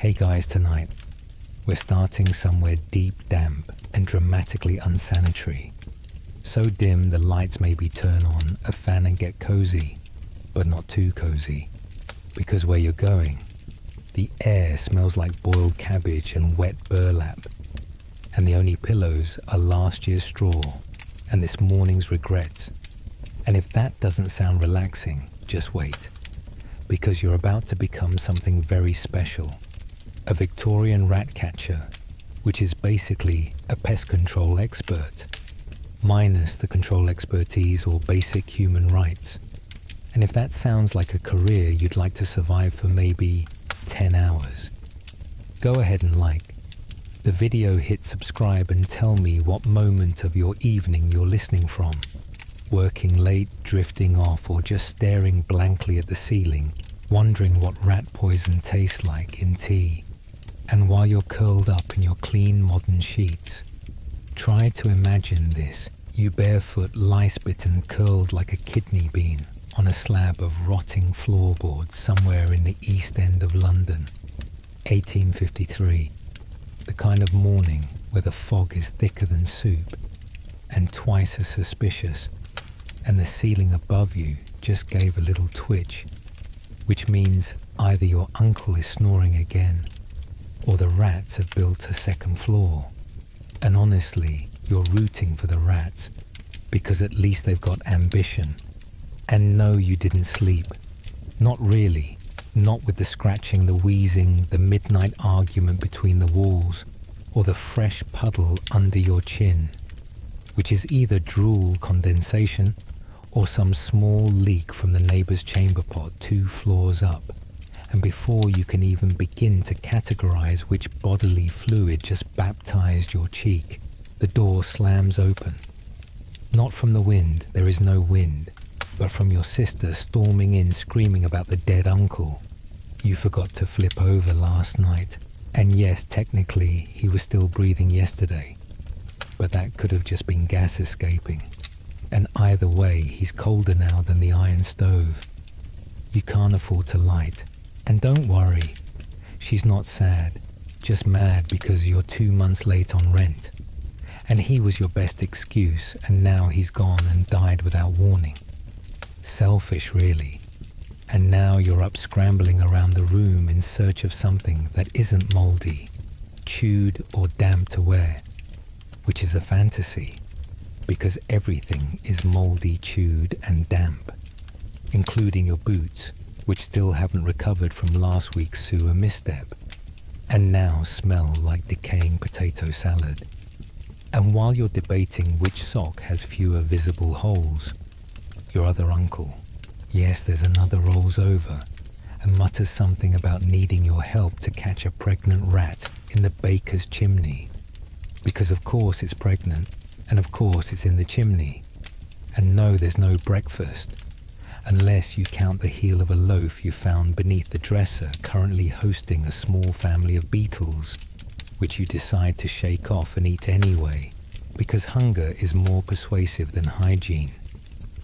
Hey guys, tonight we're starting somewhere deep, damp, and dramatically unsanitary. So dim the lights maybe turn on a fan and get cozy, but not too cozy, because where you're going, the air smells like boiled cabbage and wet burlap, and the only pillows are last year's straw and this morning's regrets. And if that doesn't sound relaxing, just wait, because you're about to become something very special. A Victorian rat catcher, which is basically a pest control expert, minus the control expertise or basic human rights. And if that sounds like a career you'd like to survive for maybe 10 hours, go ahead and like the video, hit subscribe, and tell me what moment of your evening you're listening from. Working late, drifting off, or just staring blankly at the ceiling, wondering what rat poison tastes like in tea. And while you're curled up in your clean modern sheets, try to imagine this, you barefoot, lice-bitten, curled like a kidney bean on a slab of rotting floorboards somewhere in the East End of London. 1853, the kind of morning where the fog is thicker than soup and twice as suspicious, and the ceiling above you just gave a little twitch, which means either your uncle is snoring again or the rats have built a second floor. And honestly, you're rooting for the rats because at least they've got ambition. And no, you didn't sleep. Not really. Not with the scratching, the wheezing, the midnight argument between the walls, or the fresh puddle under your chin, which is either drool condensation or some small leak from the neighbor's chamber pot 2 floors up. And before you can even begin to categorize which bodily fluid just baptized your cheek, the door slams open. Not from the wind, there is no wind, but from your sister storming in screaming about the dead uncle. You forgot to flip over last night, and yes, technically he was still breathing yesterday, but that could have just been gas escaping. And either way, he's colder now than the iron stove. You can't afford to light. And don't worry, she's not sad, just mad because you're 2 months late on rent. And he was your best excuse, and now he's gone and died without warning. Selfish, really. And now you're up scrambling around the room in search of something that isn't moldy, chewed, or damp to wear, which is a fantasy, because everything is moldy, chewed, and damp, including your boots, which still haven't recovered from last week's sewer misstep, and now smell like decaying potato salad. And while you're debating which sock has fewer visible holes, your other uncle, yes, there's another, rolls over and mutters something about needing your help to catch a pregnant rat in the baker's chimney. Because of course it's pregnant, and of course it's in the chimney. And no, there's no breakfast, unless you count the heel of a loaf you found beneath the dresser currently hosting a small family of beetles, which you decide to shake off and eat anyway, because hunger is more persuasive than hygiene.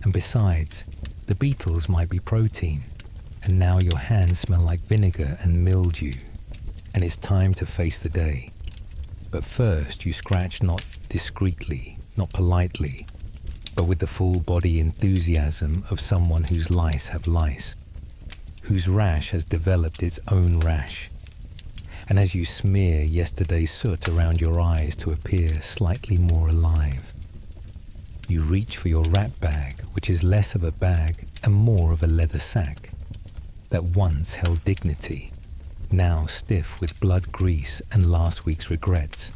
And besides, the beetles might be protein, and now your hands smell like vinegar and mildew, and it's time to face the day. But first you scratch, not discreetly, not politely, but with the full body enthusiasm of someone whose lice have lice, whose rash has developed its own rash. And as you smear yesterday's soot around your eyes to appear slightly more alive, you reach for your rat bag, which is less of a bag and more of a leather sack that once held dignity, now stiff with blood, grease, and last week's regrets.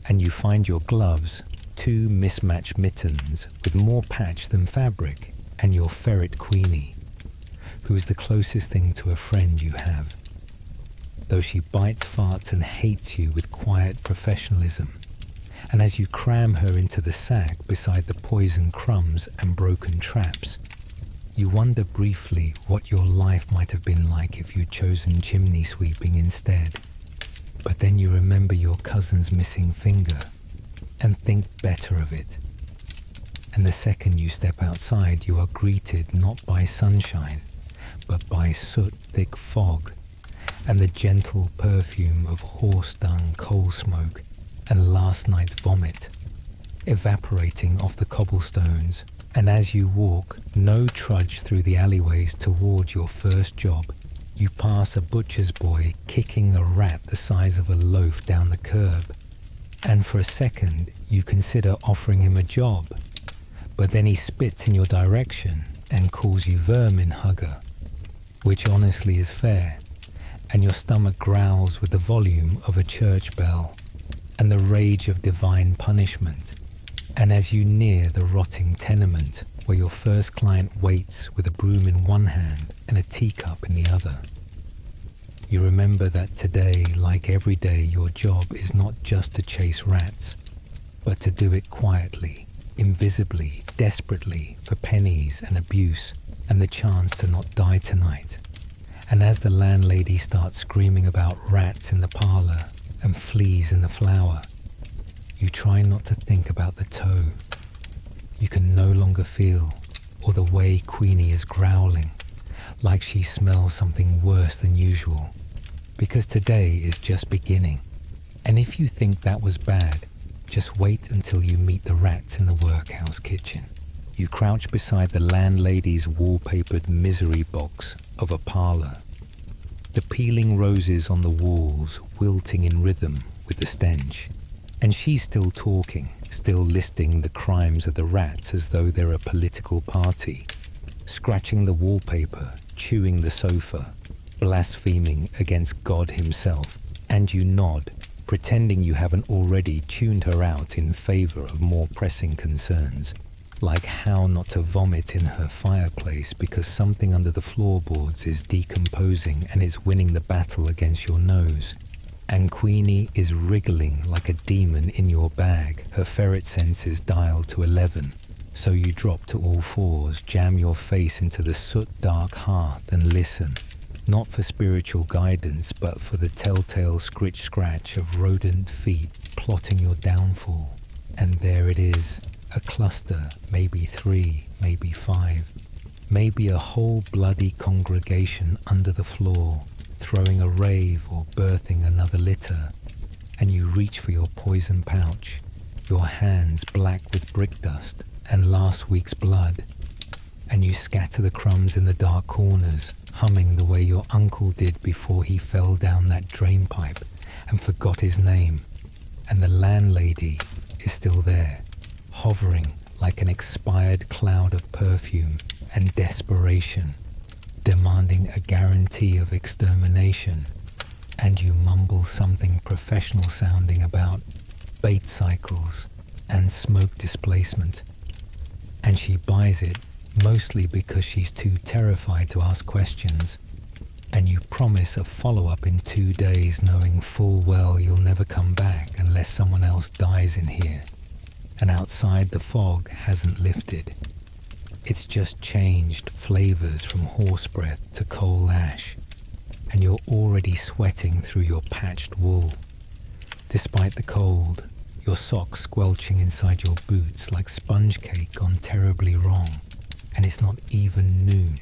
And you find your gloves, 2 mismatched mittens with more patch than fabric, and your ferret Queenie, who is the closest thing to a friend you have, though she bites, farts, and hates you with quiet professionalism. And as you cram her into the sack beside the poison crumbs and broken traps, you wonder briefly what your life might have been like if you'd chosen chimney sweeping instead. But then you remember your cousin's missing finger and think better of it. And the second you step outside, you are greeted not by sunshine, but by soot-thick fog, and the gentle perfume of horse-dung coal smoke and last night's vomit evaporating off the cobblestones, and as you walk, no trudge through the alleyways toward your first job, you pass a butcher's boy kicking a rat the size of a loaf down the curb, and for a second you consider offering him a job, but then he spits in your direction and calls you vermin hugger, which honestly is fair, and your stomach growls with the volume of a church bell and the rage of divine punishment. And as you near the rotting tenement where your first client waits with a broom in one hand and a teacup in the other, you remember that today, like every day, your job is not just to chase rats, but to do it quietly, invisibly, desperately, for pennies and abuse and the chance to not die tonight. And as the landlady starts screaming about rats in the parlour and fleas in the flour, you try not to think about the toe. You can no longer feel, or the way Queenie is growling, like she smells something worse than usual, because today is just beginning. And if you think that was bad, just wait until you meet the rats in the workhouse kitchen. You crouch beside the landlady's wallpapered misery box of a parlour, the peeling roses on the walls wilting in rhythm with the stench. And she's still talking, still listing the crimes of the rats as though they're a political party, scratching the wallpaper, chewing the sofa, blaspheming against God himself, and you nod, pretending you haven't already tuned her out in favor of more pressing concerns, like how not to vomit in her fireplace because something under the floorboards is decomposing and is winning the battle against your nose. And Queenie is wriggling like a demon in your bag, her ferret senses dialed to 11. So you drop to all fours, jam your face into the soot-dark hearth and listen, not for spiritual guidance, but for the telltale scritch-scratch of rodent feet plotting your downfall. And there it is, a cluster, maybe 3, maybe 5, maybe a whole bloody congregation under the floor, throwing a rave or birthing another litter, and you reach for your poison pouch, your hands black with brick dust and last week's blood, and you scatter the crumbs in the dark corners, humming the way your uncle did before he fell down that drain pipe and forgot his name, and the landlady is still there, hovering like an expired cloud of perfume and desperation, demanding a guarantee of extermination, and you mumble something professional sounding about bait cycles and smoke displacement, and she buys it mostly because she's too terrified to ask questions, and you promise a follow-up in 2 days knowing full well you'll never come back unless someone else dies in here, and outside the fog hasn't lifted. It's just changed flavors from horse breath to coal ash, and you're already sweating through your patched wool. Despite the cold, your socks squelching inside your boots like sponge cake gone terribly wrong, and it's not even noon,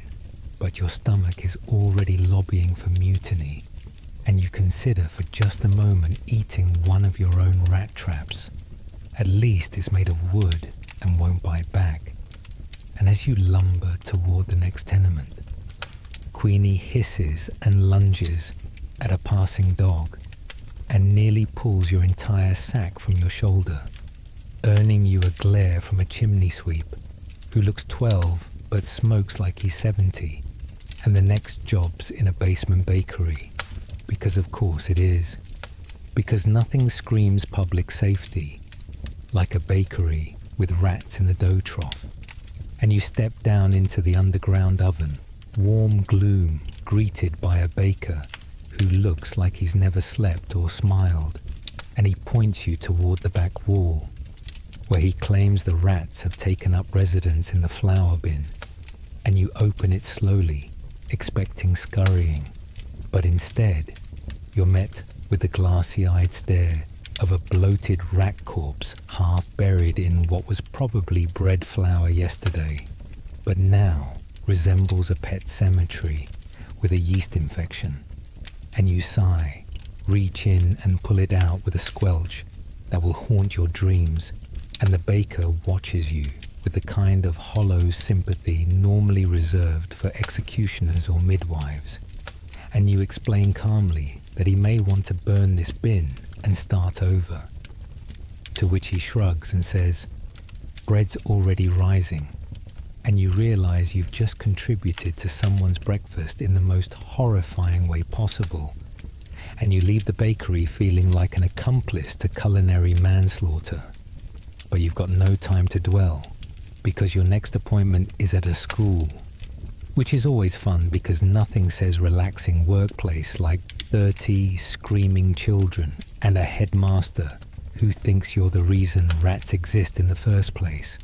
but your stomach is already lobbying for mutiny, and you consider for just a moment eating one of your own rat traps. At least it's made of wood and won't bite back. And as you lumber toward the next tenement, Queenie hisses and lunges at a passing dog and nearly pulls your entire sack from your shoulder, earning you a glare from a chimney sweep who looks 12 but smokes like he's 70, and the next job's in a basement bakery, because of course it is, because nothing screams public safety like a bakery with rats in the dough trough. And you step down into the underground oven, warm gloom greeted by a baker who looks like he's never slept or smiled, and he points you toward the back wall, where he claims the rats have taken up residence in the flour bin, and you open it slowly, expecting scurrying, but instead you're met with the glassy-eyed stare of a bloated rat corpse half buried in what was probably bread flour yesterday, but now resembles a pet cemetery with a yeast infection. and you sigh, reach in and pull it out with a squelch that will haunt your dreams, and the baker watches you with the kind of hollow sympathy normally reserved for executioners or midwives, and you explain calmly that he may want to burn this bin and start over. To which he shrugs and says, "Bread's already rising," and you realize you've just contributed to someone's breakfast in the most horrifying way possible, and you leave the bakery feeling like an accomplice to culinary manslaughter. But you've got no time to dwell, because your next appointment is at a school, which is always fun because nothing says relaxing workplace like 30 screaming children and a headmaster who thinks you're the reason rats exist in the first place.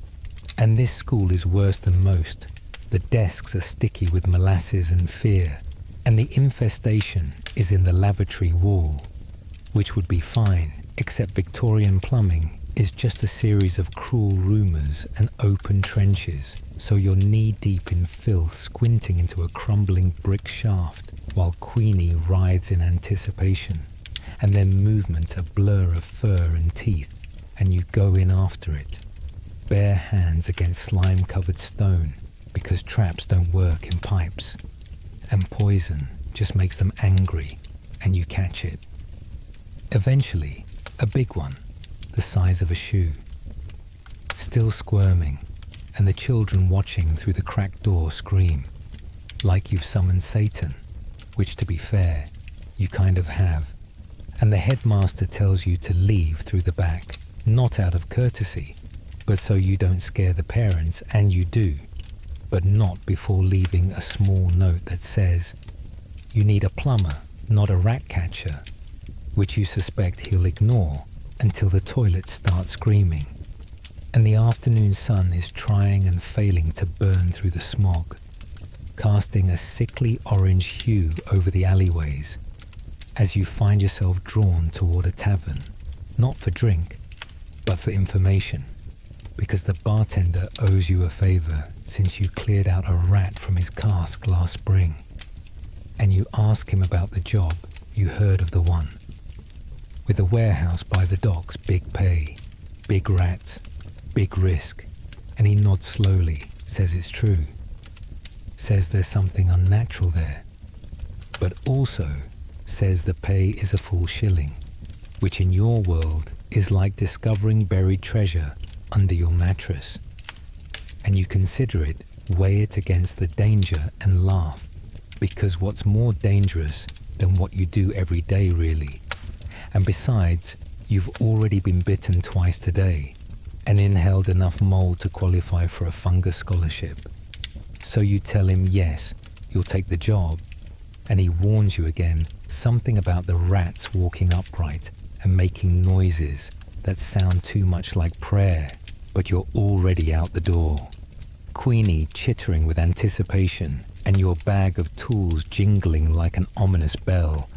And this school is worse than most. The desks are sticky with molasses and fear, and the infestation is in the lavatory wall, which would be fine, except Victorian plumbing is just a series of cruel rumours and open trenches, so you're knee-deep in filth squinting into a crumbling brick shaft while Queenie writhes in anticipation, and then movement a blur of fur and teeth, and you go in after it, bare hands against slime-covered stone because traps don't work in pipes, and poison just makes them angry, and you catch it. Eventually, a big one, the size of a shoe, still squirming, and the children watching through the cracked door scream, like you've summoned Satan, which, to be fair, you kind of have, and the headmaster tells you to leave through the back, not out of courtesy, but so you don't scare the parents, and you do, but not before leaving a small note that says, "You need a plumber, not a rat catcher," which you suspect he'll ignore until the toilet starts screaming, and the afternoon sun is trying and failing to burn through the smog, casting a sickly orange hue over the alleyways, as you find yourself drawn toward a tavern, not for drink, but for information, because the bartender owes you a favor since you cleared out a rat from his cask last spring, and you ask him about the job you heard of, the one with the warehouse by the docks, big pay, big rats, big risk, and he nods slowly, says it's true, says there's something unnatural there, but also says the pay is a full shilling, which in your world is like discovering buried treasure under your mattress, and you consider it, weigh it against the danger and laugh, because what's more dangerous than what you do every day, really? And besides, you've already been bitten twice today and inhaled enough mold to qualify for a fungus scholarship. So you tell him yes, you'll take the job, and he warns you again something about the rats walking upright and making noises that sound too much like prayer, but you're already out the door. Queenie chittering with anticipation and your bag of tools jingling like an ominous bell,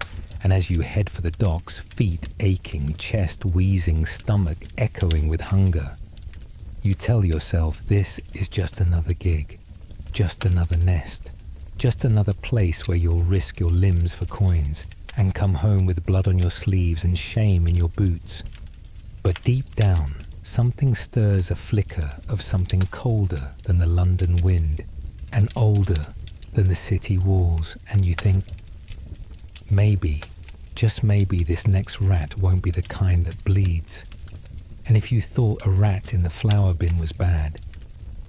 and as you head for the docks, feet aching, chest wheezing, stomach echoing with hunger, you tell yourself this is just another gig, just another nest, just another place where you'll risk your limbs for coins and come home with blood on your sleeves and shame in your boots. But deep down, something stirs a flicker of something colder than the London wind and older than the city walls, and you think, maybe, just maybe this next rat won't be the kind that bleeds. And if you thought a rat in the flour bin was bad,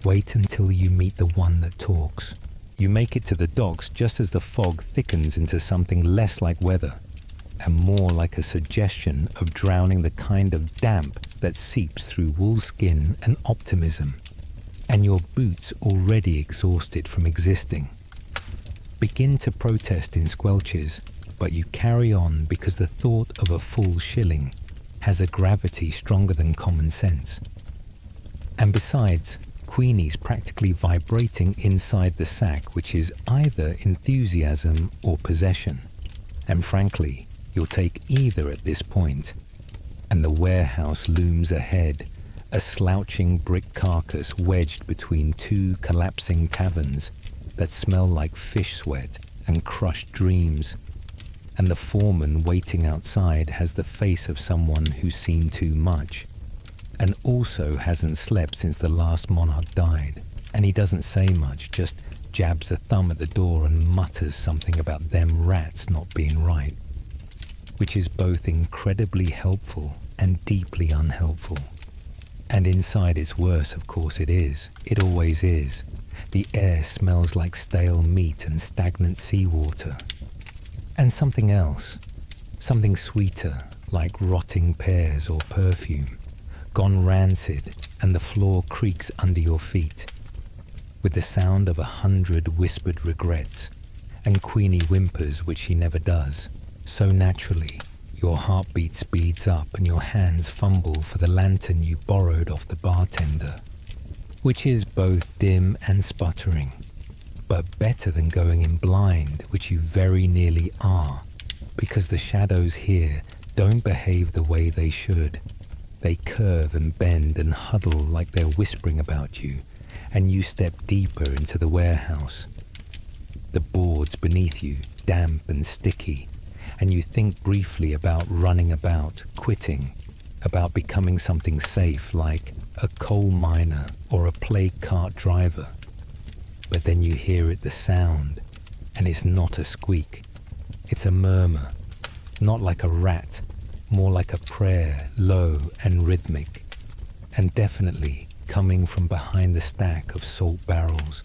wait until you meet the one that talks. You make it to the docks just as the fog thickens into something less like weather and more like a suggestion of drowning the kind of damp that seeps through wool skin and optimism, and your boots already exhausted from existing begin to protest in squelches, but you carry on because the thought of a full shilling has a gravity stronger than common sense. And besides, Queenie's practically vibrating inside the sack, which is either enthusiasm or possession. And frankly, you'll take either at this point. And the warehouse looms ahead, a slouching brick carcass wedged between two collapsing taverns that smell like fish sweat and crushed dreams. and the foreman waiting outside has the face of someone who's seen too much, and also hasn't slept since the last monarch died, and he doesn't say much, just jabs a thumb at the door and mutters something about them rats not being right, which is both incredibly helpful and deeply unhelpful. And inside it's worse, of course it is. It always is. The air smells like stale meat and stagnant seawater. And something else, something sweeter, like rotting pears or perfume, gone rancid, and the floor creaks under your feet, with the sound of 100 whispered regrets, and Queenie whimpers, which she never does, so naturally. Your heartbeat speeds up and your hands fumble for the lantern you borrowed off the bartender, which is both dim and sputtering, but better than going in blind, which you very nearly are, because the shadows here don't behave the way they should. They curve and bend and huddle like they're whispering about you, and you step deeper into the warehouse. The boards beneath you, damp and sticky, and you think briefly about running about, quitting, about becoming something safe like a coal miner or a plague cart driver. But then you hear it, the sound, and it's not a squeak. It's a murmur, not like a rat, more like a prayer, low and rhythmic, and definitely coming from behind the stack of salt barrels.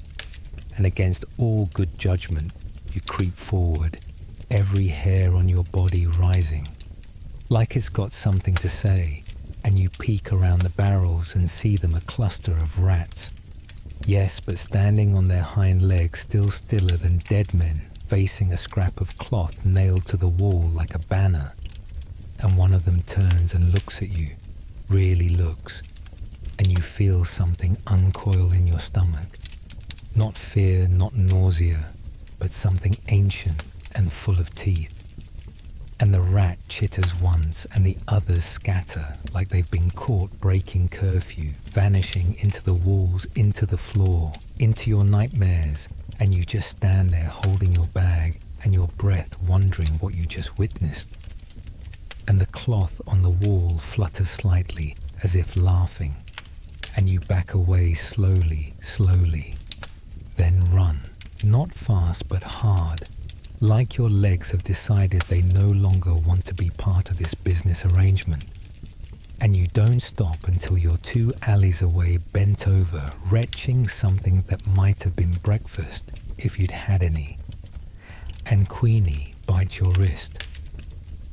And against all good judgment, you creep forward, every hair on your body rising, like it's got something to say, and you peek around the barrels and see them a cluster of rats. Yes, but standing on their hind legs, still stiller than dead men, facing a scrap of cloth nailed to the wall like a banner. And one of them turns and looks at you, really looks, and you feel something uncoil in your stomach. Not fear, not nausea, but something ancient and full of teeth. And the rat chitters once and the others scatter like they've been caught breaking curfew, vanishing into the walls, into the floor, into your nightmares, and you just stand there holding your bag and your breath wondering what you just witnessed. And the cloth on the wall flutters slightly as if laughing, and you back away slowly, slowly, then run, not fast but hard, like your legs have decided they no longer want to be part of this business arrangement. And you don't stop until you're 2 alleys away, bent over, retching something that might have been breakfast if you'd had any. And Queenie bites your wrist,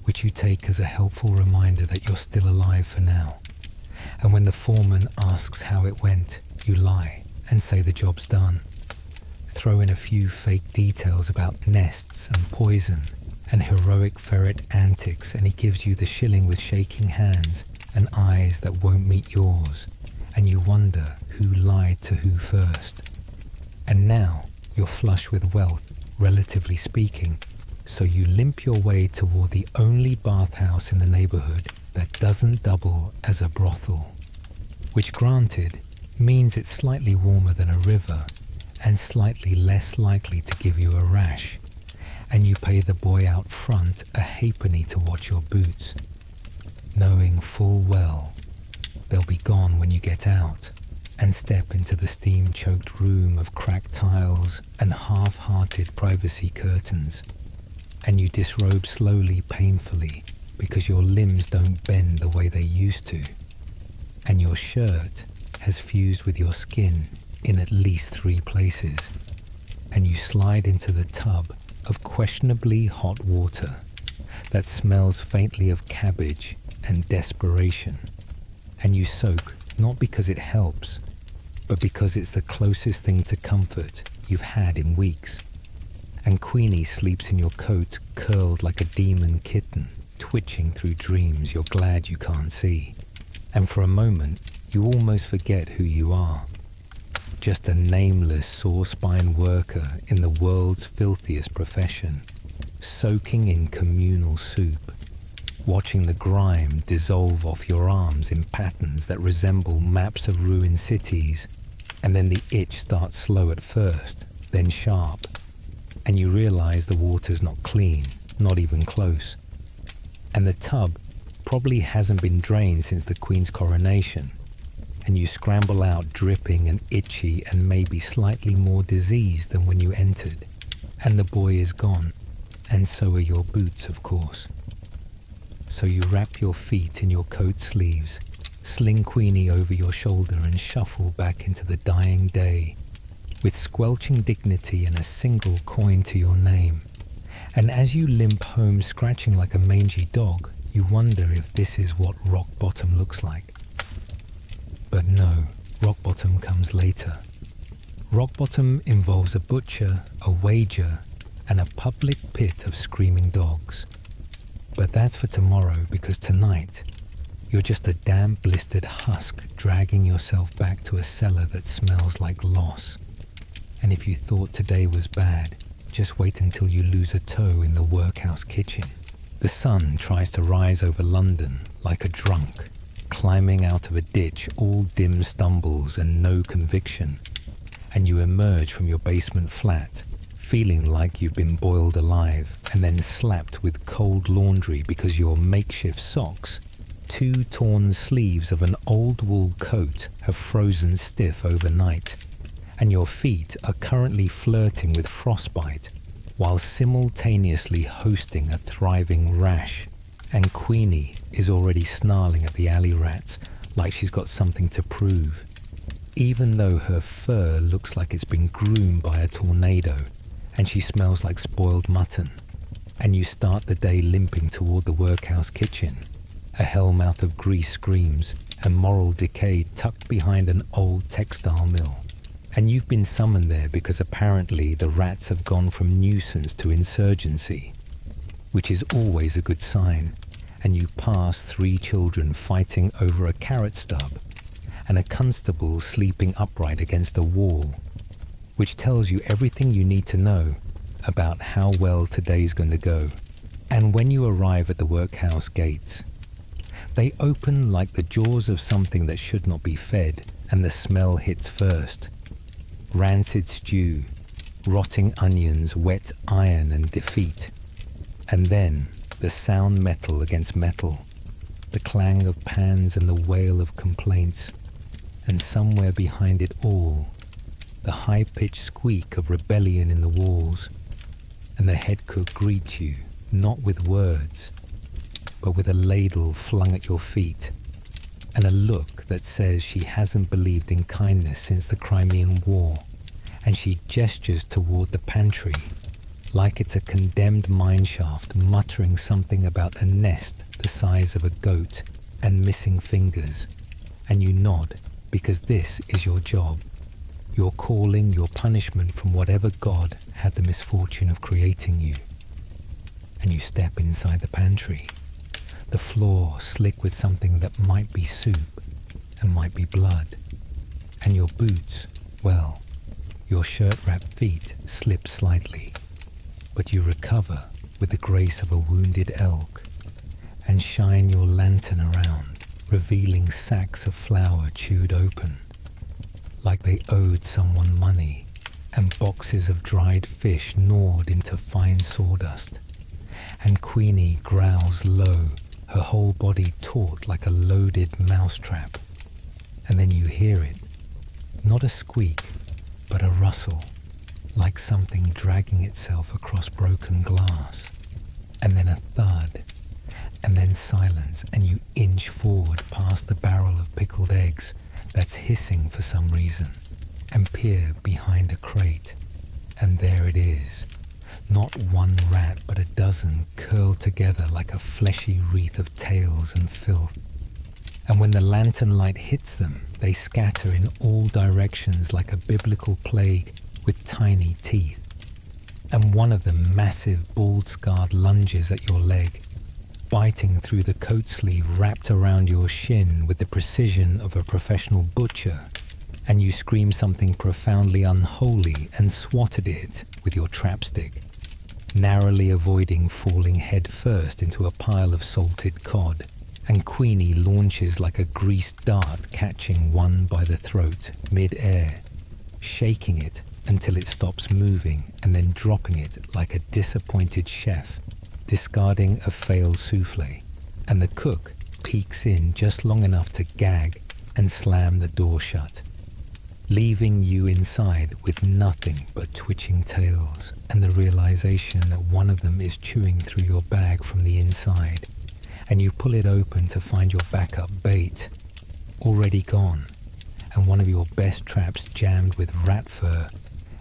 which you take as a helpful reminder that you're still alive for now. And when the foreman asks how it went, you lie and say the job's done. Throw in a few fake details about nests and poison and heroic ferret antics, and he gives you the shilling with shaking hands and eyes that won't meet yours, and you wonder who lied to who first. And now you're flush with wealth, relatively speaking, so you limp your way toward the only bathhouse in the neighborhood that doesn't double as a brothel, which granted means it's slightly warmer than a river and slightly less likely to give you a rash, and you pay the boy out front a halfpenny to watch your boots, knowing full well they'll be gone when you get out and step into the steam-choked room of cracked tiles and half-hearted privacy curtains, and you disrobe slowly, painfully, because your limbs don't bend the way they used to, and your shirt has fused with your skin in at least 3 places, and you slide into the tub of questionably hot water that smells faintly of cabbage and desperation, and you soak not because it helps, but because it's the closest thing to comfort you've had in weeks. And Queenie sleeps in your coat, curled like a demon kitten, twitching through dreams you're glad you can't see. And for a moment, you almost forget who you are. Just a nameless, sore-spine worker in the world's filthiest profession, soaking in communal soup, watching the grime dissolve off your arms in patterns that resemble maps of ruined cities, and then the itch starts slow at first, then sharp, and you realize the water's not clean, Not even close. And the tub probably hasn't been drained since the Queen's coronation, and you scramble out dripping and itchy and maybe slightly more diseased than when you entered, and the boy is gone, and so are your boots, of course. So you wrap your feet in your coat sleeves, sling Queenie over your shoulder and shuffle back into the dying day, with squelching dignity and a single coin to your name. And as you limp home scratching like a mangy dog, you wonder if this is what rock bottom looks like. But no, rock bottom comes later. Rock bottom involves a butcher, a wager, and a public pit of screaming dogs. But that's for tomorrow, because tonight, you're just a damp blistered husk dragging yourself back to a cellar that smells like loss. And if you thought today was bad, just wait until you lose a toe in the workhouse kitchen. The sun tries to rise over London like a drunk, climbing out of a ditch, all dim stumbles and no conviction. And you emerge from your basement flat, feeling like you've been boiled alive and then slapped with cold laundry because your makeshift socks, 2 torn sleeves of an old wool coat, have frozen stiff overnight, and your feet are currently flirting with frostbite while simultaneously hosting a thriving rash, and Queenie is already snarling at the alley rats like she's got something to prove, even though her fur looks like it's been groomed by a tornado and she smells like spoiled mutton. And you start the day limping toward the workhouse kitchen, a hellmouth of grease screams and moral decay tucked behind an old textile mill. And you've been summoned there because apparently the rats have gone from nuisance to insurgency, which is always a good sign. And you pass 3 children fighting over a carrot stub and a constable sleeping upright against a wall, which tells you everything you need to know about how well today's going to go. And when you arrive at the workhouse gates, they open like the jaws of something that should not be fed, and the smell hits first. Rancid stew, rotting onions, wet iron and defeat. And then the sound metal against metal, the clang of pans and the wail of complaints, and somewhere behind it all, the high-pitched squeak of rebellion in the walls. And the head cook greets you, not with words, but with a ladle flung at your feet, and a look that says she hasn't believed in kindness since the Crimean War, and she gestures toward the pantry like it's a condemned mineshaft, muttering something about a nest the size of a goat and missing fingers. And you nod, because this is your job, your calling, your punishment from whatever God had the misfortune of creating you. And you step inside the pantry, the floor slick with something that might be soup and might be blood, and your boots, well, your shirt-wrapped feet slip slightly, but you recover with the grace of a wounded elk, and shine your lantern around, revealing sacks of flour chewed open, like they owed someone money, and boxes of dried fish gnawed into fine sawdust. And Queenie growls low, her whole body taut like a loaded mousetrap. And then you hear it, not a squeak, but a rustle, like something dragging itself across broken glass. And then a thud, and then silence, and you inch forward past the barrel of pickled eggs that's hissing for some reason, and peer behind a crate. And there it is, not one rat but a dozen curled together like a fleshy wreath of tails and filth. And when the lantern light hits them, they scatter in all directions like a biblical plague with tiny teeth. And one of them, massive, bald-scarred, lunges at your leg, biting through the coat sleeve wrapped around your shin with the precision of a professional butcher, and you scream something profoundly unholy and swat at it with your trapstick, narrowly avoiding falling head first into a pile of salted cod. And Queenie launches like a greased dart, catching one by the throat mid-air, shaking it until it stops moving, and then dropping it like a disappointed chef discarding a failed souffle, and the cook peeks in just long enough to gag and slam the door shut, leaving you inside with nothing but twitching tails and the realization that one of them is chewing through your bag from the inside, and you pull it open to find your backup bait already gone, and one of your best traps jammed with rat fur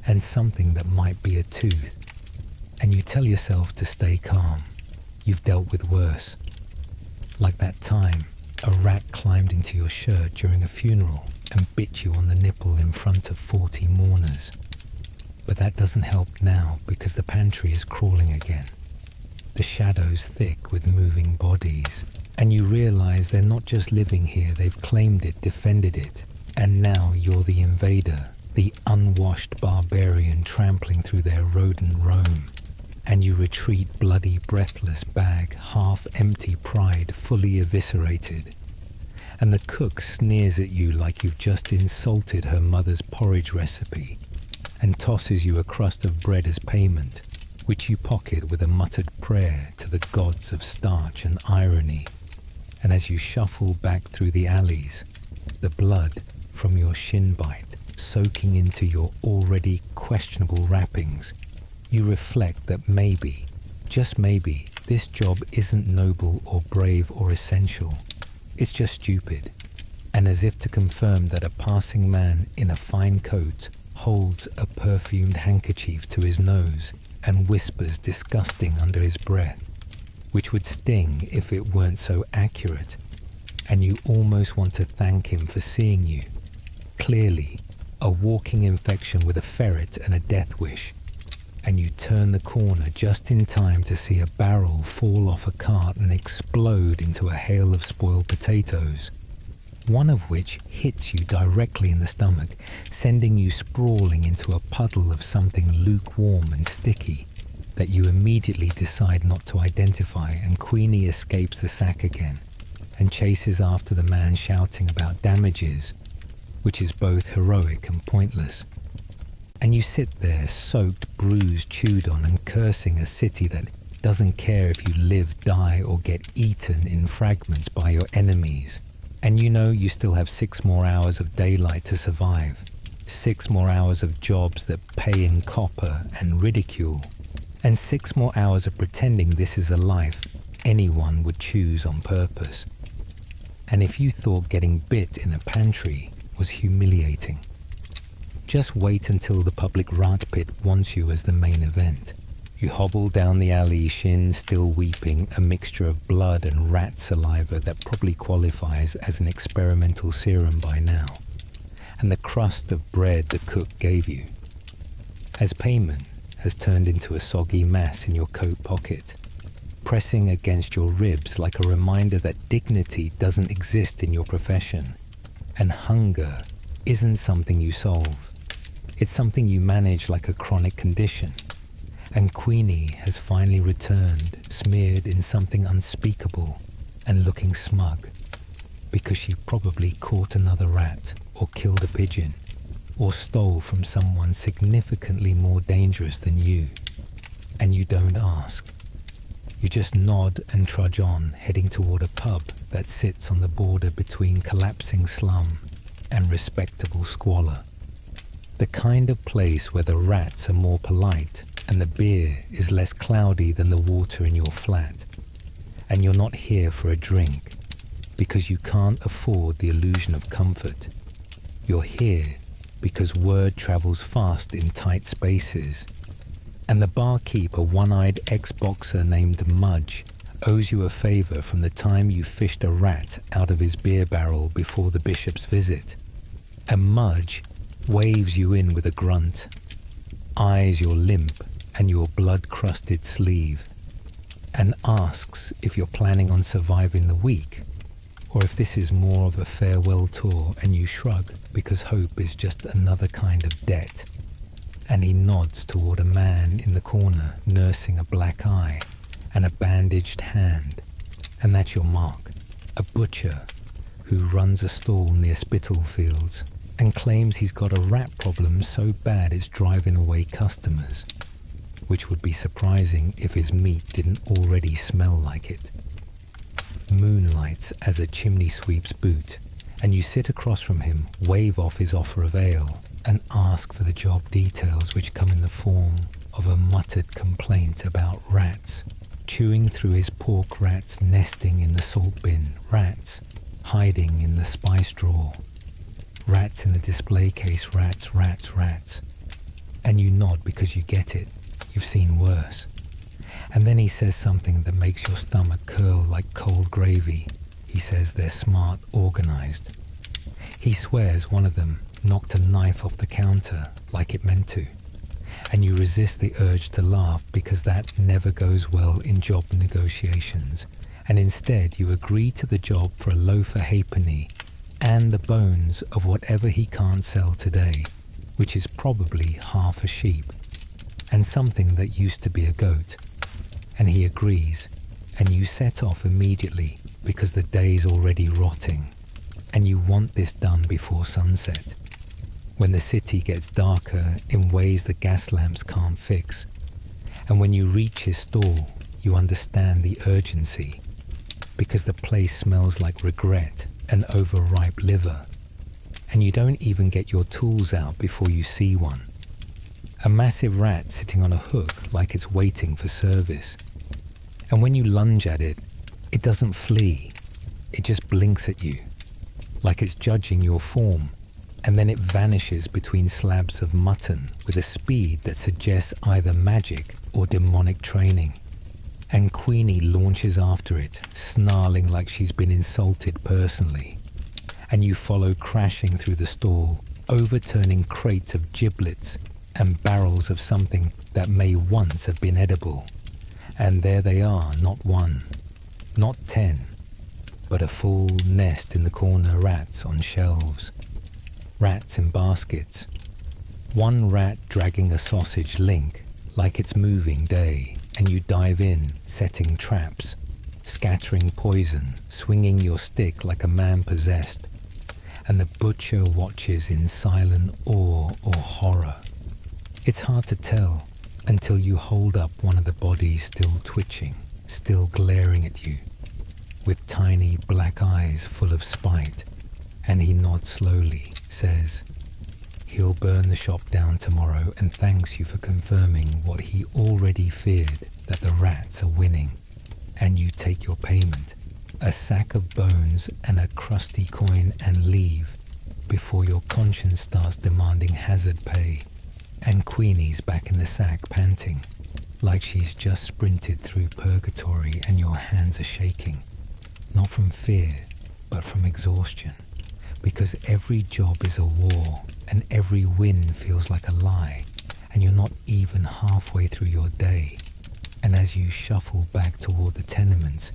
and something that might be a tooth, and you tell yourself to stay calm. You've dealt with worse. Like that time a rat climbed into your shirt during a funeral and bit you on the nipple in front of 40 mourners. But that doesn't help now because the pantry is crawling again. The shadows thick with moving bodies, and you realize they're not just living here, they've claimed it, defended it, and now you're the invader, the unwashed barbarian trampling through their rodent roam, and you retreat bloody, breathless, bag, half-empty pride fully eviscerated. And the cook sneers at you like you've just insulted her mother's porridge recipe, and tosses you a crust of bread as payment, which you pocket with a muttered prayer to the gods of starch and irony. And as you shuffle back through the alleys, the blood from your shin bite soaking into your already questionable wrappings, you reflect that maybe, just maybe, this job isn't noble or brave or essential. It's just stupid. And as if to confirm that a passing man in a fine coat holds a perfumed handkerchief to his nose and whispers disgusting under his breath, which would sting if it weren't so accurate, and you almost want to thank him for seeing you. Clearly, a walking infection with a ferret and a death wish, and you turn the corner just in time to see a barrel fall off a cart and explode into a hail of spoiled potatoes, one of which hits you directly in the stomach, sending you sprawling into a puddle of something lukewarm and sticky that you immediately decide not to identify, and Queenie escapes the sack again and chases after the man shouting about damages, which is both heroic and pointless. And you sit there soaked, bruised, chewed on, and cursing a city that doesn't care if you live, die, or get eaten in fragments by your enemies. And you know you still have 6 more hours of daylight to survive, 6 more hours of jobs that pay in copper and ridicule, and 6 more hours of pretending this is a life anyone would choose on purpose. And if you thought getting bit in a pantry was humiliating, just wait until the public rat pit wants you as the main event. You hobble down the alley, shins still weeping, a mixture of blood and rat saliva that probably qualifies as an experimental serum by now, and the crust of bread the cook gave you, as payment, has turned into a soggy mass in your coat pocket, pressing against your ribs like a reminder that dignity doesn't exist in your profession, and hunger isn't something you solve. It's something you manage like a chronic condition. And Queenie has finally returned, smeared in something unspeakable and looking smug, because she probably caught another rat, or killed a pigeon, or stole from someone significantly more dangerous than you. And you don't ask. You just nod and trudge on, heading toward a pub that sits on the border between collapsing slum and respectable squalor. The kind of place where the rats are more polite and the beer is less cloudy than the water in your flat. And you're not here for a drink, because you can't afford the illusion of comfort. You're here because word travels fast in tight spaces. And the barkeep, a one-eyed ex-boxer named Mudge, owes you a favor from the time you fished a rat out of his beer barrel before the bishop's visit. And Mudge waves you in with a grunt, eyes your limp and your blood-crusted sleeve, and asks if you're planning on surviving the week, or if this is more of a farewell tour, and you shrug because hope is just another kind of debt. And he nods toward a man in the corner nursing a black eye and a bandaged hand, and that's your mark, a butcher who runs a stall near Spitalfields and claims he's got a rat problem so bad it's driving away customers. which would be surprising if his meat didn't already smell like it. Moonlights as a chimney sweep's boot, and you sit across from him, wave off his offer of ale, and ask for the job details which come in the form of a muttered complaint about rats, chewing through his pork, rats nesting in the salt bin, rats hiding in the spice drawer, rats in the display case, rats, rats, rats. And you nod because you get it. You've seen worse. And then he says something that makes your stomach curl like cold gravy. He says they're smart, organized. He swears one of them knocked a knife off the counter like it meant to. And you resist the urge to laugh because that never goes well in job negotiations. And instead you agree to the job for a loaf of halfpenny and the bones of whatever he can't sell today, which is probably half a sheep and something that used to be a goat. And he agrees, and you set off immediately because the day's already rotting, and you want this done before sunset, when the city gets darker in ways the gas lamps can't fix. And when you reach his stall, you understand the urgency, because the place smells like regret and overripe liver, and you don't even get your tools out before you see one. A massive rat sitting on a hook like it's waiting for service. And when you lunge at it, it doesn't flee. It just blinks at you, like it's judging your form, and then it vanishes between slabs of mutton with a speed that suggests either magic or demonic training. And Queenie launches after it, snarling like she's been insulted personally. And you follow crashing through the stall, overturning crates of giblets and barrels of something that may once have been edible. And there they are, not one, not 10, but a full nest in the corner, rats on shelves, rats in baskets, one rat dragging a sausage link like it's moving day, and you dive in, setting traps, scattering poison, swinging your stick like a man possessed, and the butcher watches in silent awe or horror. It's hard to tell until you hold up one of the bodies still twitching, still glaring at you, with tiny black eyes full of spite, and he nods slowly, says, he'll burn the shop down tomorrow and thanks you for confirming what he already feared, that the rats are winning. And you take your payment, a sack of bones and a crusty coin, and leave before your conscience starts demanding hazard pay. And Queenie's back in the sack panting, like she's just sprinted through purgatory, and your hands are shaking, not from fear, but from exhaustion. Because every job is a war, and every win feels like a lie, and you're not even halfway through your day. And as you shuffle back toward the tenements,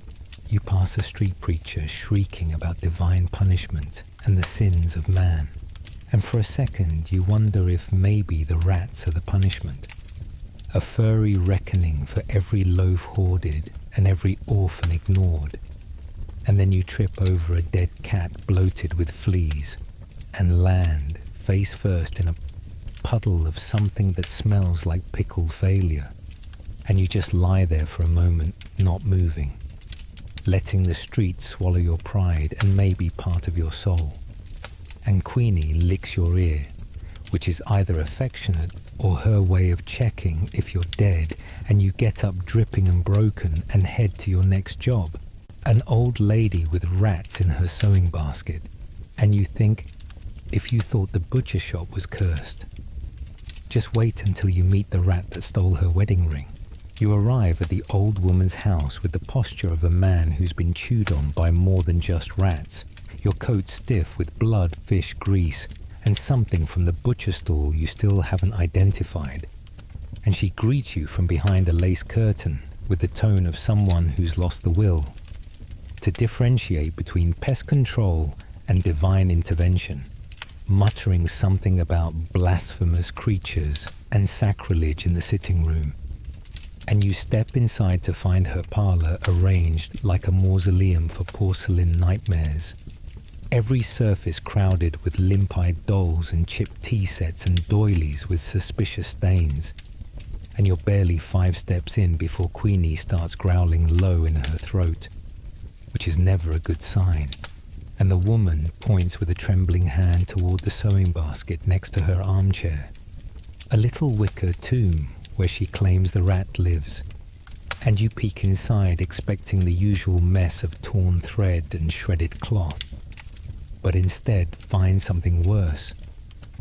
you pass a street preacher shrieking about divine punishment and the sins of man. And for a second you wonder if maybe the rats are the punishment. A furry reckoning for every loaf hoarded and every orphan ignored. And then you trip over a dead cat bloated with fleas and land face first in a puddle of something that smells like pickled failure. And you just lie there for a moment, not moving, letting the street swallow your pride and maybe part of your soul. And Queenie licks your ear, which is either affectionate or her way of checking if you're dead, and you get up dripping and broken and head to your next job. An old lady with rats in her sewing basket, and you think, if you thought the butcher shop was cursed. Just wait until you meet the rat that stole her wedding ring. You arrive at the old woman's house with the posture of a man who's been chewed on by more than just rats, your coat stiff with blood, fish, grease, and something from the butcher stall you still haven't identified. And she greets you from behind a lace curtain with the tone of someone who's lost the will to differentiate between pest control and divine intervention, muttering something about blasphemous creatures and sacrilege in the sitting room. And you step inside to find her parlor arranged like a mausoleum for porcelain nightmares. Every surface crowded with limp-eyed dolls and chipped tea sets and doilies with suspicious stains. and you're barely 5 steps in before Queenie starts growling low in her throat, which is never a good sign, and the woman points with a trembling hand toward the sewing basket next to her armchair, a little wicker tomb where she claims the rat lives, and you peek inside expecting the usual mess of torn thread and shredded cloth, but instead find something worse,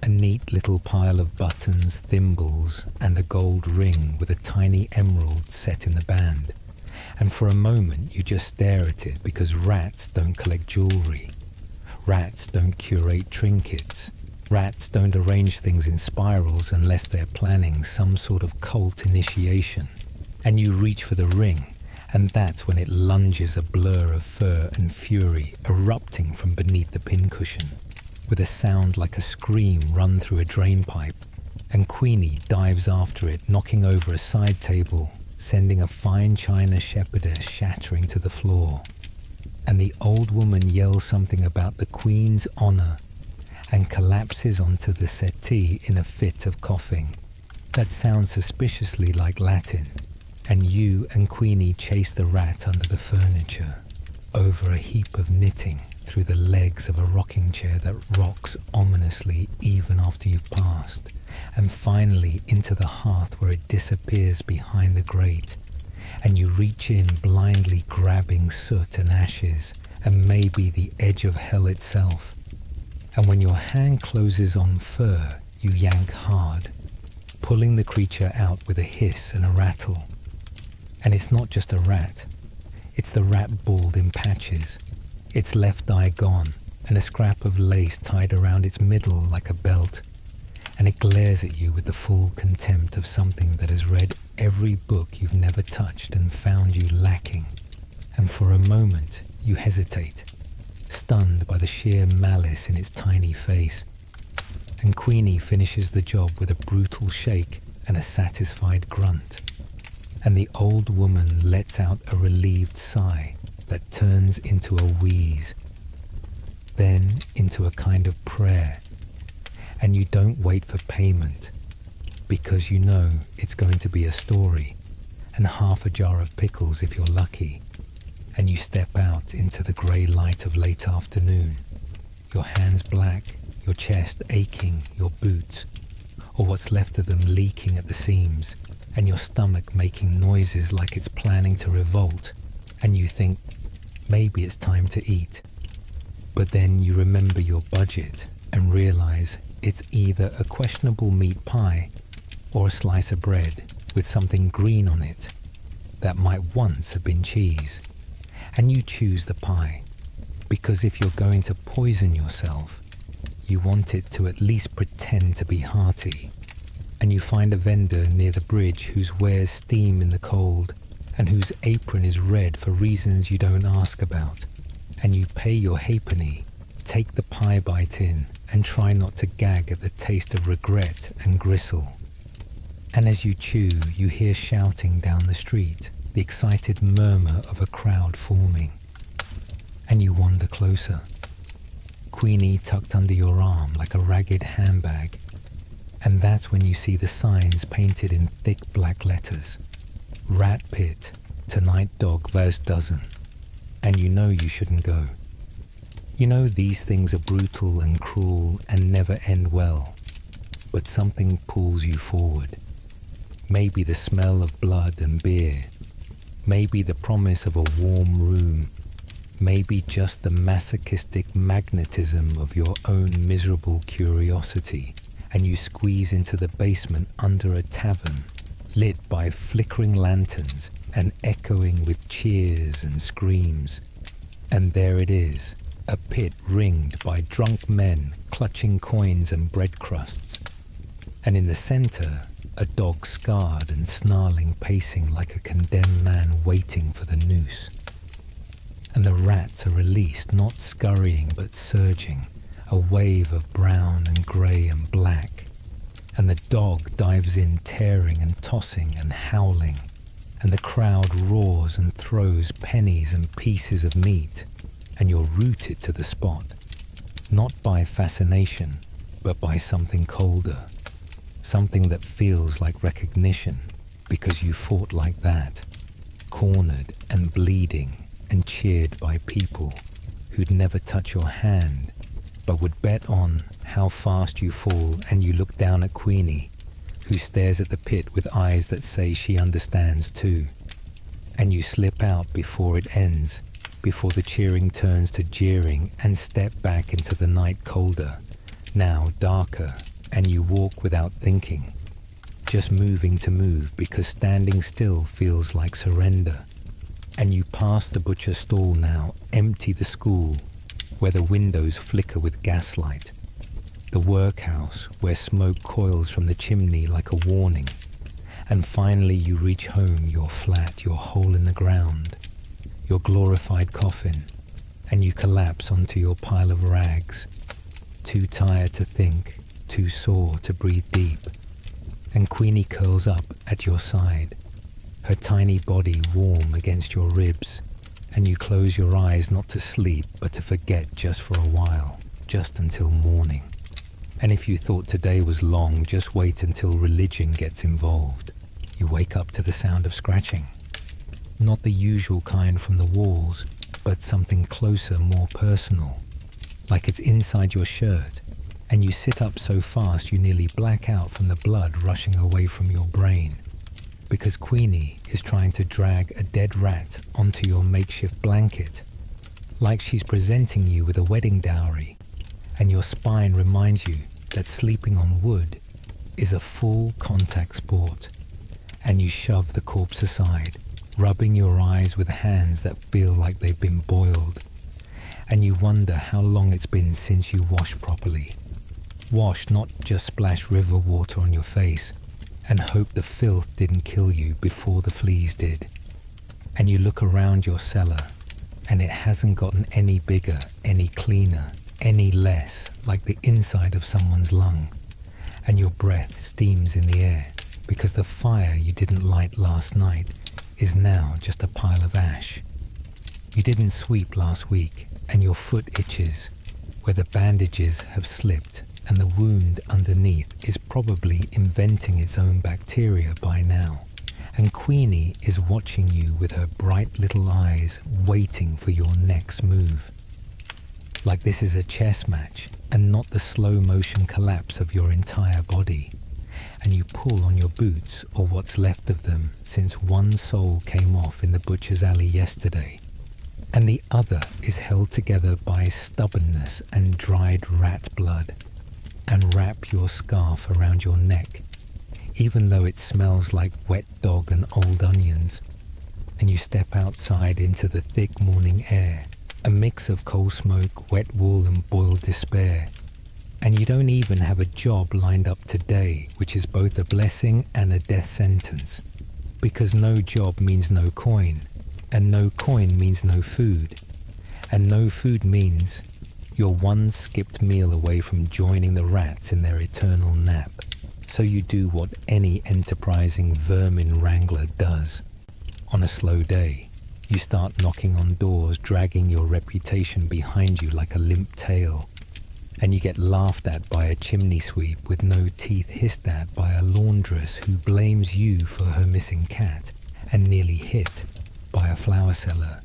a neat little pile of buttons, thimbles, and a gold ring with a tiny emerald set in the band. And for a moment you just stare at it because rats don't collect jewelry. Rats don't curate trinkets. Rats don't arrange things in spirals unless they're planning some sort of cult initiation. And you reach for the ring, and that's when it lunges, a blur of fur and fury erupting from beneath the pincushion, with a sound like a scream run through a drain pipe, and Queenie dives after it, knocking over a side table, sending a fine china shepherdess shattering to the floor. And the old woman yells something about the Queen's honour and collapses onto the settee in a fit of coughing. That sounds suspiciously like Latin, and you and Queenie chase the rat under the furniture, over a heap of knitting, through the legs of a rocking chair that rocks ominously even after you've passed, and finally into the hearth where it disappears behind the grate, and you reach in blindly grabbing soot and ashes and maybe the edge of hell itself. And when your hand closes on fur, you yank hard, pulling the creature out with a hiss and a rattle. And it's not just a rat, it's the rat balled in patches, its left eye gone, and a scrap of lace tied around its middle like a belt, and it glares at you with the full contempt of something that has read every book you've never touched and found you lacking. And for a moment you hesitate, stunned by the sheer malice in its tiny face, and Queenie finishes the job with a brutal shake and a satisfied grunt, and the old woman lets out a relieved sigh that turns into a wheeze, then into a kind of prayer, and you don't wait for payment, because you know it's going to be a story, and half a jar of pickles if you're lucky, and you step out into the grey light of late afternoon, your hands black, your chest aching, your boots, or what's left of them leaking at the seams, and your stomach making noises like it's planning to revolt, and you think, maybe it's time to eat. But then you remember your budget and realize it's either a questionable meat pie or a slice of bread with something green on it that might once have been cheese. And you choose the pie, because if you're going to poison yourself, you want it to at least pretend to be hearty. And you find a vendor near the bridge whose wares steam in the cold and whose apron is red for reasons you don't ask about. And you pay your halfpenny, take the pie bite in, and try not to gag at the taste of regret and gristle. And as you chew, you hear shouting down the street, the excited murmur of a crowd forming. And you wander closer, Queenie tucked under your arm like a ragged handbag. And that's when you see the signs painted in thick black letters. Rat pit, tonight dog vs dozen. And you know you shouldn't go. You know these things are brutal and cruel and never end well. But something pulls you forward. Maybe the smell of blood and beer. Maybe the promise of a warm room. Maybe just the masochistic magnetism of your own miserable curiosity. And you squeeze into the basement under a tavern, lit by flickering lanterns and echoing with cheers and screams. And there it is, a pit ringed by drunk men clutching coins and bread crusts. And in the center, a dog scarred and snarling, pacing like a condemned man waiting for the noose. And the rats are released, not scurrying but surging, a wave of brown and grey and black, and the dog dives in tearing and tossing and howling, and the crowd roars and throws pennies and pieces of meat, and you're rooted to the spot, not by fascination, but by something colder, something that feels like recognition, because you fought like that, cornered and bleeding and cheered by people who'd never touch your hand, but would bet on how fast you fall, and you look down at Queenie, who stares at the pit with eyes that say she understands too. And you slip out before it ends, before the cheering turns to jeering, and step back into the night colder, now darker, and you walk without thinking, just moving to move because standing still feels like surrender. And you pass the butcher stall now, empty the school, where the windows flicker with gaslight, the workhouse where smoke coils from the chimney like a warning, and finally you reach home, your flat, your hole in the ground, your glorified coffin, and you collapse onto your pile of rags, too tired to think, too sore to breathe deep, and Queenie curls up at your side, her tiny body warm against your ribs, and you close your eyes not to sleep but to forget just for a while, just until morning. And if you thought today was long, just wait until religion gets involved. You wake up to the sound of scratching. Not the usual kind from the walls, but something closer, more personal, like it's inside your shirt, and you sit up so fast you nearly black out from the blood rushing away from your brain, because Queenie is trying to drag a dead rat onto your makeshift blanket, like she's presenting you with a wedding dowry, and your spine reminds you that sleeping on wood is a full contact sport, and you shove the corpse aside, rubbing your eyes with hands that feel like they've been boiled, and you wonder how long it's been since you washed properly. Wash, not just splash river water on your face and hope the filth didn't kill you before the fleas did. And you look around your cellar and it hasn't gotten any bigger, any cleaner, any less like the inside of someone's lung, and your breath steams in the air because the fire you didn't light last night is now just a pile of ash. You didn't sweep last week and your foot itches where the bandages have slipped, and the wound underneath is probably inventing its own bacteria by now. And Queenie is watching you with her bright little eyes, waiting for your next move. Like this is a chess match and not the slow motion collapse of your entire body. And you pull on your boots, or what's left of them, since one sole came off in the butcher's alley yesterday, and the other is held together by stubbornness and dried rat blood. And wrap your scarf around your neck, even though it smells like wet dog and old onions, and you step outside into the thick morning air, a mix of coal smoke, wet wool and boiled despair. And you don't even have a job lined up today, which is both a blessing and a death sentence, because no job means no coin, and no coin means no food, and no food means you're one skipped meal away from joining the rats in their eternal nap. So you do what any enterprising vermin wrangler does. On a slow day, you start knocking on doors, dragging your reputation behind you like a limp tail. And you get laughed at by a chimney sweep with no teeth, hissed at by a laundress who blames you for her missing cat, and nearly hit by a flower seller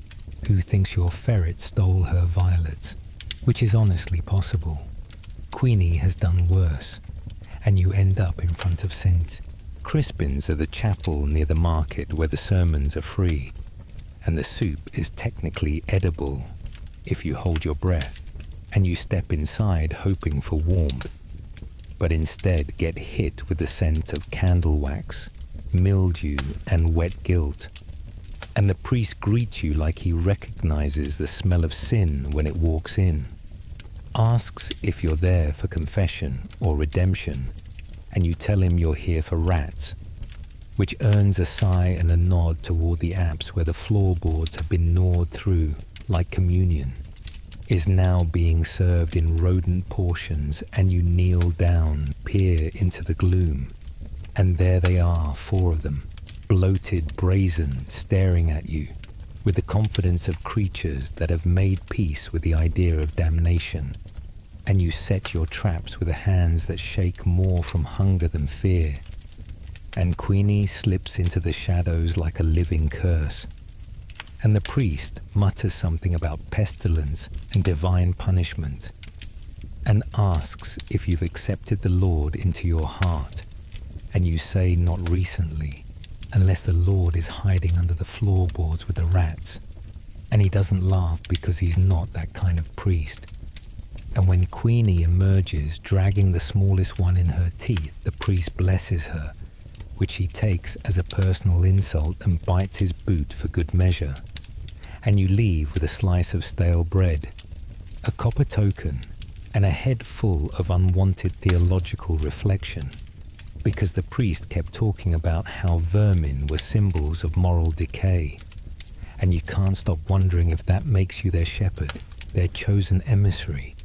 who thinks your ferret stole her violets, which is honestly possible. Queenie has done worse, and you end up in front of St. Crispin's at the chapel near the market where the sermons are free, and the soup is technically edible if you hold your breath, and you step inside hoping for warmth, but instead get hit with the scent of candle wax, mildew and wet guilt, and the priest greets you like he recognizes the smell of sin when it walks in, asks if you're there for confession or redemption, and you tell him you're here for rats, which earns a sigh and a nod toward the apse where the floorboards have been gnawed through like communion, is now being served in rodent portions, and you kneel down, peer into the gloom, and there they are, 4 of them, bloated, brazen, staring at you, with the confidence of creatures that have made peace with the idea of damnation, and you set your traps with the hands that shake more from hunger than fear, and Queenie slips into the shadows like a living curse. And the priest mutters something about pestilence and divine punishment, and asks if you've accepted the Lord into your heart, and you say not recently, unless the Lord is hiding under the floorboards with the rats. And he doesn't laugh because he's not that kind of priest. And when Queenie emerges dragging the smallest one in her teeth, the priest blesses her, which he takes as a personal insult and bites his boot for good measure. And you leave with a slice of stale bread, a copper token, and a head full of unwanted theological reflection, because the priest kept talking about how vermin were symbols of moral decay, and you can't stop wondering if that makes you their shepherd, their chosen emissary,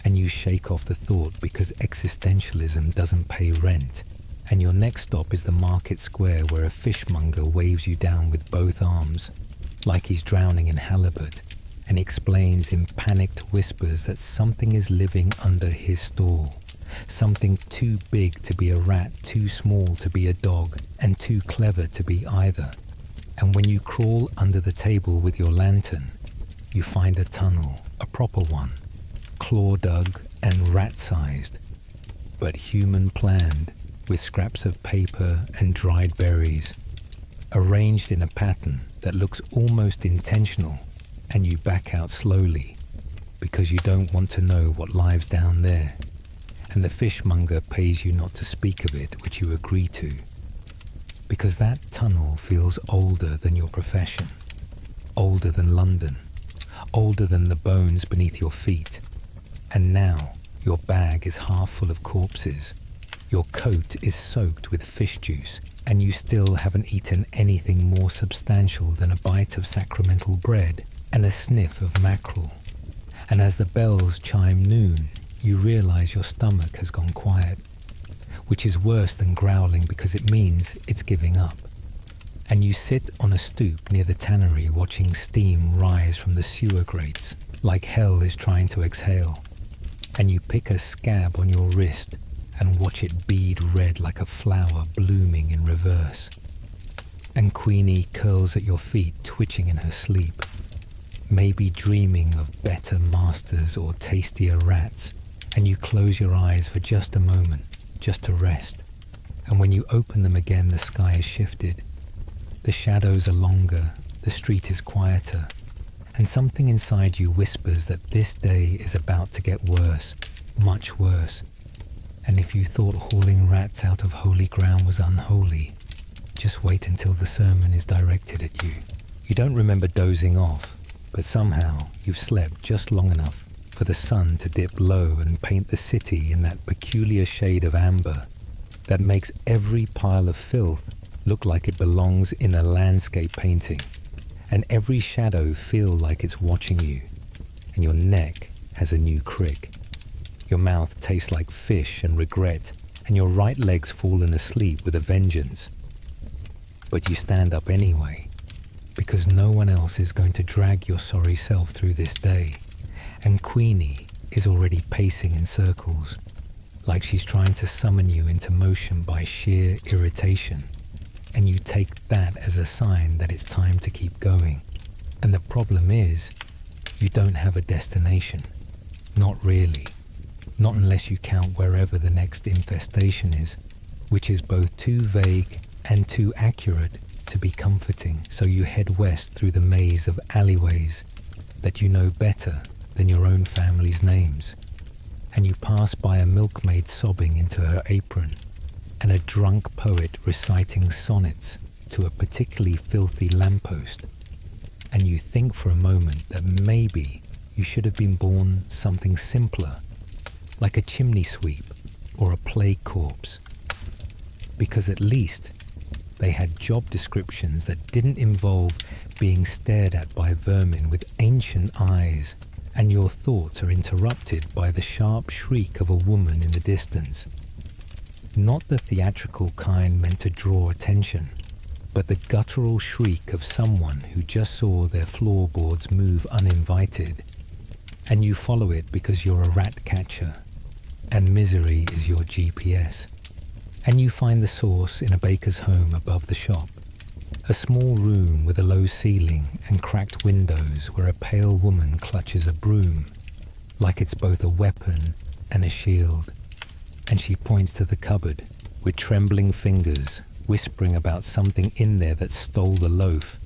and you shake off the thought because existentialism doesn't pay rent, and your next stop is the market square where a fishmonger waves you down with both arms, like he's drowning in halibut, and explains in panicked whispers that something is living under his stall, something too big to be a rat, too small to be a dog, and too clever to be either. And when you crawl under the table with your lantern, you find a tunnel, a proper one, claw-dug and rat-sized, but human-planned, with scraps of paper and dried berries, arranged in a pattern that looks almost intentional, and you back out slowly, because you don't want to know what lies down there, and the fishmonger pays you not to speak of it, which you agree to, because that tunnel feels older than your profession, older than London, older than the bones beneath your feet, and now your bag is half full of corpses, your coat is soaked with fish juice, and you still haven't eaten anything more substantial than a bite of sacramental bread and a sniff of mackerel. And as the bells chime noon, you realize your stomach has gone quiet, which is worse than growling because it means it's giving up. And you sit on a stoop near the tannery watching steam rise from the sewer grates, like hell is trying to exhale. And you pick a scab on your wrist and watch it bead red like a flower blooming in reverse. And Queenie curls at your feet, twitching in her sleep, maybe dreaming of better masters or tastier rats, and you close your eyes for just a moment, just to rest. And when you open them again, the sky is shifted. The shadows are longer, the street is quieter, and something inside you whispers that this day is about to get worse, much worse. And if you thought hauling rats out of holy ground was unholy, just wait until the sermon is directed at you. You don't remember dozing off, but somehow you've slept just long enough for the sun to dip low and paint the city in that peculiar shade of amber that makes every pile of filth look like it belongs in a landscape painting, and every shadow feel like it's watching you, and your neck has a new crick. Your mouth tastes like fish and regret, and your right leg's fallen asleep with a vengeance. But you stand up anyway, because no one else is going to drag your sorry self through this day, and Queenie is already pacing in circles, like she's trying to summon you into motion by sheer irritation, and you take that as a sign that it's time to keep going. And the problem is, you don't have a destination. Not really. Not unless you count wherever the next infestation is, which is both too vague and too accurate to be comforting, so you head west through the maze of alleyways that you know better than your own family's names, and you pass by a milkmaid sobbing into her apron, and a drunk poet reciting sonnets to a particularly filthy lamppost, and you think for a moment that maybe you should have been born something simpler, like a chimney sweep or a plague corpse, because at least they had job descriptions that didn't involve being stared at by vermin with ancient eyes, and your thoughts are interrupted by the sharp shriek of a woman in the distance. Not the theatrical kind meant to draw attention, but the guttural shriek of someone who just saw their floorboards move uninvited, and you follow it because you're a rat catcher, and misery is your GPS. And you find the source in a baker's home above the shop. A small room with a low ceiling and cracked windows where a pale woman clutches a broom, like it's both a weapon and a shield. And she points to the cupboard with trembling fingers, whispering about something in there that stole the loaf.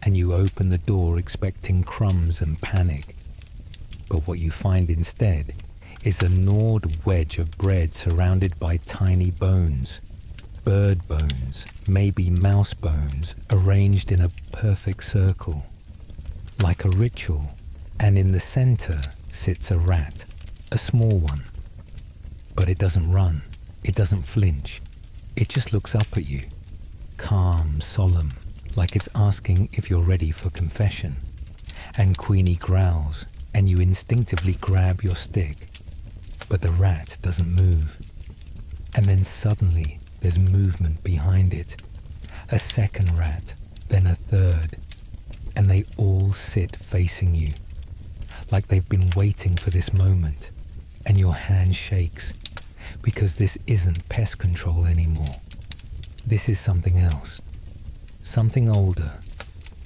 And you open the door expecting crumbs and panic. But what you find instead is a gnawed wedge of bread surrounded by tiny bones. Bird bones, maybe mouse bones, arranged in a perfect circle, like a ritual, and in the center sits a rat, a small one. But it doesn't run, it doesn't flinch, it just looks up at you, calm, solemn, like it's asking if you're ready for confession. And Queenie growls, and you instinctively grab your stick, but the rat doesn't move. And then suddenly, there's movement behind it. A second rat, then a third. And they all sit facing you, like they've been waiting for this moment. And your hand shakes, because this isn't pest control anymore. This is something else. Something older.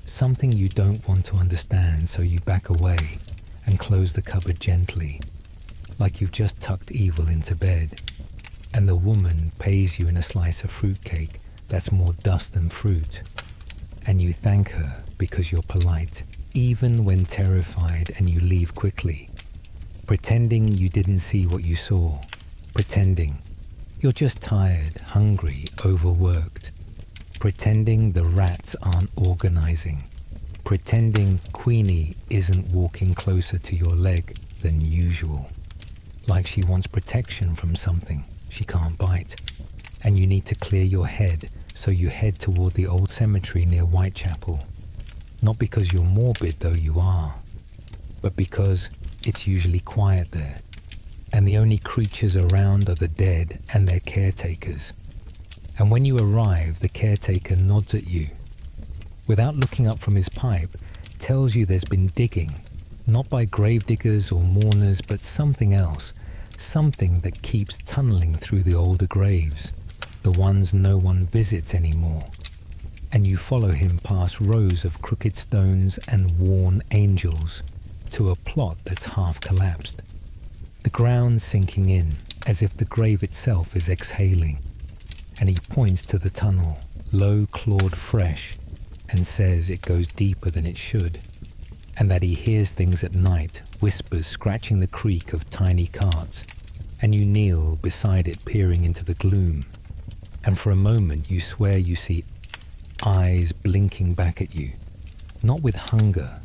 Something you don't want to understand, so you back away and close the cupboard gently, like you've just tucked evil into bed. And the woman pays you in a slice of fruitcake that's more dust than fruit. And you thank her because you're polite, even when terrified, and you leave quickly, pretending you didn't see what you saw, pretending you're just tired, hungry, overworked, pretending the rats aren't organizing, pretending Queenie isn't walking closer to your leg than usual, like she wants protection from something she can't bite. And you need to clear your head, so you head toward the old cemetery near Whitechapel. Not because you're morbid, though you are, but because it's usually quiet there, and the only creatures around are the dead and their caretakers. And when you arrive, the caretaker nods at you, without looking up from his pipe, tells you there's been digging, not by gravediggers or mourners, but something else. Something that keeps tunneling through the older graves, the ones no one visits anymore. And you follow him past rows of crooked stones and worn angels to a plot that's half collapsed. The ground sinking in as if the grave itself is exhaling. And he points to the tunnel, low clawed fresh, and says it goes deeper than it should. And that he hears things at night, whispers scratching the creak of tiny carts, and you kneel beside it peering into the gloom, and for a moment you swear you see eyes blinking back at you, not with hunger,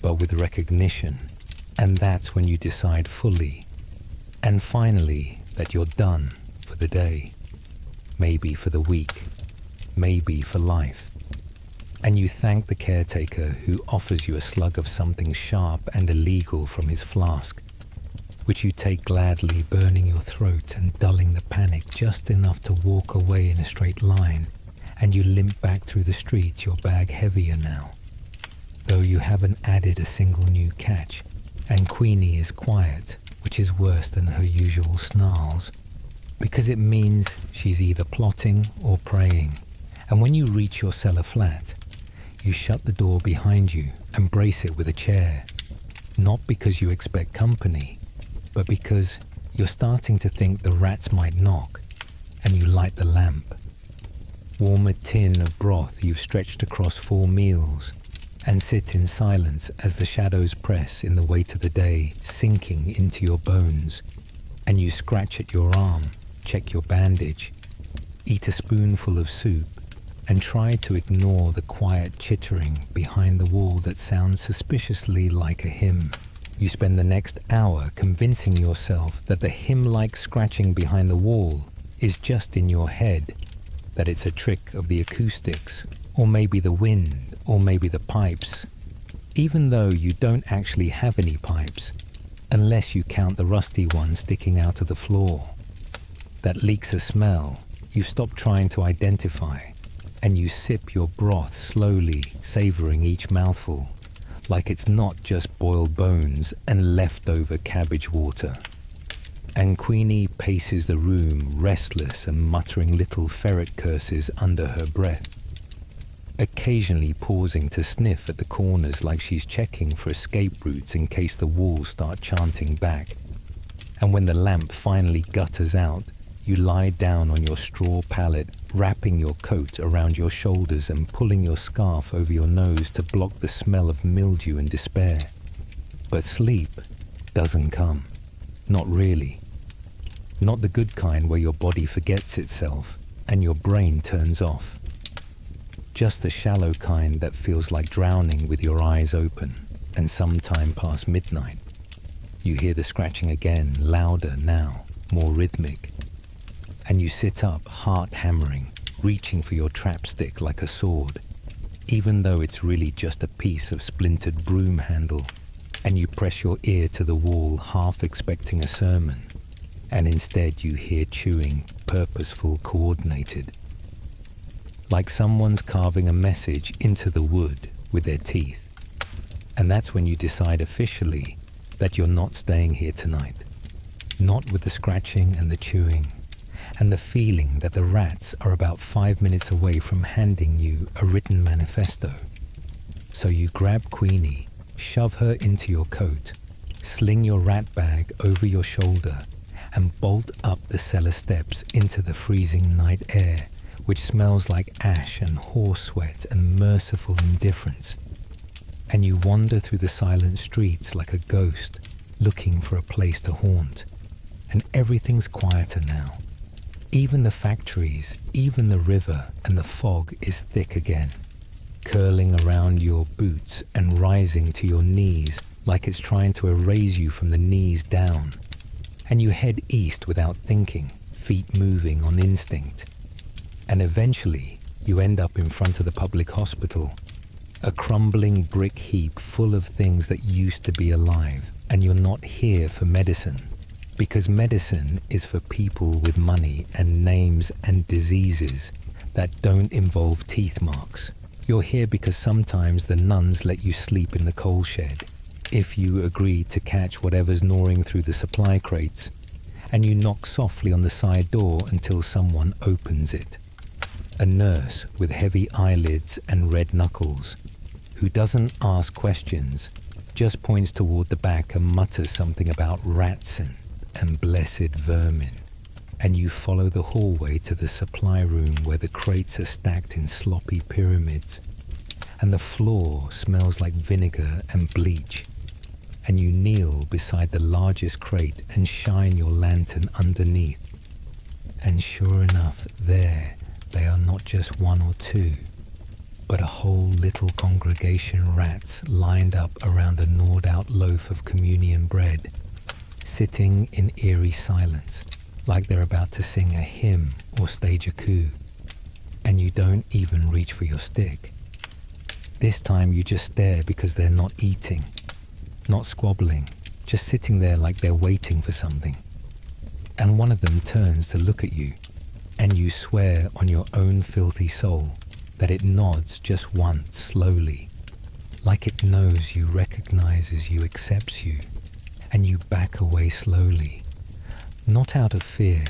but with recognition. And that's when you decide fully, and finally, that you're done for the day, maybe for the week, maybe for life. And you thank the caretaker who offers you a slug of something sharp and illegal from his flask, which you take gladly, burning your throat and dulling the panic just enough to walk away in a straight line. And you limp back through the streets, your bag heavier now, though you haven't added a single new catch. And Queenie is quiet, which is worse than her usual snarls, because it means she's either plotting or praying. And when you reach your cellar flat, you shut the door behind you and brace it with a chair, not because you expect company, but because you're starting to think the rats might knock, and you light the lamp. Warm a tin of broth you've stretched across 4 meals, and sit in silence as the shadows press in the weight of the day, sinking into your bones. And you scratch at your arm, check your bandage, eat a spoonful of soup, and try to ignore the quiet chittering behind the wall that sounds suspiciously like a hymn. You spend the next hour convincing yourself that the hymn-like scratching behind the wall is just in your head, that it's a trick of the acoustics, or maybe the wind, or maybe the pipes, even though you don't actually have any pipes, unless you count the rusty one sticking out of the floor. That leaks a smell you've stopped trying to identify, and you sip your broth slowly, savoring each mouthful, like it's not just boiled bones and leftover cabbage water. and Queenie paces the room, restless and muttering little ferret curses under her breath, occasionally pausing to sniff at the corners like she's checking for escape routes in case the walls start chanting back. And when the lamp finally gutters out, you lie down on your straw pallet, wrapping your coat around your shoulders and pulling your scarf over your nose to block the smell of mildew and despair. But sleep doesn't come. Not really. Not the good kind where your body forgets itself and your brain turns off. Just the shallow kind that feels like drowning with your eyes open, and sometime past midnight. You hear the scratching again, louder now, more rhythmic. And you sit up, heart hammering, reaching for your trapstick like a sword, even though it's really just a piece of splintered broom handle, and you press your ear to the wall, half expecting a sermon, and instead you hear chewing, purposeful, coordinated. Like someone's carving a message into the wood with their teeth. And that's when you decide officially that you're not staying here tonight. Not with the scratching and the chewing, and the feeling that the rats are about 5 minutes away from handing you a written manifesto. So you grab Queenie, shove her into your coat, sling your rat bag over your shoulder, and bolt up the cellar steps into the freezing night air, which smells like ash and horse sweat and merciful indifference. And you wander through the silent streets like a ghost, looking for a place to haunt. And everything's quieter now. Even the factories, even the river and the fog is thick again, curling around your boots and rising to your knees like it's trying to erase you from the knees down. And you head east without thinking, feet moving on instinct. And eventually, you end up in front of the public hospital, a crumbling brick heap full of things that used to be alive, and you're not here for medicine, because medicine is for people with money and names and diseases that don't involve teeth marks. You're here because sometimes the nuns let you sleep in the coal shed, if you agree to catch whatever's gnawing through the supply crates, and you knock softly on the side door until someone opens it. A nurse with heavy eyelids and red knuckles, who doesn't ask questions, just points toward the back and mutters something about rats and blessed vermin. And you follow the hallway to the supply room where the crates are stacked in sloppy pyramids, and the floor smells like vinegar and bleach. And you kneel beside the largest crate and shine your lantern underneath. And sure enough, there they are, not just one or two, but a whole little congregation rats lined up around a gnawed out loaf of communion bread, sitting in eerie silence, like they're about to sing a hymn or stage a coup. And you don't even reach for your stick. This time you just stare because they're not eating, not squabbling, just sitting there like they're waiting for something. And one of them turns to look at you, and you swear on your own filthy soul that it nods just once slowly, like it knows you, recognizes you, accepts you, and you back away slowly, not out of fear,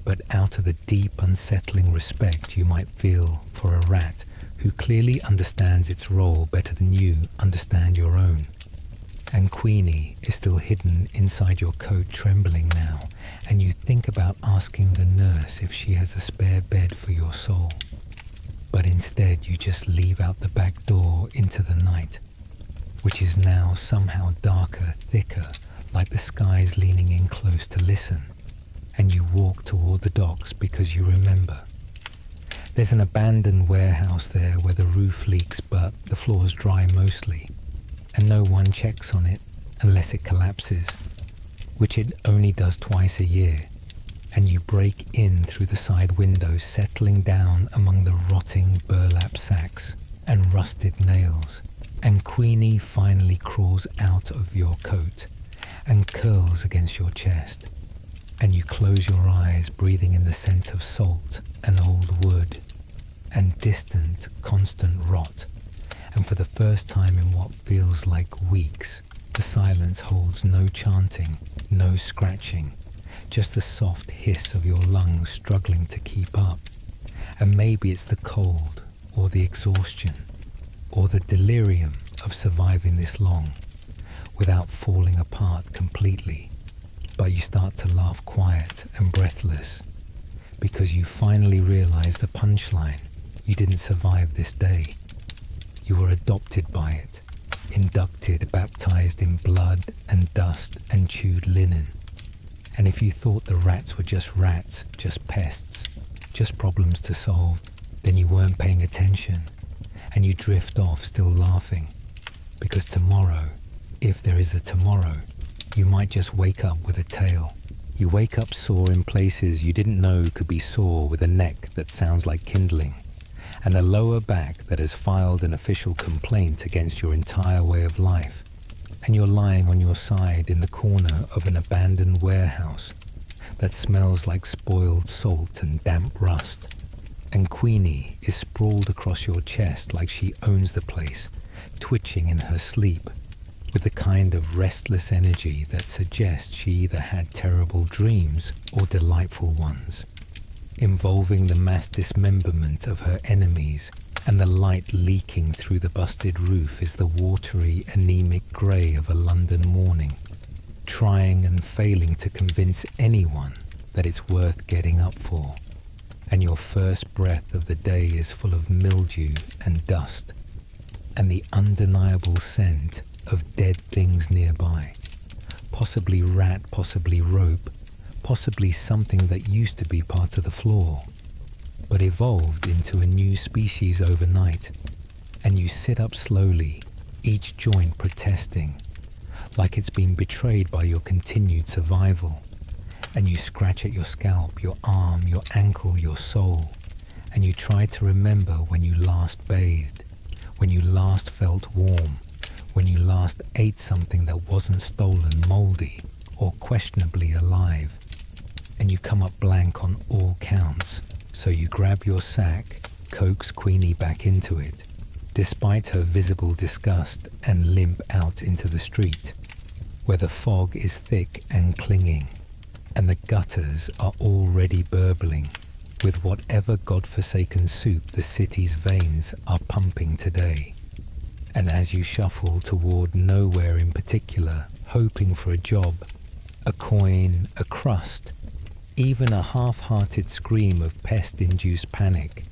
but out of the deep unsettling respect you might feel for a rat who clearly understands its role better than you understand your own. And Queenie is still hidden inside your coat, trembling now, and you think about asking the nurse if she has a spare bed for your soul. But instead you just leave out the back door into the night, which is now somehow darker, thicker, like the sky's leaning in close to listen, and you walk toward the docks because you remember. There's an abandoned warehouse there where the roof leaks but the floor's dry mostly, and no one checks on it unless it collapses, which it only does twice a year, and you break in through the side window, settling down among the rotting burlap sacks and rusted nails, and Queenie finally crawls out of your coat and curls against your chest, and you close your eyes, breathing in the scent of salt and old wood and distant, constant rot. And for the first time in what feels like weeks, the silence holds no chanting, no scratching, just the soft hiss of your lungs struggling to keep up. And maybe it's the cold, or the exhaustion, or the delirium of surviving this long without falling apart completely. But you start to laugh quiet and breathless because you finally realize the punchline. You didn't survive this day. You were adopted by it, inducted, baptized in blood and dust and chewed linen. And if you thought the rats were just rats, just pests, just problems to solve, then you weren't paying attention, and you drift off still laughing, because tomorrow, if there is a tomorrow, you might just wake up with a tail. You wake up sore in places you didn't know could be sore, with a neck that sounds like kindling, and a lower back that has filed an official complaint against your entire way of life. And you're lying on your side in the corner of an abandoned warehouse that smells like spoiled salt and damp rust. And Queenie is sprawled across your chest like she owns the place, twitching in her sleep, with the kind of restless energy that suggests she either had terrible dreams or delightful ones, involving the mass dismemberment of her enemies, and the light leaking through the busted roof is the watery, anemic grey of a London morning, trying and failing to convince anyone that it's worth getting up for. And your first breath of the day is full of mildew and dust, and the undeniable scent of dead things nearby, possibly rat, possibly rope, possibly something that used to be part of the floor, but evolved into a new species overnight. And you sit up slowly, each joint protesting, like it's been betrayed by your continued survival. And you scratch at your scalp, your arm, your ankle, your soul, and you try to remember when you last bathed, when you last felt warm, when you last ate something that wasn't stolen, moldy, or questionably alive. And you come up blank on all counts, so you grab your sack, coax Queenie back into it, despite her visible disgust, and limp out into the street, where the fog is thick and clinging, and the gutters are already burbling with whatever godforsaken soup the city's veins are pumping today. And as you shuffle toward nowhere in particular, hoping for a job, a coin, a crust, even a half-hearted scream of pest-induced panic,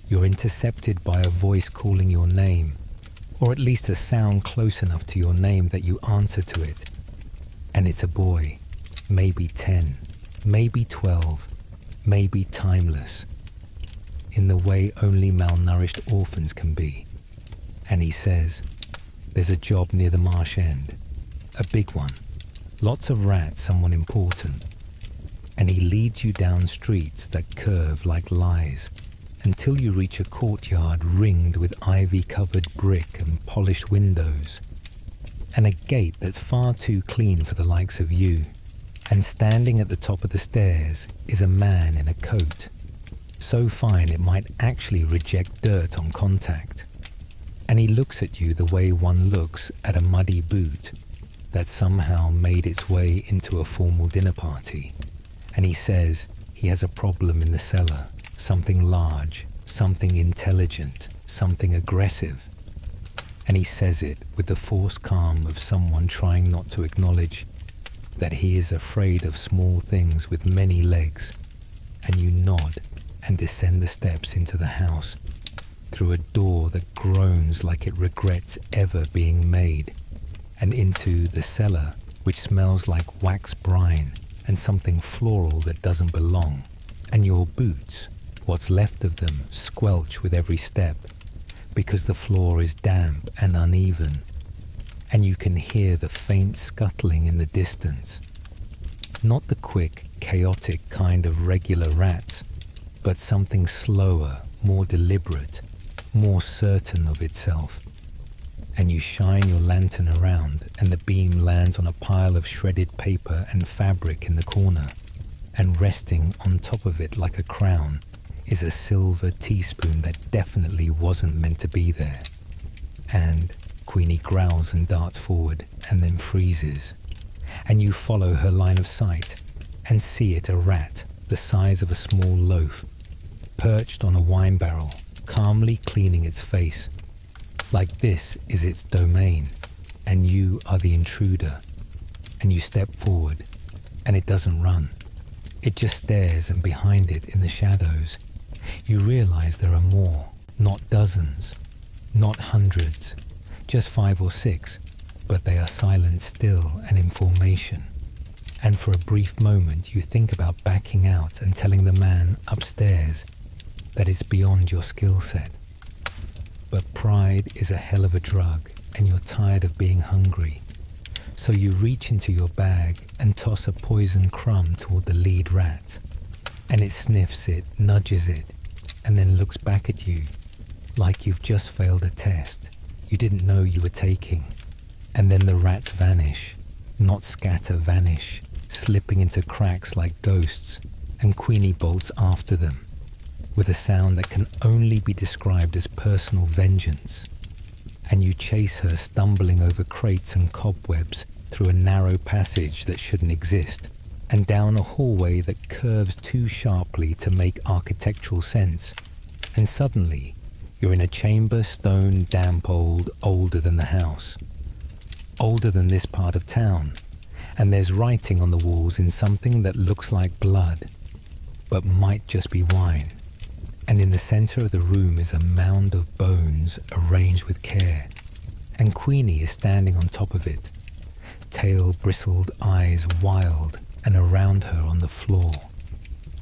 you're intercepted by a voice calling your name, or at least a sound close enough to your name that you answer to it. And it's a boy, maybe 10, maybe 12, maybe timeless, in the way only malnourished orphans can be. And he says, there's a job near the marsh end, a big one, lots of rats, someone important. And he leads you down streets that curve like lies until you reach a courtyard ringed with ivy-covered brick and polished windows, and a gate that's far too clean for the likes of you. And standing at the top of the stairs is a man in a coat, so fine it might actually reject dirt on contact. And he looks at you the way one looks at a muddy boot that somehow made its way into a formal dinner party. And he says he has a problem in the cellar, something large, something intelligent, something aggressive. And he says it with the forced calm of someone trying not to acknowledge that he is afraid of small things with many legs. And you nod and descend the steps into the house, through a door that groans like it regrets ever being made, and into the cellar, which smells like wax brine and something floral that doesn't belong. And your boots, what's left of them, squelch with every step, because the floor is damp and uneven, and you can hear the faint scuttling in the distance. Not the quick, chaotic kind of regular rats, but something slower, more deliberate, more certain of itself. And you shine your lantern around, and the beam lands on a pile of shredded paper and fabric in the corner, and resting on top of it like a crown is a silver teaspoon that definitely wasn't meant to be there. And Queenie growls and darts forward, and then freezes. And you follow her line of sight, and see it a rat the size of a small loaf, perched on a wine barrel, calmly cleaning its face. Like this is its domain, and you are the intruder. And you step forward, and it doesn't run. It just stares, and behind it, in the shadows, you realize there are more, not dozens, not hundreds, just 5 or 6, but they are silent still and in formation. And for a brief moment you think about backing out and telling the man upstairs that it's beyond your skill set. But pride is a hell of a drug, and you're tired of being hungry. So you reach into your bag and toss a poison crumb toward the lead rat. And it sniffs it, nudges it, and then looks back at you like you've just failed a test you didn't know you were taking. And then the rats vanish, not scatter, vanish, slipping into cracks like ghosts, and Queenie bolts after them, with a sound that can only be described as personal vengeance. And you chase her, stumbling over crates and cobwebs, through a narrow passage that shouldn't exist, and down a hallway that curves too sharply to make architectural sense. And suddenly, you're in a chamber, stone, damp old, older than the house. Older than this part of town. And there's writing on the walls in something that looks like blood, but might just be wine. And in the center of the room is a mound of bones arranged with care. And Queenie is standing on top of it, tail bristled, eyes wild, and around her on the floor.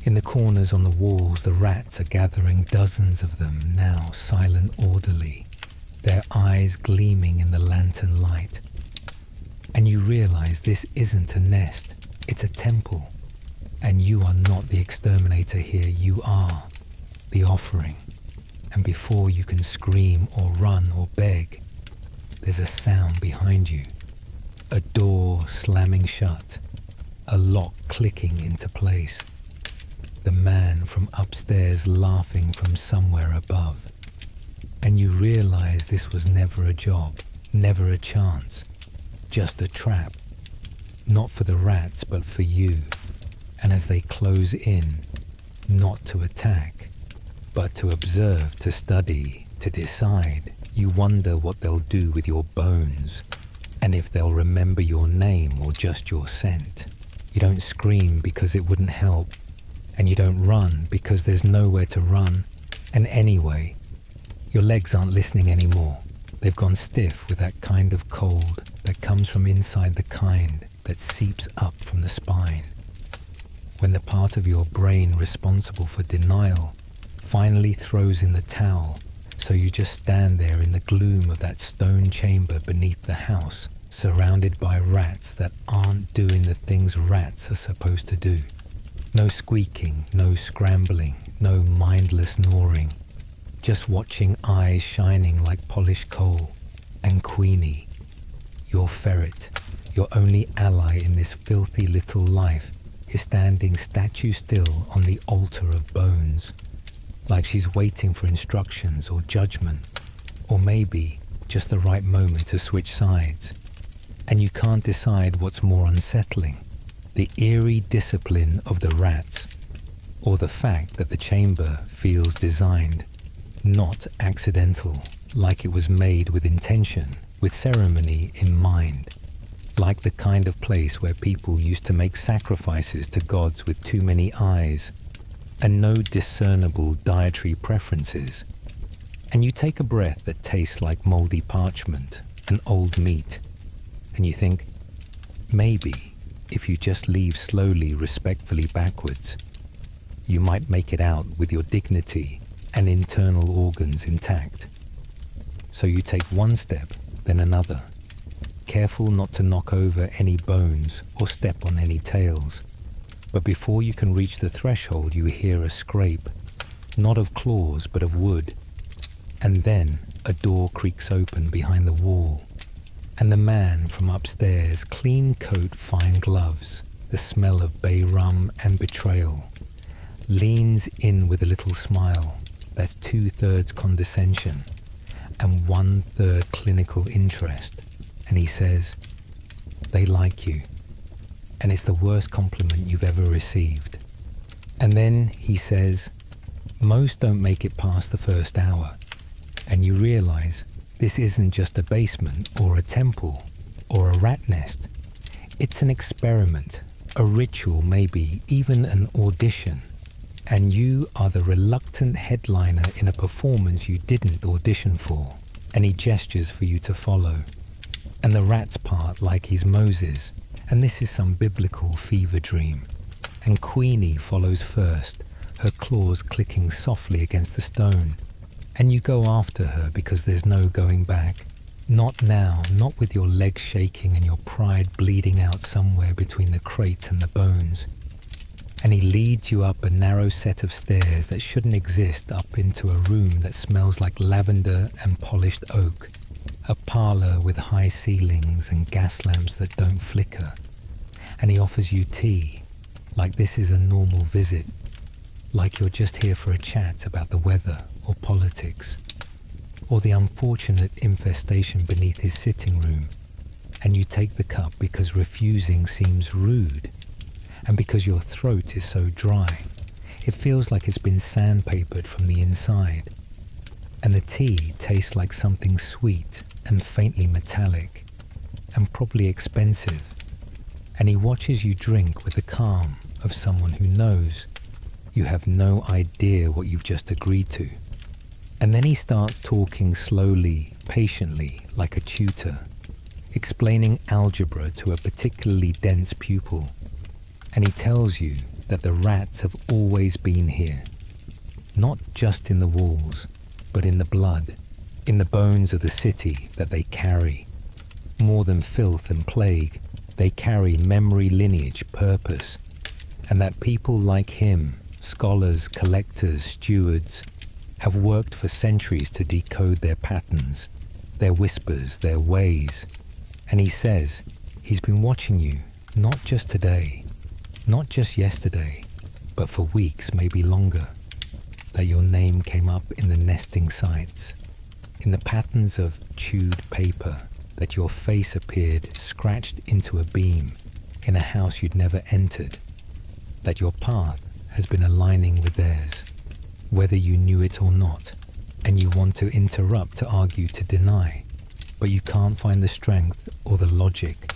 In the corners on the walls, the rats are gathering, dozens of them now, silent, orderly, their eyes gleaming in the lantern light. And you realize this isn't a nest, it's a temple. And you are not the exterminator here, you are the offering. And before you can scream or run or beg, there's a sound behind you. A door slamming shut, a lock clicking into place. The man from upstairs laughing from somewhere above. And you realize this was never a job, never a chance, just a trap. Not for the rats, but for you. And as they close in, not to attack, but to observe, to study, to decide, you wonder what they'll do with your bones, and if they'll remember your name or just your scent. You don't scream because it wouldn't help, and you don't run because there's nowhere to run. And anyway, your legs aren't listening anymore. They've gone stiff with that kind of cold that comes from inside, the kind that seeps up from the spine. When the part of your brain responsible for denial finally throws in the towel, so you just stand there in the gloom of that stone chamber beneath the house, surrounded by rats that aren't doing the things rats are supposed to do. No squeaking, no scrambling, no mindless gnawing, just watching eyes shining like polished coal. And Queenie, your ferret, your only ally in this filthy little life, is standing statue still on the altar of bones, like she's waiting for instructions or judgment, or maybe just the right moment to switch sides. And you can't decide what's more unsettling, the eerie discipline of the rats, or the fact that the chamber feels designed, not accidental, like it was made with intention, with ceremony in mind, like the kind of place where people used to make sacrifices to gods with too many eyes, and no discernible dietary preferences. And you take a breath that tastes like moldy parchment and old meat, and you think, maybe if you just leave slowly, respectfully backwards, you might make it out with your dignity and internal organs intact. So you take one step, then another, careful not to knock over any bones or step on any tails. But before you can reach the threshold, you hear a scrape, not of claws but of wood. And then a door creaks open behind the wall, and the man from upstairs, clean coat, fine gloves, the smell of bay rum and betrayal, leans in with a little smile that's 2/3 condescension and 1/3 clinical interest, and he says, "They like you. and it's the worst compliment you've ever received. And then he says, most don't make it past the first hour, and you realize this isn't just a basement or a temple or a rat nest. It's an experiment, a ritual, maybe even an audition. And you are the reluctant headliner in a performance you didn't audition for, and he gestures for you to follow. And the rats part like he's Moses, and this is some biblical fever dream. And Queenie follows first, her claws clicking softly against the stone. And you go after her because there's no going back. Not now, not with your legs shaking and your pride bleeding out somewhere between the crates and the bones. And he leads you up a narrow set of stairs that shouldn't exist, up into a room that smells like lavender and polished oak. A parlour with high ceilings and gas lamps that don't flicker. And he offers you tea, like this is a normal visit. Like you're just here for a chat about the weather or politics, or the unfortunate infestation beneath his sitting room. And you take the cup because refusing seems rude, and because your throat is so dry, it feels like it's been sandpapered from the inside. And the tea tastes like something sweet and faintly metallic, and probably expensive. And he watches you drink with the calm of someone who knows you have no idea what you've just agreed to. And then he starts talking slowly, patiently, like a tutor, explaining algebra to a particularly dense pupil. And he tells you that the rats have always been here, not just in the walls, but in the blood, in the bones of the city that they carry. More than filth and plague, they carry memory, lineage, purpose, and that people like him, scholars, collectors, stewards, have worked for centuries to decode their patterns, their whispers, their ways. And he says he's been watching you, not just today, not just yesterday, but for weeks, maybe longer, that your name came up in the nesting sites, in the patterns of chewed paper, that your face appeared scratched into a beam in a house you'd never entered, that your path has been aligning with theirs, whether you knew it or not, and you want to interrupt, to argue, to deny, but you can't find the strength or the logic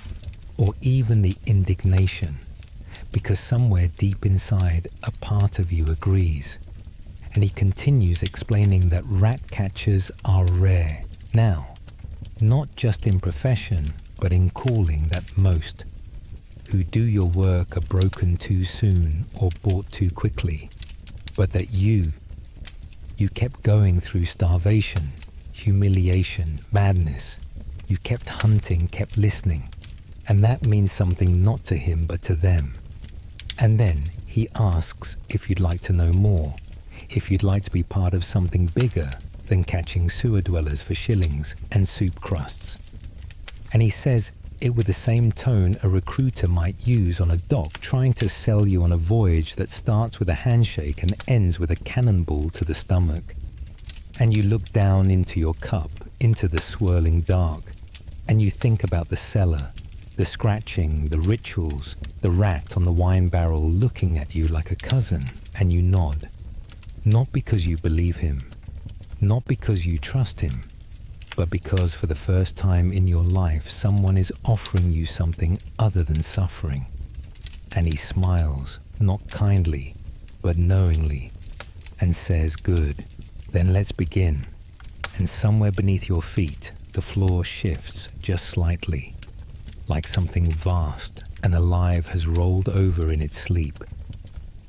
or even the indignation, because somewhere deep inside a part of you agrees. And he continues explaining that rat catchers are rare now, not just in profession, but in calling, that most who do your work are broken too soon or bought too quickly, but that you kept going through starvation, humiliation, madness. You kept hunting, kept listening, and that means something not to him but to them. And then he asks if you'd like to know more, if you'd like to be part of something bigger than catching sewer dwellers for shillings and soup crusts. And he says it with the same tone a recruiter might use on a dock trying to sell you on a voyage that starts with a handshake and ends with a cannonball to the stomach. And you look down into your cup, into the swirling dark, and you think about the cellar, the scratching, the rituals, the rat on the wine barrel looking at you like a cousin, and you nod. Not because you believe him, not because you trust him, but because for the first time in your life someone is offering you something other than suffering. And he smiles, not kindly, but knowingly, and says, "Good, then let's begin." And somewhere beneath your feet, the floor shifts just slightly, like something vast and alive has rolled over in its sleep.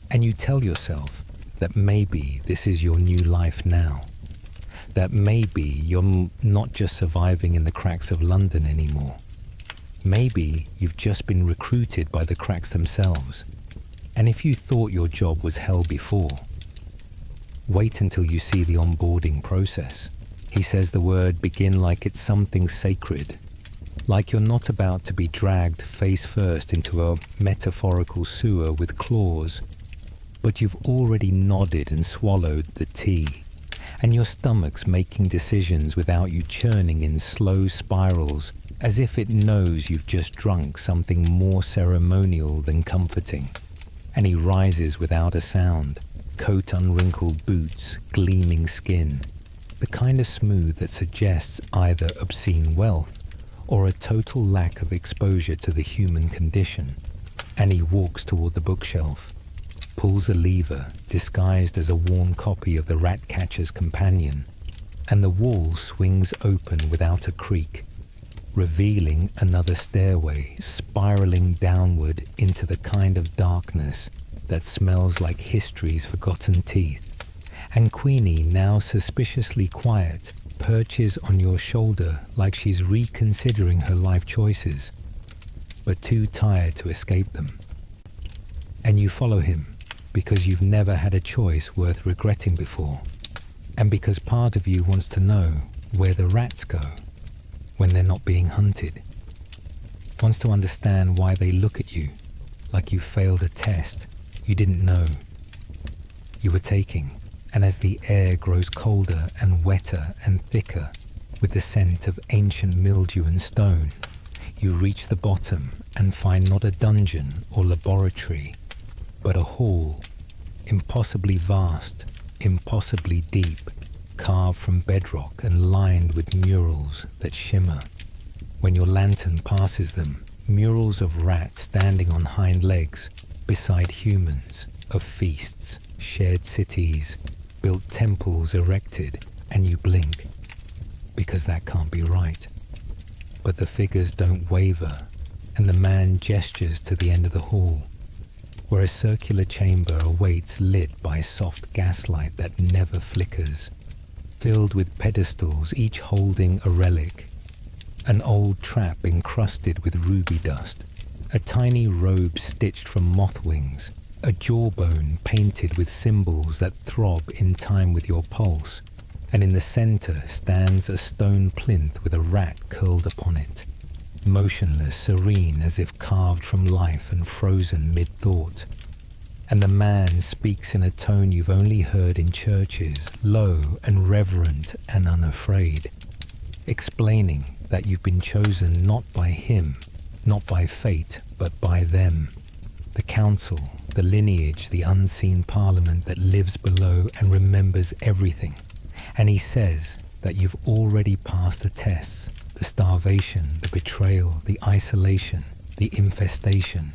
And you tell yourself that maybe this is your new life now, that maybe you're not just surviving in the cracks of London anymore. Maybe you've just been recruited by the cracks themselves. And if you thought your job was hell before, wait until you see the onboarding process. He says the word begin like it's something sacred, like you're not about to be dragged face first into a metaphorical sewer with claws, but you've already nodded and swallowed the tea, and your stomach's making decisions without you churning in slow spirals as if it knows you've just drunk something more ceremonial than comforting. And he rises without a sound, coat unwrinkled boots, gleaming skin, the kind of smooth that suggests either obscene wealth or a total lack of exposure to the human condition. And he walks toward the bookshelf, pulls a lever disguised as a worn copy of the Ratcatcher's Companion, and the wall swings open without a creak, revealing another stairway spiraling downward into the kind of darkness that smells like history's forgotten teeth. And Queenie, now suspiciously quiet, perches on your shoulder like she's reconsidering her life choices, but too tired to escape them. And you follow him because you've never had a choice worth regretting before, and because part of you wants to know where the rats go when they're not being hunted, wants to understand why they look at you like you failed a test you didn't know you were taking. And as the air grows colder and wetter and thicker with the scent of ancient mildew and stone, you reach the bottom and find not a dungeon or laboratory, but a hall, impossibly vast, impossibly deep, carved from bedrock and lined with murals that shimmer. When your lantern passes them, murals of rats standing on hind legs beside humans, of feasts, shared cities, built temples erected, and you blink, because that can't be right. But the figures don't waver, and the man gestures to the end of the hall, where a circular chamber awaits lit by soft gaslight that never flickers, filled with pedestals each holding a relic, an old trap encrusted with ruby dust, a tiny robe stitched from moth wings, a jawbone painted with symbols that throb in time with your pulse, and in the center stands a stone plinth with a rat curled upon it, motionless, serene, as if carved from life and frozen mid-thought. And the man speaks in a tone you've only heard in churches, low and reverent and unafraid, explaining that you've been chosen not by him, not by fate, but by them, the council, the lineage, the unseen parliament that lives below and remembers everything. And he says that you've already passed the tests, the starvation, the betrayal, the isolation, the infestation,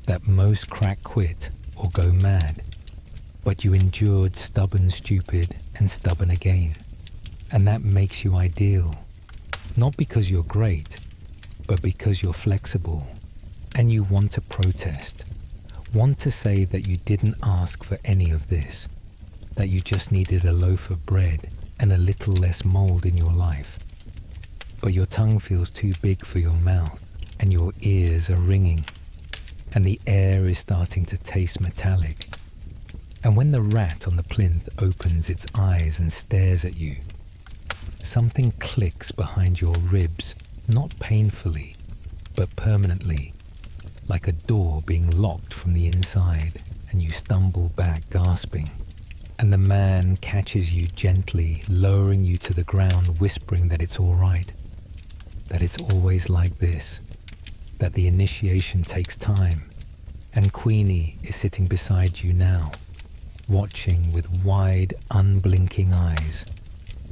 that most crack quit or go mad. But you endured stubborn, stupid, and stubborn again. And that makes you ideal, not because you're great, but because you're flexible, and you want to protest. Want to say that you didn't ask for any of this, that you just needed a loaf of bread and a little less mold in your life. But your tongue feels too big for your mouth, and your ears are ringing, and the air is starting to taste metallic. And when the rat on the plinth opens its eyes and stares at you, something clicks behind your ribs, not painfully, but permanently, like a door being locked from the inside, and you stumble back gasping. And the man catches you gently, lowering you to the ground, whispering that it's all right, that it's always like this, that the initiation takes time. And Queenie is sitting beside you now, watching with wide, unblinking eyes,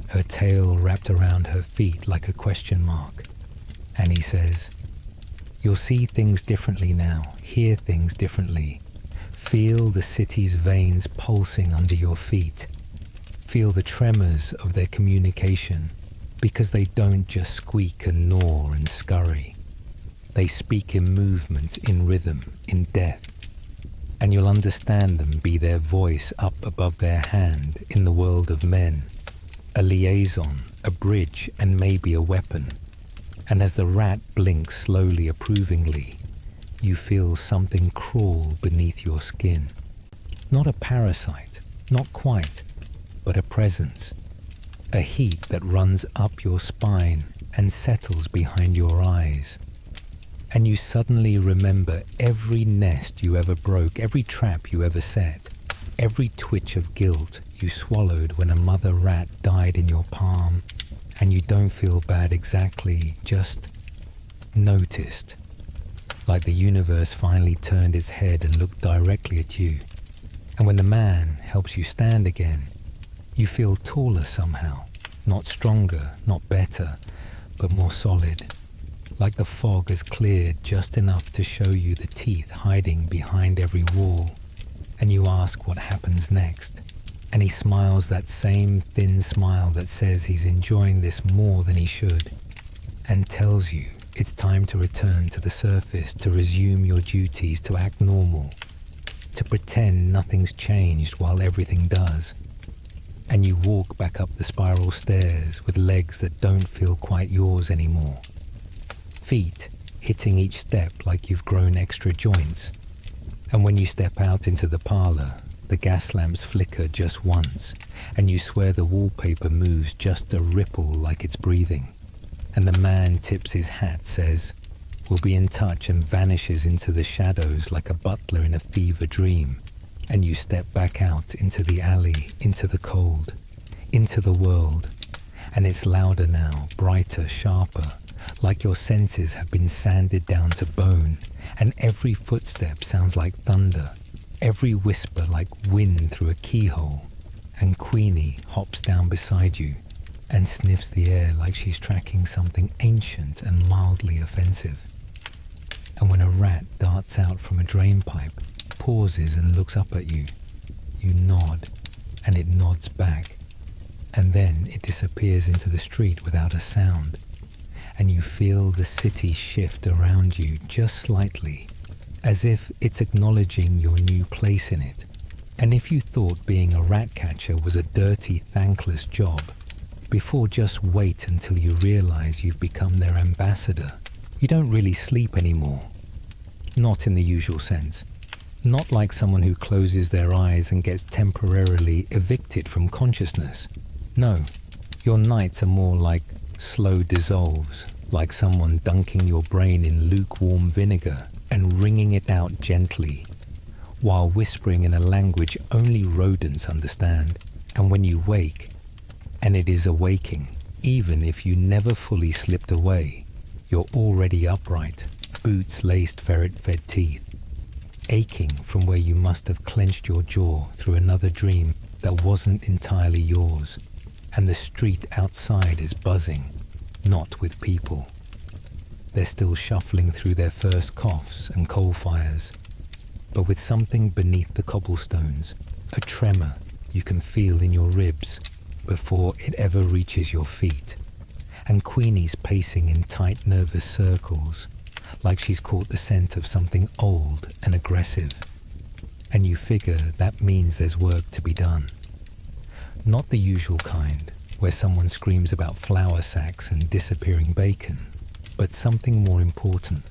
her tail wrapped around her feet like a question mark. And he says, "You'll see things differently now, hear things differently. Feel the city's veins pulsing under your feet. Feel the tremors of their communication, because they don't just squeak and gnaw and scurry. They speak in movement, in rhythm, in death. And you'll understand them be their voice up above their hand in the world of men. A liaison, a bridge, and maybe a weapon. And as the rat blinks slowly, approvingly, you feel something crawl beneath your skin. Not a parasite, not quite, but a presence. A heat that runs up your spine and settles behind your eyes. And you suddenly remember every nest you ever broke, every trap you ever set, every twitch of guilt you swallowed when a mother rat died in your palm. And you don't feel bad exactly, just noticed, like the universe finally turned its head and looked directly at you. And when the man helps you stand again, you feel taller somehow, not stronger, not better, but more solid. Like the fog has cleared just enough to show you the teeth hiding behind every wall. And you ask what happens next. And he smiles that same thin smile that says he's enjoying this more than he should. And tells you it's time to return to the surface, to resume your duties, to act normal. To pretend nothing's changed while everything does. And you walk back up the spiral stairs with legs that don't feel quite yours anymore. Feet hitting each step like you've grown extra joints. And when you step out into the parlor, the gas lamps flicker just once, and you swear the wallpaper moves just a ripple like it's breathing. And the man tips his hat, says, "We'll be in touch," and vanishes into the shadows like a butler in a fever dream. And you step back out into the alley, into the cold, into the world. And it's louder now, brighter, sharper, like your senses have been sanded down to bone. And every footstep sounds like thunder, every whisper like wind through a keyhole. And Queenie hops down beside you and sniffs the air like she's tracking something ancient and mildly offensive. And when a rat darts out from a drain pipe, pauses and looks up at you, you nod, and it nods back, and then it disappears into the street without a sound, and you feel the city shift around you just slightly, as if it's acknowledging your new place in it. And if you thought being a rat catcher was a dirty, thankless job, before just wait until you realize you've become their ambassador. You don't really sleep anymore. Not in the usual sense. Not like someone who closes their eyes and gets temporarily evicted from consciousness. No, your nights are more like slow dissolves, like someone dunking your brain in lukewarm vinegar and wringing it out gently, while whispering in a language only rodents understand. And when you wake, and it is a waking, even if you never fully slipped away, you're already upright, boots laced ferret-fed teeth, aching from where you must have clenched your jaw through another dream that wasn't entirely yours. And the street outside is buzzing, not with people. They're still shuffling through their first coughs and coal fires, but with something beneath the cobblestones, a tremor you can feel in your ribs before it ever reaches your feet. And Queenie's pacing in tight nervous circles, like she's caught the scent of something old and aggressive. And you figure that means there's work to be done. Not the usual kind, where someone screams about flour sacks and disappearing bacon, but something more important.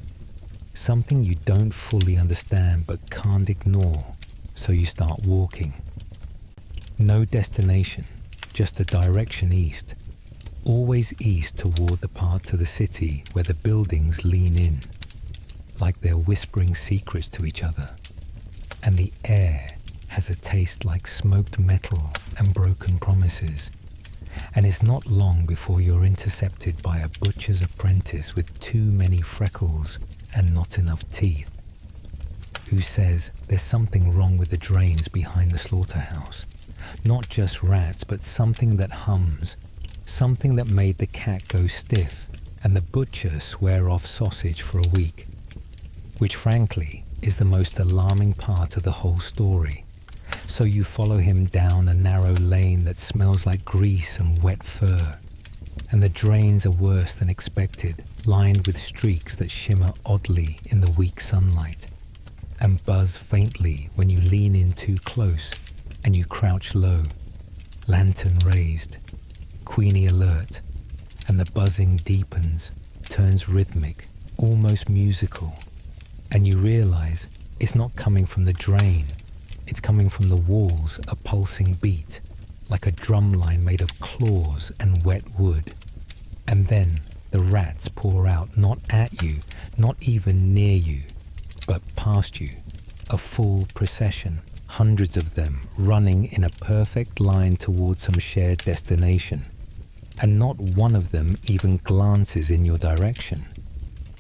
Something you don't fully understand but can't ignore, so you start walking. No destination, just a direction east. Always east toward the part of the city where the buildings lean in, like they're whispering secrets to each other. And the air has a taste like smoked metal and broken promises. And it's not long before you're intercepted by a butcher's apprentice with too many freckles and not enough teeth, who says there's something wrong with the drains behind the slaughterhouse. Not just rats, but something that hums, something that made the cat go stiff and the butcher swear off sausage for a week. Which frankly is the most alarming part of the whole story. So you follow him down a narrow lane that smells like grease and wet fur. And the drains are worse than expected, lined with streaks that shimmer oddly in the weak sunlight, and buzz faintly when you lean in too close and you crouch low, lantern raised, Queenie alert, and the buzzing deepens, turns rhythmic, almost musical, and you realize it's not coming from the drain, it's coming from the walls, a pulsing beat, like a drum line made of claws and wet wood. And then the rats pour out, not at you, not even near you, but past you, a full procession, hundreds of them running in a perfect line towards some shared destination. And not one of them even glances in your direction.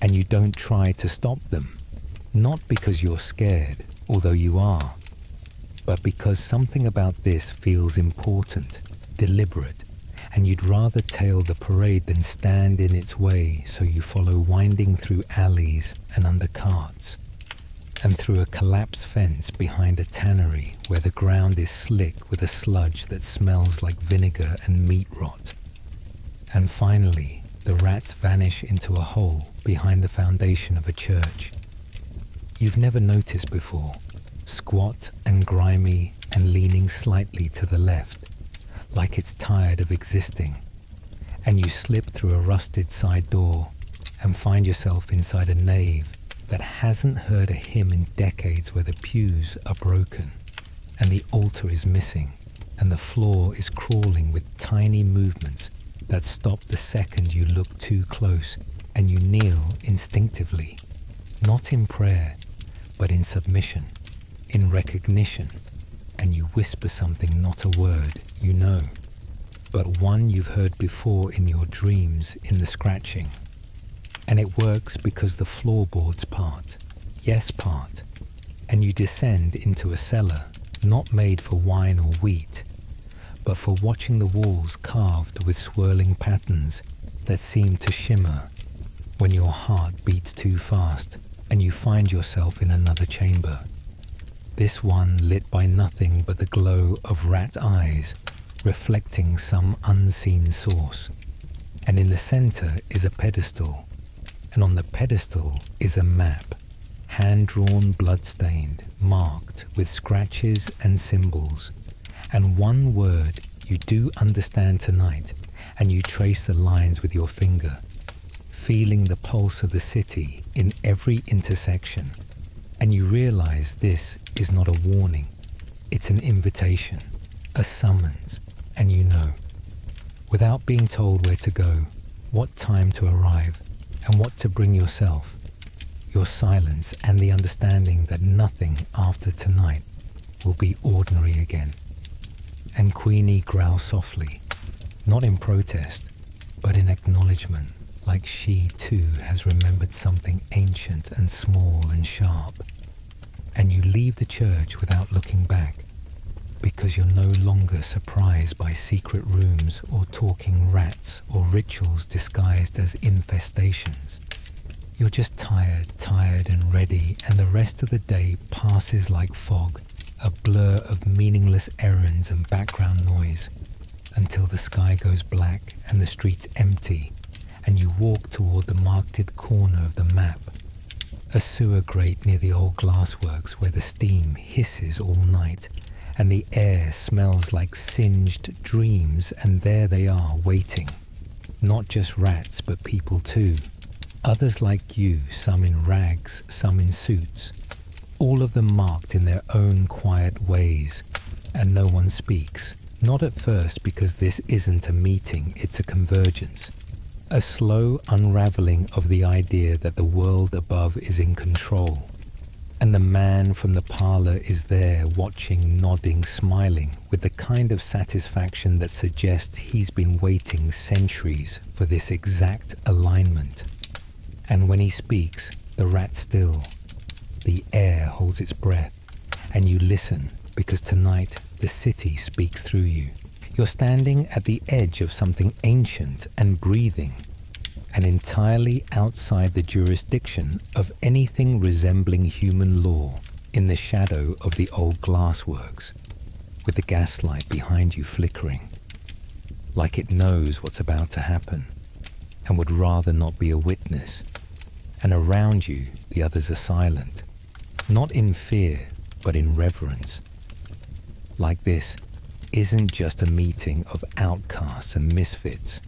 and you don't try to stop them, not because you're scared, although you are, but because something about this feels important, deliberate, and you'd rather tail the parade than stand in its way, so you follow winding through alleys and under carts, and through a collapsed fence behind a tannery where the ground is slick with a sludge that smells like vinegar and meat rot. And finally, the rats vanish into a hole behind the foundation of a church. You've never noticed before, squat and grimy and leaning slightly to the left, like it's tired of existing, and you slip through a rusted side door and find yourself inside a nave that hasn't heard a hymn in decades, where the pews are broken and the altar is missing and the floor is crawling with tiny movements that stop the second you look too close, and you kneel instinctively, not in prayer, but in submission, in recognition, and you whisper something, not a word you know, but one you've heard before in your dreams in the scratching. And it works because the floorboards part, yes part, and you descend into a cellar not made for wine or wheat, but for watching the walls carved with swirling patterns that seem to shimmer when your heart beats too fast and you find yourself in another chamber. This one lit by nothing but the glow of rat eyes reflecting some unseen source. And in the center is a pedestal, and on the pedestal is a map, hand-drawn, blood-stained, marked with scratches and symbols, and one word you do understand tonight, and you trace the lines with your finger, feeling the pulse of the city in every intersection, and you realize this is not a warning, it's an invitation, a summons, and you know, without being told where to go, what time to arrive, and what to bring yourself, your silence and the understanding that nothing after tonight will be ordinary again. And Queenie growls softly, not in protest, but in acknowledgement, like she too has remembered something ancient and small and sharp. And you leave the church without looking back, because you're no longer surprised by secret rooms or talking rats or rituals disguised as infestations. You're just tired and ready, and the rest of the day passes like fog, a blur of meaningless errands and background noise, until the sky goes black and the streets empty, and you walk toward the marked corner of the map, a sewer grate near the old glassworks where the steam hisses all night, and the air smells like singed dreams, and there they are waiting. Not just rats, but people too. Others like you, some in rags, some in suits, all of them marked in their own quiet ways, and no one speaks. Not at first, because this isn't a meeting, it's a convergence. A slow unraveling of the idea that the world above is in control. And the man from the parlor is there, watching, nodding, smiling, with the kind of satisfaction that suggests he's been waiting centuries for this exact alignment. And when he speaks, the rat's still. The air holds its breath, and you listen, because tonight the city speaks through you. You're standing at the edge of something ancient and breathing, and entirely outside the jurisdiction of anything resembling human law, in the shadow of the old glassworks, with the gaslight behind you flickering, like it knows what's about to happen, and would rather not be a witness. And around you, the others are silent, not in fear, but in reverence. Like this isn't just a meeting of outcasts and misfits,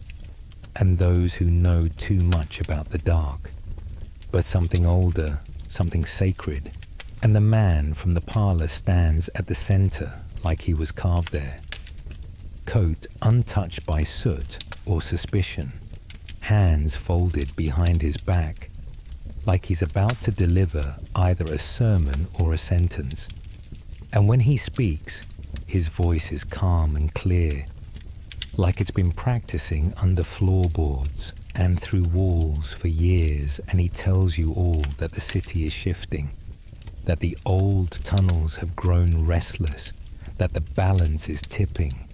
and those who know too much about the dark, but something older, something sacred, and the man from the parlor stands at the center like he was carved there. Coat untouched by soot or suspicion, hands folded behind his back, like he's about to deliver either a sermon or a sentence. And when he speaks, his voice is calm and clear, like it's been practicing under floorboards and through walls for years, and he tells you all that the city is shifting, that the old tunnels have grown restless, that the balance is tipping,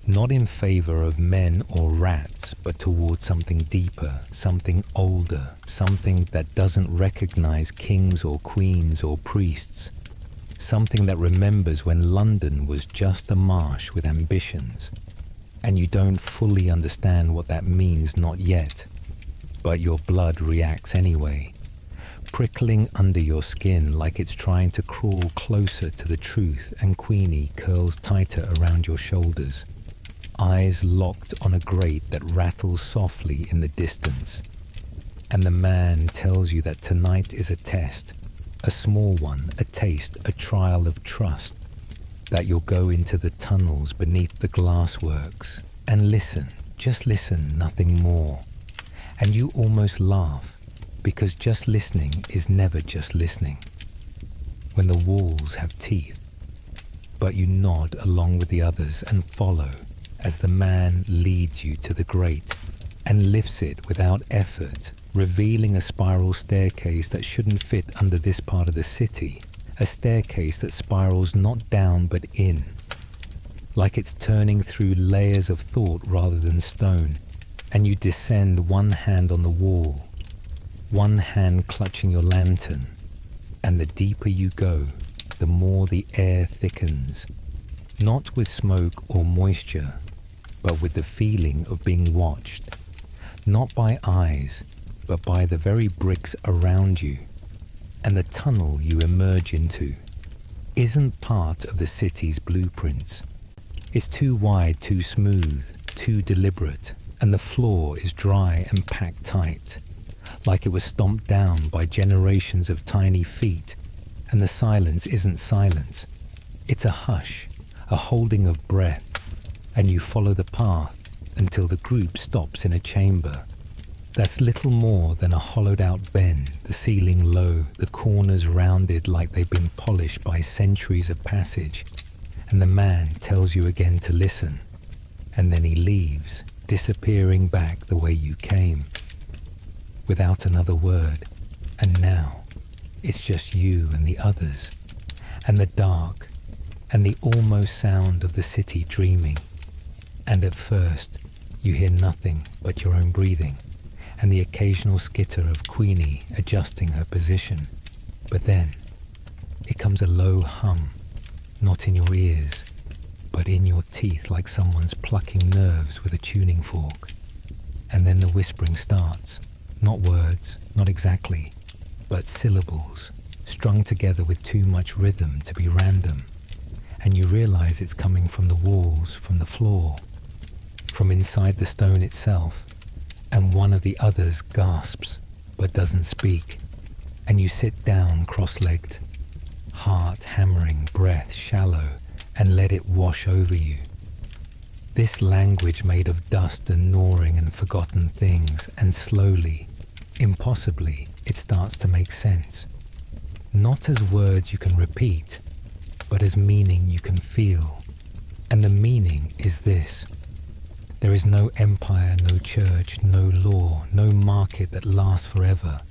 not in favor of men or rats, but towards something deeper, something older, something that doesn't recognize kings or queens or priests, something that remembers when London was just a marsh with ambitions. And you don't fully understand what that means, not yet, but your blood reacts anyway, prickling under your skin like it's trying to crawl closer to the truth, and Queenie curls tighter around your shoulders, eyes locked on a grate that rattles softly in the distance. And the man tells you that tonight is a test, a small one, a taste, a trial of trust, that you'll go into the tunnels beneath the glassworks and listen, just listen, nothing more. And you almost laugh, because just listening is never just listening. When the walls have teeth, but you nod along with the others and follow as the man leads you to the grate and lifts it without effort, revealing a spiral staircase that shouldn't fit under this part of the city. A staircase that spirals not down but in, like it's turning through layers of thought rather than stone, and you descend, one hand on the wall, one hand clutching your lantern, and the deeper you go, the more the air thickens, not with smoke or moisture, but with the feeling of being watched, not by eyes, but by the very bricks around you. And the tunnel you emerge into isn't part of the city's blueprints. It's too wide, too smooth, too deliberate, and the floor is dry and packed tight, like it was stomped down by generations of tiny feet, and the silence isn't silence. It's a hush, a holding of breath, and you follow the path until the group stops in a chamber that's little more than a hollowed-out bend, the ceiling low, the corners rounded like they've been polished by centuries of passage, and the man tells you again to listen, and then he leaves, disappearing back the way you came, without another word, and now it's just you and the others, and the dark, and the almost sound of the city dreaming, and at first you hear nothing but your own breathing, and the occasional skitter of Queenie adjusting her position. But then it comes a low hum, not in your ears, but in your teeth, like someone's plucking nerves with a tuning fork. And then the whispering starts, not words, not exactly, but syllables, strung together with too much rhythm to be random. And you realize it's coming from the walls, from the floor, from inside the stone itself. And one of the others gasps, but doesn't speak, and you sit down cross-legged, heart hammering, breath shallow, and let it wash over you. This language made of dust and gnawing and forgotten things, and slowly, impossibly, it starts to make sense. Not as words you can repeat, but as meaning you can feel. And the meaning is this: there is no empire, no church, no law, no market that lasts forever.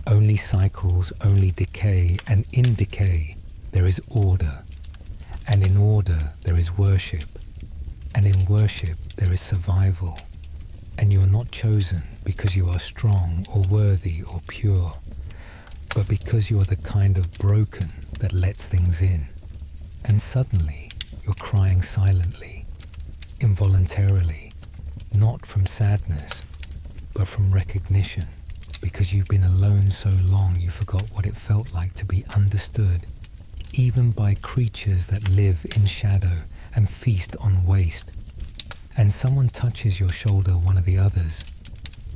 Only cycles, only decay, and in decay there is order. And in order there is worship. And in worship there is survival. And you are not chosen because you are strong or worthy or pure, but because you are the kind of broken that lets things in. And suddenly you're crying silently, involuntarily, not from sadness, but from recognition, because you've been alone so long you forgot what it felt like to be understood, even by creatures that live in shadow and feast on waste. And someone touches your shoulder, one of the others,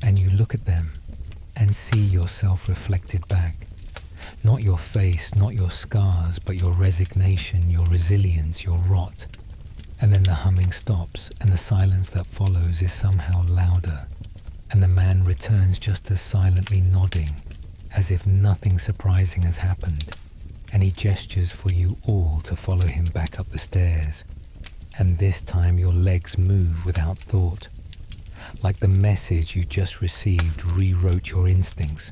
and you look at them and see yourself reflected back. Not your face, not your scars, but your resignation, your resilience, your rot. And then the humming stops, and the silence that follows is somehow louder, and the man returns just as silently nodding, as if nothing surprising has happened, and he gestures for you all to follow him back up the stairs. And this time your legs move without thought. like the message you just received rewrote your instincts.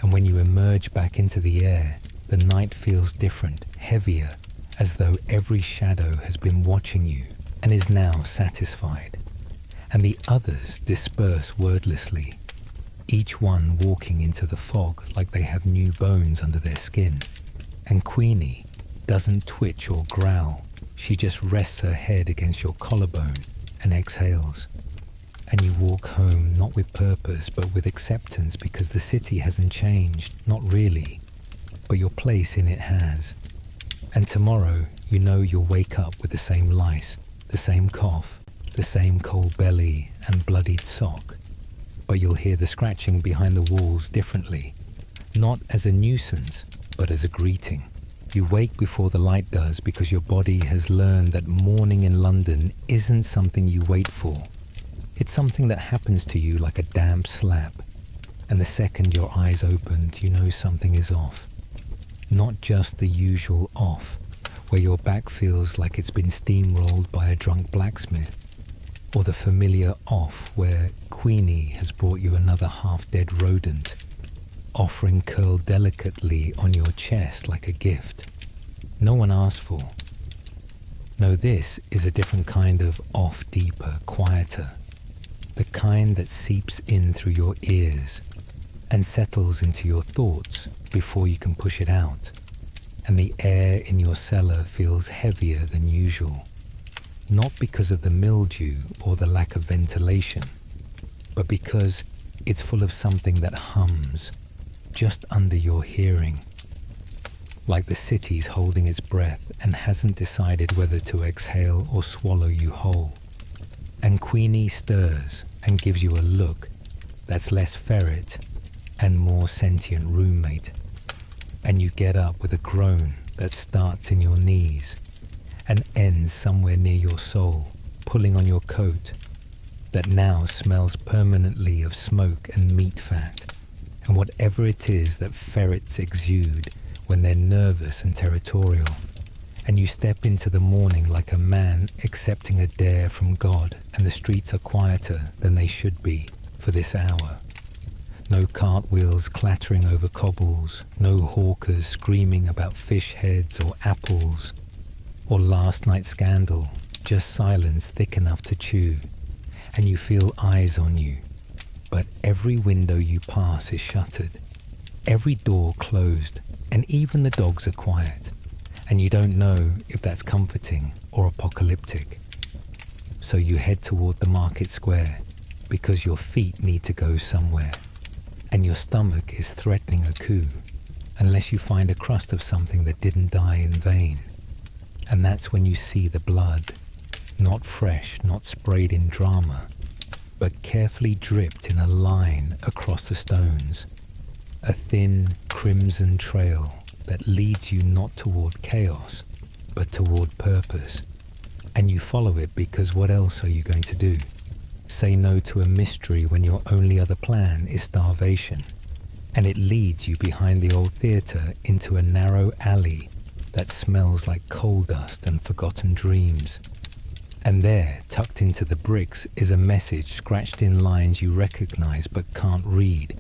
And when you emerge back into the air, the night feels different, heavier, as though every shadow has been watching you and is now satisfied. And the others disperse wordlessly, each one walking into the fog like they have new bones under their skin. And Queenie doesn't twitch or growl. She just rests her head against your collarbone and exhales. And you walk home not with purpose but with acceptance, because the city hasn't changed, not really, but your place in it has. And tomorrow you know you'll wake up with the same lice, the same cough, the same cold belly and bloodied sock. But you'll hear the scratching behind the walls differently, not as a nuisance, but as a greeting. You wake before the light does because your body has learned that morning in London isn't something you wait for. It's something that happens to you like a damp slap. And the second your eyes open, you know something is off. Not just the usual off, where your back feels like it's been steamrolled by a drunk blacksmith, or the familiar off where Queenie has brought you another half-dead rodent, offering curled delicately on your chest like a gift. No one asked for. No, this is a different kind of off, deeper, quieter. The kind that seeps in through your ears and settles into your thoughts before you can push it out. And the air in your cellar feels heavier than usual, not because of the mildew or the lack of ventilation, but because it's full of something that hums just under your hearing, like the city's holding its breath and hasn't decided whether to exhale or swallow you whole. And Queenie stirs and gives you a look that's less ferret and more sentient roommate. And you get up with a groan that starts in your knees and ends somewhere near your soul, pulling on your coat that now smells permanently of smoke and meat fat and whatever it is that ferrets exude when they're nervous and territorial. And you step into the morning like a man accepting a dare from God, and the streets are quieter than they should be for this hour. No cartwheels clattering over cobbles, no hawkers screaming about fish heads or apples or last night's scandal, just silence thick enough to chew. And you feel eyes on you, but every window you pass is shuttered, every door closed, and even the dogs are quiet. And you don't know if that's comforting or apocalyptic. So you head toward the market square because your feet need to go somewhere, and your stomach is threatening a coup unless you find a crust of something that didn't die in vain. And that's when you see the blood, not fresh, not sprayed in drama, but carefully dripped in a line across the stones, a thin crimson trail that leads you not toward chaos, but toward purpose. And you follow it because what else are you going to do? Say no to a mystery when your only other plan is starvation. And it leads you behind the old theatre into a narrow alley that smells like coal dust and forgotten dreams. And there, tucked into the bricks, is a message scratched in lines you recognize but can't read.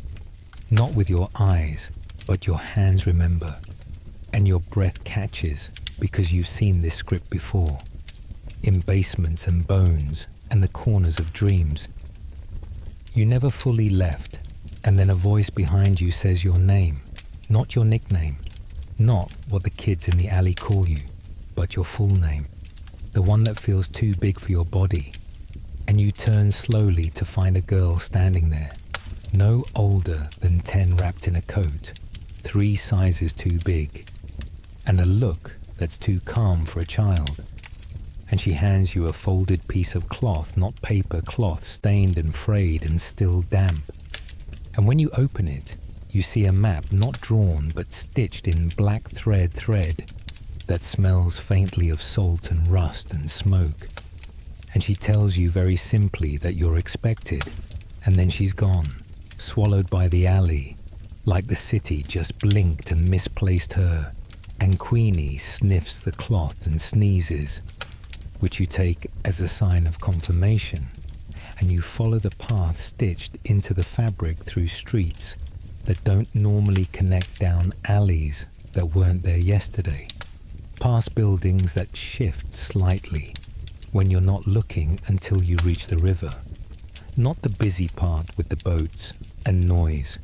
Not with your eyes, but your hands remember. And your breath catches because you've seen this script before, in basements and bones and the corners of dreams. You never fully left, and then a voice behind you says your name, not your nickname, not what the kids in the alley call you, but your full name, the one that feels too big for your body. And you turn slowly to find a girl standing there, no older than 10, wrapped in a coat, 3 sizes too big, and a look that's too calm for a child. And she hands you a folded piece of cloth, not paper, cloth, stained and frayed and still damp. And when you open it, you see a map not drawn but stitched in black thread that smells faintly of salt and rust and smoke. And she tells you very simply that you're expected, and then she's gone, swallowed by the alley, like the city just blinked and misplaced her. And Queenie sniffs the cloth and sneezes, which you take as a sign of confirmation. and you follow the path stitched into the fabric through streets that don't normally connect down alleys that weren't there yesterday, past buildings that shift slightly when you're not looking until you reach the river. Not the busy part with the boats and noise,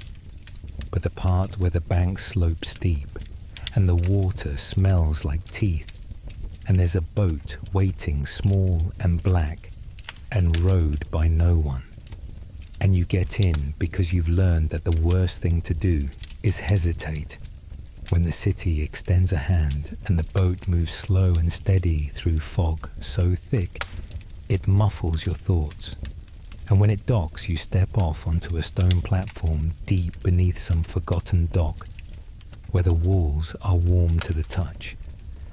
but the part where the banks slope steep and the water smells like teeth, and there's a boat waiting small and black and rowed by no one. And you get in because you've learned that the worst thing to do is hesitate when the city extends a hand and the boat moves slow and steady through fog so thick it muffles your thoughts. And when it docks, you step off onto a stone platform deep beneath some forgotten dock, where the walls are warm to the touch,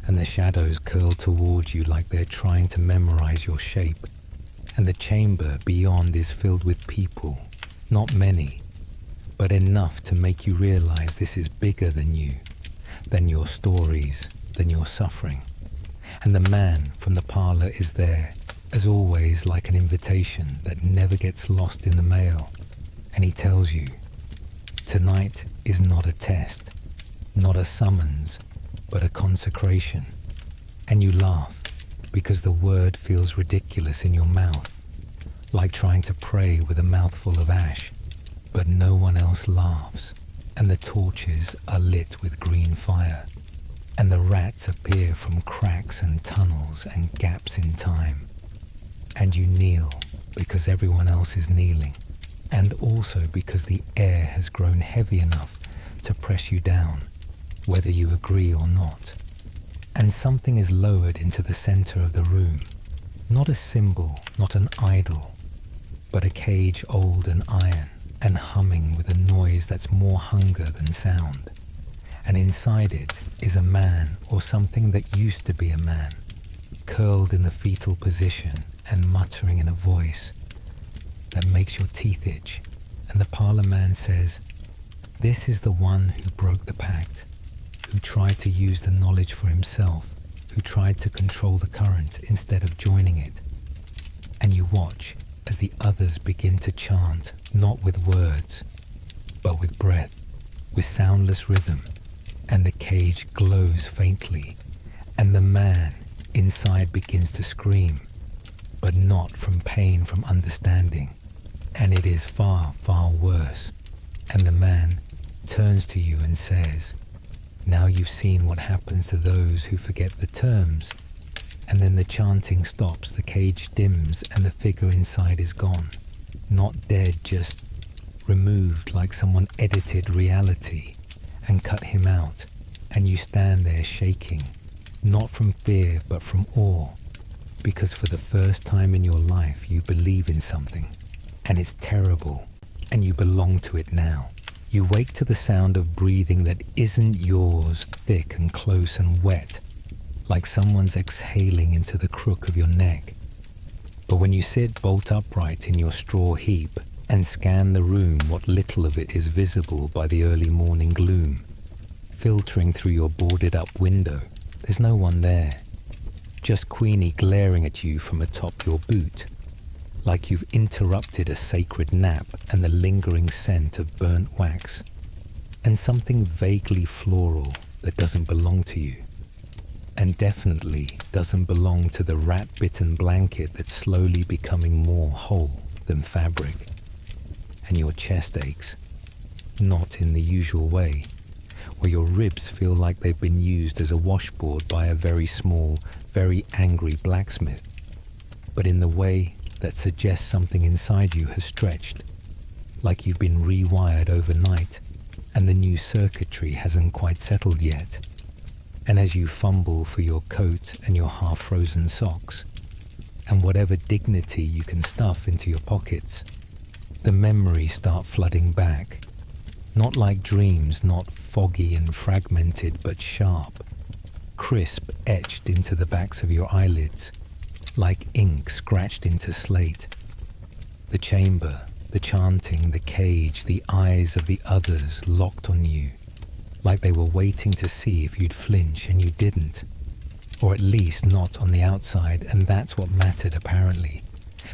and the shadows curl towards you like they're trying to memorize your shape. And the chamber beyond is filled with people, not many, but enough to make you realize this is bigger than you, than your stories, than your suffering. And the man from the parlor is there, as always, like an invitation that never gets lost in the mail. And he tells you, tonight is not a test, not a summons, but a consecration. And you laugh because the word feels ridiculous in your mouth, like trying to pray with a mouthful of ash. But no one else laughs, and the torches are lit with green fire, and the rats appear from cracks and tunnels and gaps in time. And you kneel because everyone else is kneeling, and also because the air has grown heavy enough to press you down, whether you agree or not. And something is lowered into the center of the room, not a symbol, not an idol, but a cage old and iron, and humming with a noise that's more hunger than sound. And inside it is a man or something that used to be a man, curled in the fetal position and muttering in a voice that makes your teeth itch. And the parlor man says, "This is the one who broke the pact, who tried to use the knowledge for himself, who tried to control the current instead of joining it." And you watch as the others begin to chant, not with words, but with breath, with soundless rhythm, and the cage glows faintly, and the man inside begins to scream, but not from pain, from understanding, and it is far, far worse. And the man turns to you and says, "Now you've seen what happens to those who forget the terms." And then the chanting stops, the cage dims, and the figure inside is gone. Not dead, just removed, like someone edited reality and cut him out. And you stand there shaking, not from fear but from awe, because for the first time in your life you believe in something, and it's terrible, and you belong to it now. You wake to the sound of breathing that isn't yours, thick and close and wet, like someone's exhaling into the crook of your neck. But when you sit bolt upright in your straw heap and scan the room, what little of it is visible by the early morning gloom, filtering through your boarded up window, there's no one there. Just Queenie glaring at you from atop your boot, like you've interrupted a sacred nap, and the lingering scent of burnt wax, and something vaguely floral that doesn't belong to you, and definitely doesn't belong to the rat-bitten blanket that's slowly becoming more whole than fabric. And your chest aches, not in the usual way, where your ribs feel like they've been used as a washboard by a very small, very angry blacksmith, but in the way that suggests something inside you has stretched, like you've been rewired overnight, and the new circuitry hasn't quite settled yet. And as you fumble for your coat and your half-frozen socks, and whatever dignity you can stuff into your pockets, the memories start flooding back, not like dreams, not foggy and fragmented, but sharp, crisp, etched into the backs of your eyelids, like ink scratched into slate. The chamber, the chanting, the cage, the eyes of the others locked on you, like they were waiting to see if you'd flinch, and you didn't. Or at least not on the outside, and that's what mattered apparently.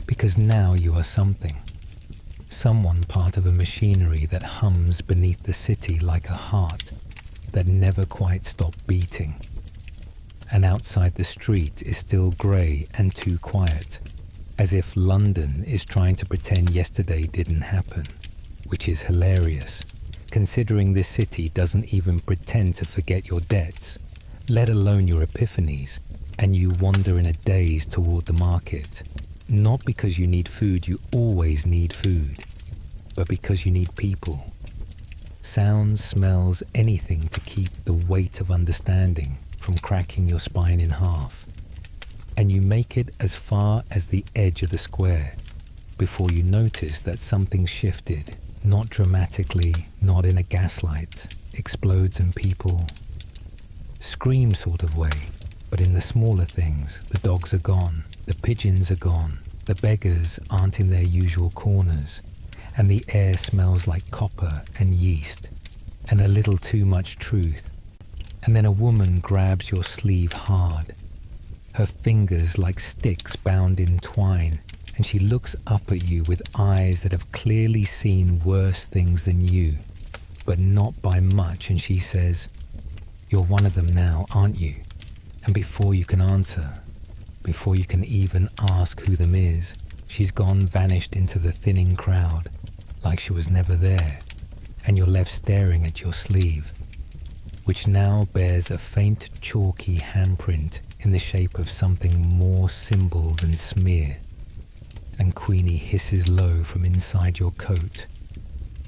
because now you are something. Someone part of a machinery that hums beneath the city like a heart that never quite stopped beating. And outside the street is still grey and too quiet, as if London is trying to pretend yesterday didn't happen, which is hilarious, considering this city doesn't even pretend to forget your debts, let alone your epiphanies, and you wander in a daze toward the market, not because you need food, you always need food, but because you need people. Sounds, smells, anything to keep the weight of understanding from cracking your spine in half. And you make it as far as the edge of the square before you notice that something shifted, not dramatically, not in a gaslight, explodes and people scream sort of way, but in the smaller things. The dogs are gone, the pigeons are gone, the beggars aren't in their usual corners, and the air smells like copper and yeast, and a little too much truth. And then a woman grabs your sleeve hard, her fingers like sticks bound in twine, and she looks up at you with eyes that have clearly seen worse things than you, but not by much, and she says, "You're one of them now, aren't you?" And before you can answer, before you can even ask who them is, she's gone, vanished into the thinning crowd, like she was never there, and you're left staring at your sleeve, which now bears a faint chalky handprint in the shape of something more symbol than smear. And Queenie hisses low from inside your coat,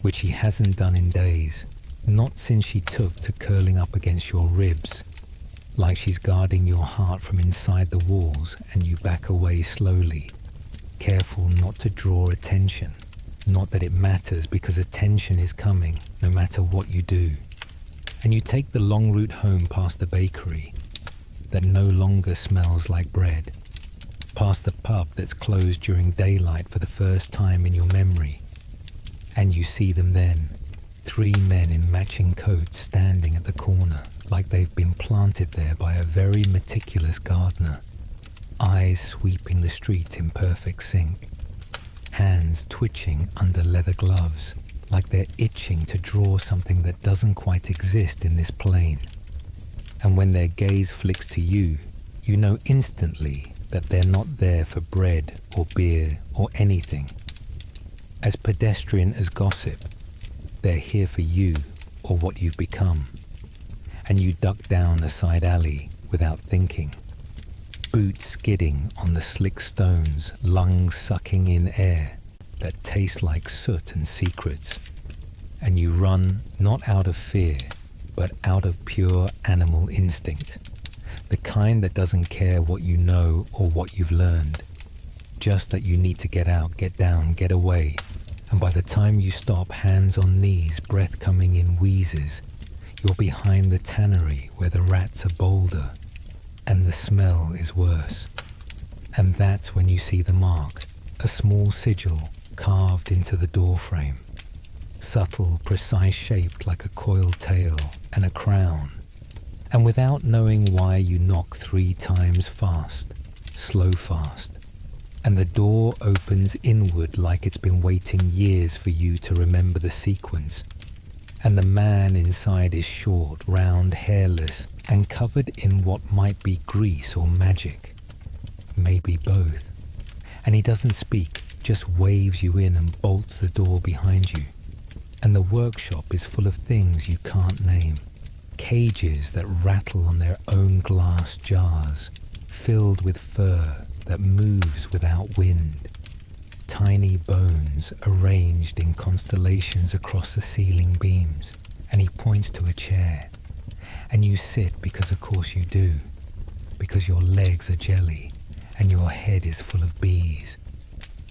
which she hasn't done in days, not since she took to curling up against your ribs, like she's guarding your heart from inside the walls, and you back away slowly, careful not to draw attention. Not that it matters, because attention is coming no matter what you do. And you take the long route home past the bakery that no longer smells like bread, past the pub that's closed during daylight for the first time in your memory. And you see them then, 3 men in matching coats standing at the corner like they've been planted there by a very meticulous gardener, eyes sweeping the street in perfect sync, hands twitching under leather gloves like they're itching to draw something that doesn't quite exist in this plane. And when their gaze flicks to you, you know instantly that they're not there for bread or beer or anything. As pedestrian as gossip, they're here for you or what you've become. And you duck down a side alley without thinking, boots skidding on the slick stones, lungs sucking in air that tastes like soot and secrets. And you run not out of fear, but out of pure animal instinct, the kind that doesn't care what you know or what you've learned, just that you need to get out, get down, get away. And by the time you stop, hands on knees, breath coming in wheezes, you're behind the tannery where the rats are bolder and the smell is worse. And that's when you see the mark, a small sigil carved into the doorframe, subtle, precise, shaped like a coiled tail and a crown. And without knowing why, you knock 3 times fast, slow fast, and the door opens inward like it's been waiting years for you to remember the sequence. And the man inside is short, round, hairless, and covered in what might be grease or magic, maybe both. And he doesn't speak, just waves you in and bolts the door behind you. And the workshop is full of things you can't name, cages that rattle on their own glass jars, filled with fur that moves without wind, tiny bones arranged in constellations across the ceiling beams. And he points to a chair, and you sit because of course you do, because your legs are jelly and your head is full of bees.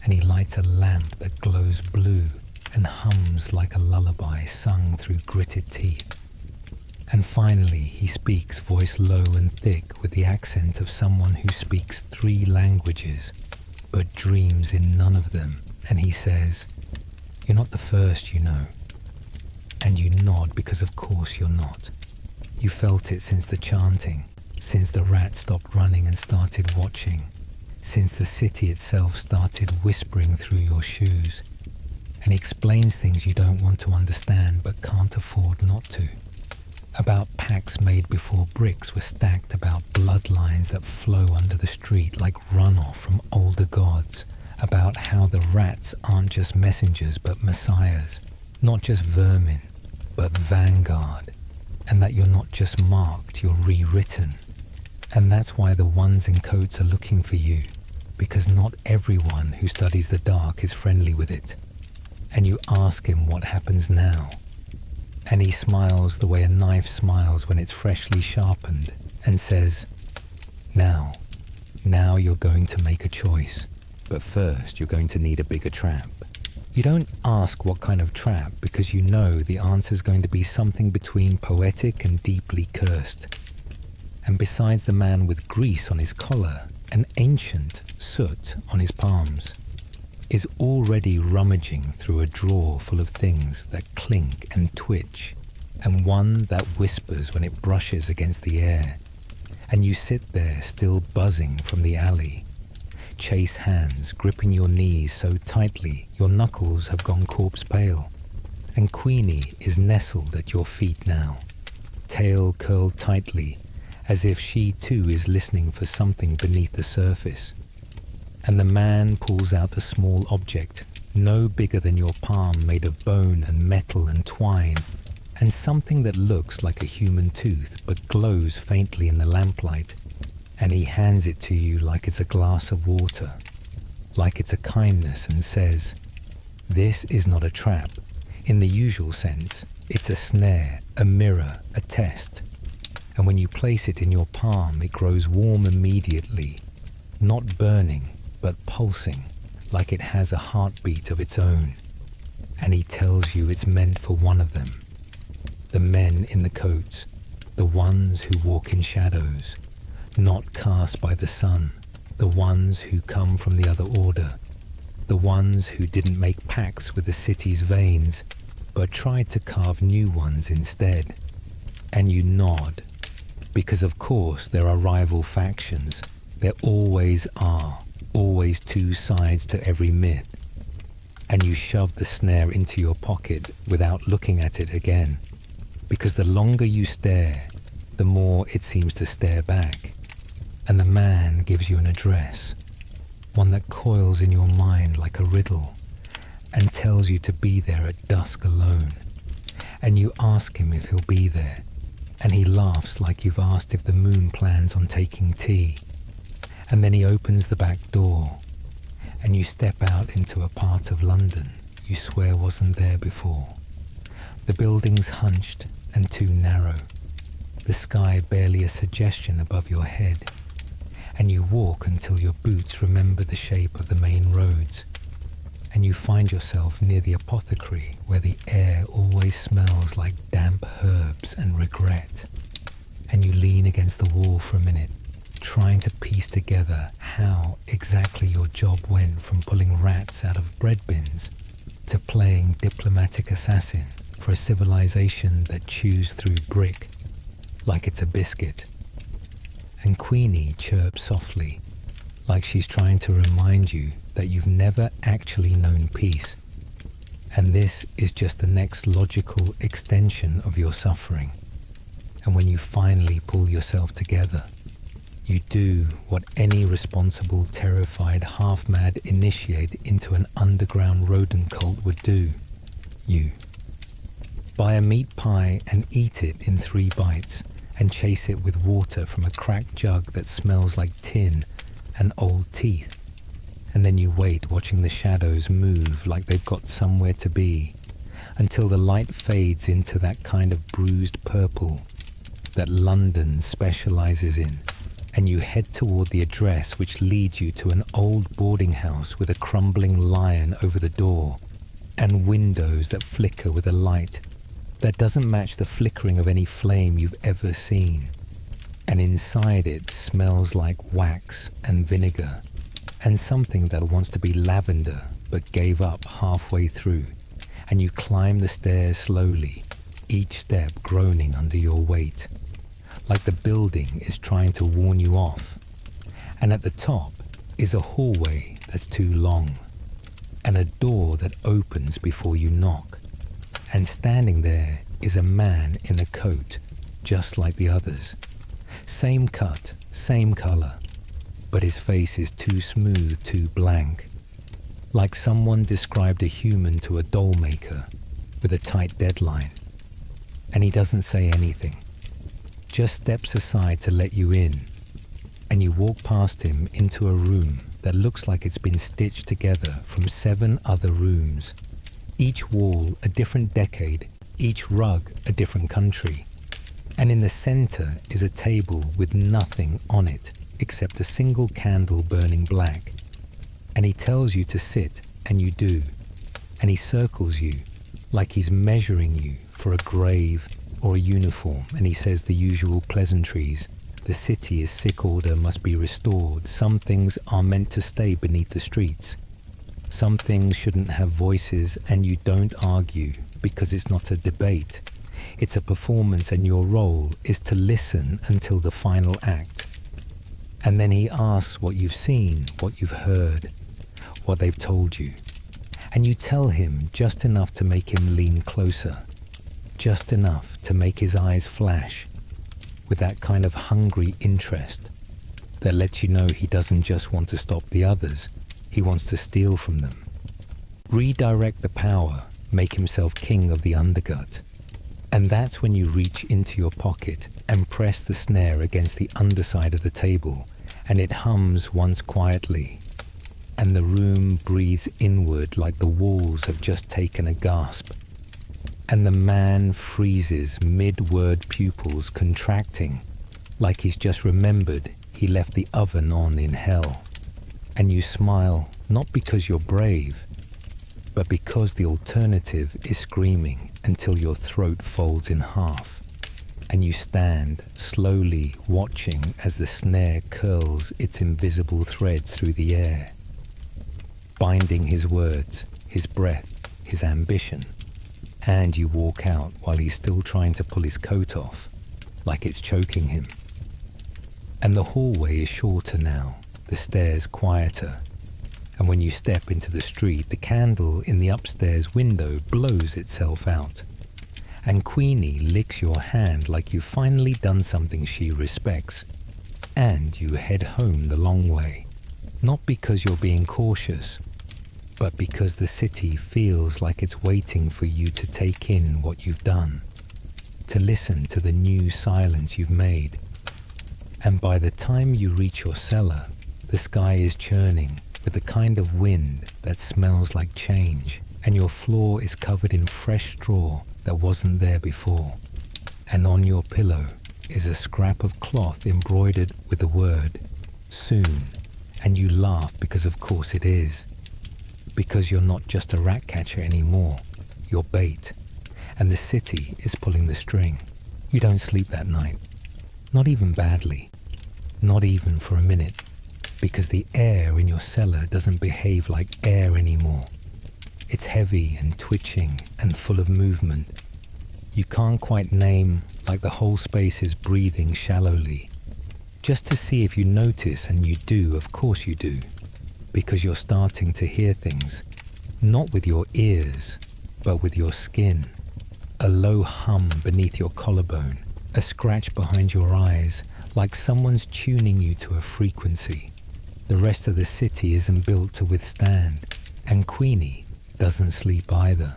And he lights a lamp that glows blue and hums like a lullaby sung through gritted teeth. And finally he speaks, voice low and thick, with the accent of someone who speaks 3 languages but dreams in none of them. And he says, "You're not the first, you know." And you nod because of course you're not. You felt it since the chanting, since the rat stopped running and started watching, since the city itself started whispering through your shoes, and he explains things you don't want to understand but can't afford not to. About packs made before bricks were stacked, about bloodlines that flow under the street like runoff from older gods, about how the rats aren't just messengers but messiahs, not just vermin, but vanguard, and that you're not just marked, you're rewritten. And that's why the ones in coats are looking for you, because not everyone who studies the dark is friendly with it. And you ask him what happens now, and he smiles the way a knife smiles when it's freshly sharpened, and says, now you're going to make a choice, but first you're going to need a bigger trap. You don't ask what kind of trap because you know the answer's going to be something between poetic and deeply cursed. And besides the man with grease on his collar and ancient soot on his palms, is already rummaging through a drawer full of things that clink and twitch, and one that whispers when it brushes against the air, and you sit there still buzzing from the alley, chase hands gripping your knees so tightly your knuckles have gone corpse pale, and Queenie is nestled at your feet now, tail curled tightly, as if she too is listening for something beneath the surface. And the man pulls out a small object, no bigger than your palm, made of bone and metal and twine, and something that looks like a human tooth but glows faintly in the lamplight, and he hands it to you like it's a glass of water, like it's a kindness, and says, this is not a trap. In the usual sense, it's a snare, a mirror, a test. And when you place it in your palm, it grows warm immediately, not burning, but pulsing, like it has a heartbeat of its own. And he tells you it's meant for one of them. The men in the coats, the ones who walk in shadows, not cast by the sun, the ones who come from the other order, the ones who didn't make pacts with the city's veins, but tried to carve new ones instead. And you nod, because of course there are rival factions. There always are, always two sides to every myth. And you shove the snare into your pocket without looking at it again, because the longer you stare, the more it seems to stare back. And the man gives you an address, one that coils in your mind like a riddle, and tells you to be there at dusk alone. And you ask him if he'll be there, and he laughs like you've asked if the moon plans on taking tea. And then he opens the back door, and you step out into a part of London you swear wasn't there before. The buildings hunched and too narrow, the sky barely a suggestion above your head, and you walk until your boots remember the shape of the main roads, and you find yourself near the apothecary where the air always smells like damp herbs and regret. And you lean against the wall for a minute, trying to piece together how exactly your job went from pulling rats out of bread bins to playing diplomatic assassin for a civilization that chews through brick like it's a biscuit. And Queenie chirps softly, like she's trying to remind you that you've never actually known peace, and this is just the next logical extension of your suffering. And when you finally pull yourself together, you do what any responsible, terrified, half-mad initiate into an underground rodent cult would do. You buy a meat pie and eat it in 3 bites, and chase it with water from a cracked jug that smells like tin and old teeth. And then you wait, watching the shadows move like they've got somewhere to be, until the light fades into that kind of bruised purple that London specializes in, and you head toward the address which leads you to an old boarding house with a crumbling lion over the door, and windows that flicker with a light that doesn't match the flickering of any flame you've ever seen. And inside it smells like wax and vinegar, and something that wants to be lavender but gave up halfway through. And you climb the stairs slowly, each step groaning under your weight, like the building is trying to warn you off. And at the top, is a hallway that's too long, and a door that opens before you knock, and standing there is a man in a coat just like the others. Same cut, same color, but his face is too smooth, too blank, like someone described a human to a doll maker with a tight deadline. And he doesn't say anything, just steps aside to let you in, and you walk past him into a room that looks like it's been stitched together from 7 other rooms, each wall a different decade, each rug a different country. And in the center is a table with nothing on it except a single candle burning black. And he tells you to sit, and you do. And he circles you like he's measuring you for a grave or a uniform, and he says the usual pleasantries. The city is sick, order must be restored. Some things are meant to stay beneath the streets. Some things shouldn't have voices, and you don't argue because it's not a debate. It's a performance, and your role is to listen until the final act. And then he asks what you've seen, what you've heard, what they've told you. And you tell him just enough to make him lean closer, just enough to make his eyes flash with that kind of hungry interest that lets you know he doesn't just want to stop the others, he wants to steal from them. Redirect the power, make himself king of the undergut. And that's when you reach into your pocket and press the snare against the underside of the table, and it hums once quietly, and the room breathes inward like the walls have just taken a gasp. And the man freezes, mid-word pupils contracting, like he's just remembered he left the oven on in hell. And you smile, not because you're brave, but because the alternative is screaming until your throat folds in half. And you stand, slowly watching as the snare curls its invisible threads through the air, binding his words, his breath, his ambition. And you walk out while he's still trying to pull his coat off, like it's choking him. And the hallway is shorter now, the stairs quieter. And when you step into the street, the candle in the upstairs window blows itself out. And Queenie licks your hand like you've finally done something she respects. And you head home the long way, not because you're being cautious, but because the city feels like it's waiting for you to take in what you've done, to listen to the new silence you've made. And by the time you reach your cellar, the sky is churning with the kind of wind that smells like change, and your floor is covered in fresh straw that wasn't there before. And on your pillow is a scrap of cloth embroidered with the word, soon. And you laugh because of course it is. Because you're not just a rat catcher anymore, you're bait. And the city is pulling the string. You don't sleep that night. Not even badly. Not even for a minute. Because the air in your cellar doesn't behave like air anymore. It's heavy and twitching and full of movement. You can't quite name, like the whole space is breathing shallowly. Just to see if you notice, and you do, of course you do. Because you're starting to hear things, not with your ears, but with your skin. A low hum beneath your collarbone, a scratch behind your eyes, like someone's tuning you to a frequency. The rest of the city isn't built to withstand, and Queenie doesn't sleep either.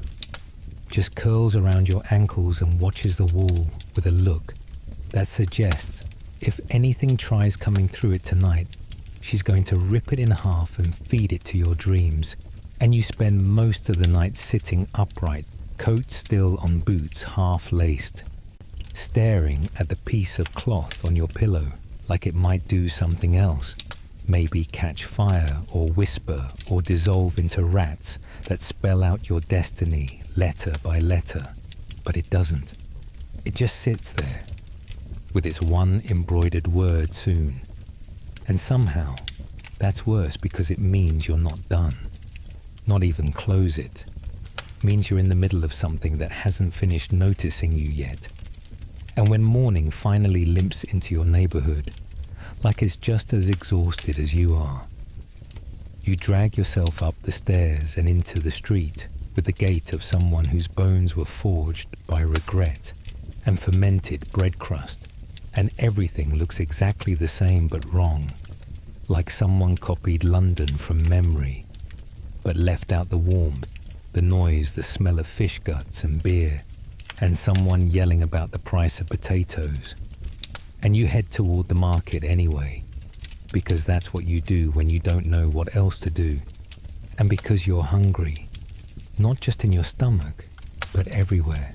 Just curls around your ankles and watches the wall with a look that suggests if anything tries coming through it tonight, she's going to rip it in half and feed it to your dreams. And you spend most of the night sitting upright, coat still on boots half laced, staring at the piece of cloth on your pillow like it might do something else. Maybe catch fire or whisper or dissolve into rats that spell out your destiny letter by letter. But it doesn't. It just sits there with its one embroidered word, soon. And somehow that's worse because it means you're not done. Not even close it. Means you're in the middle of something that hasn't finished noticing you yet. And when morning finally limps into your neighborhood, like it's just as exhausted as you are, You drag yourself up the stairs and into the street with the gait of someone whose bones were forged by regret and fermented bread crust, and everything looks exactly the same but wrong, like someone copied London from memory, but left out the warmth, the noise, the smell of fish guts and beer, and someone yelling about the price of potatoes. And you head toward the market anyway, because that's what you do when you don't know what else to do, and because you're hungry, not just in your stomach, but everywhere.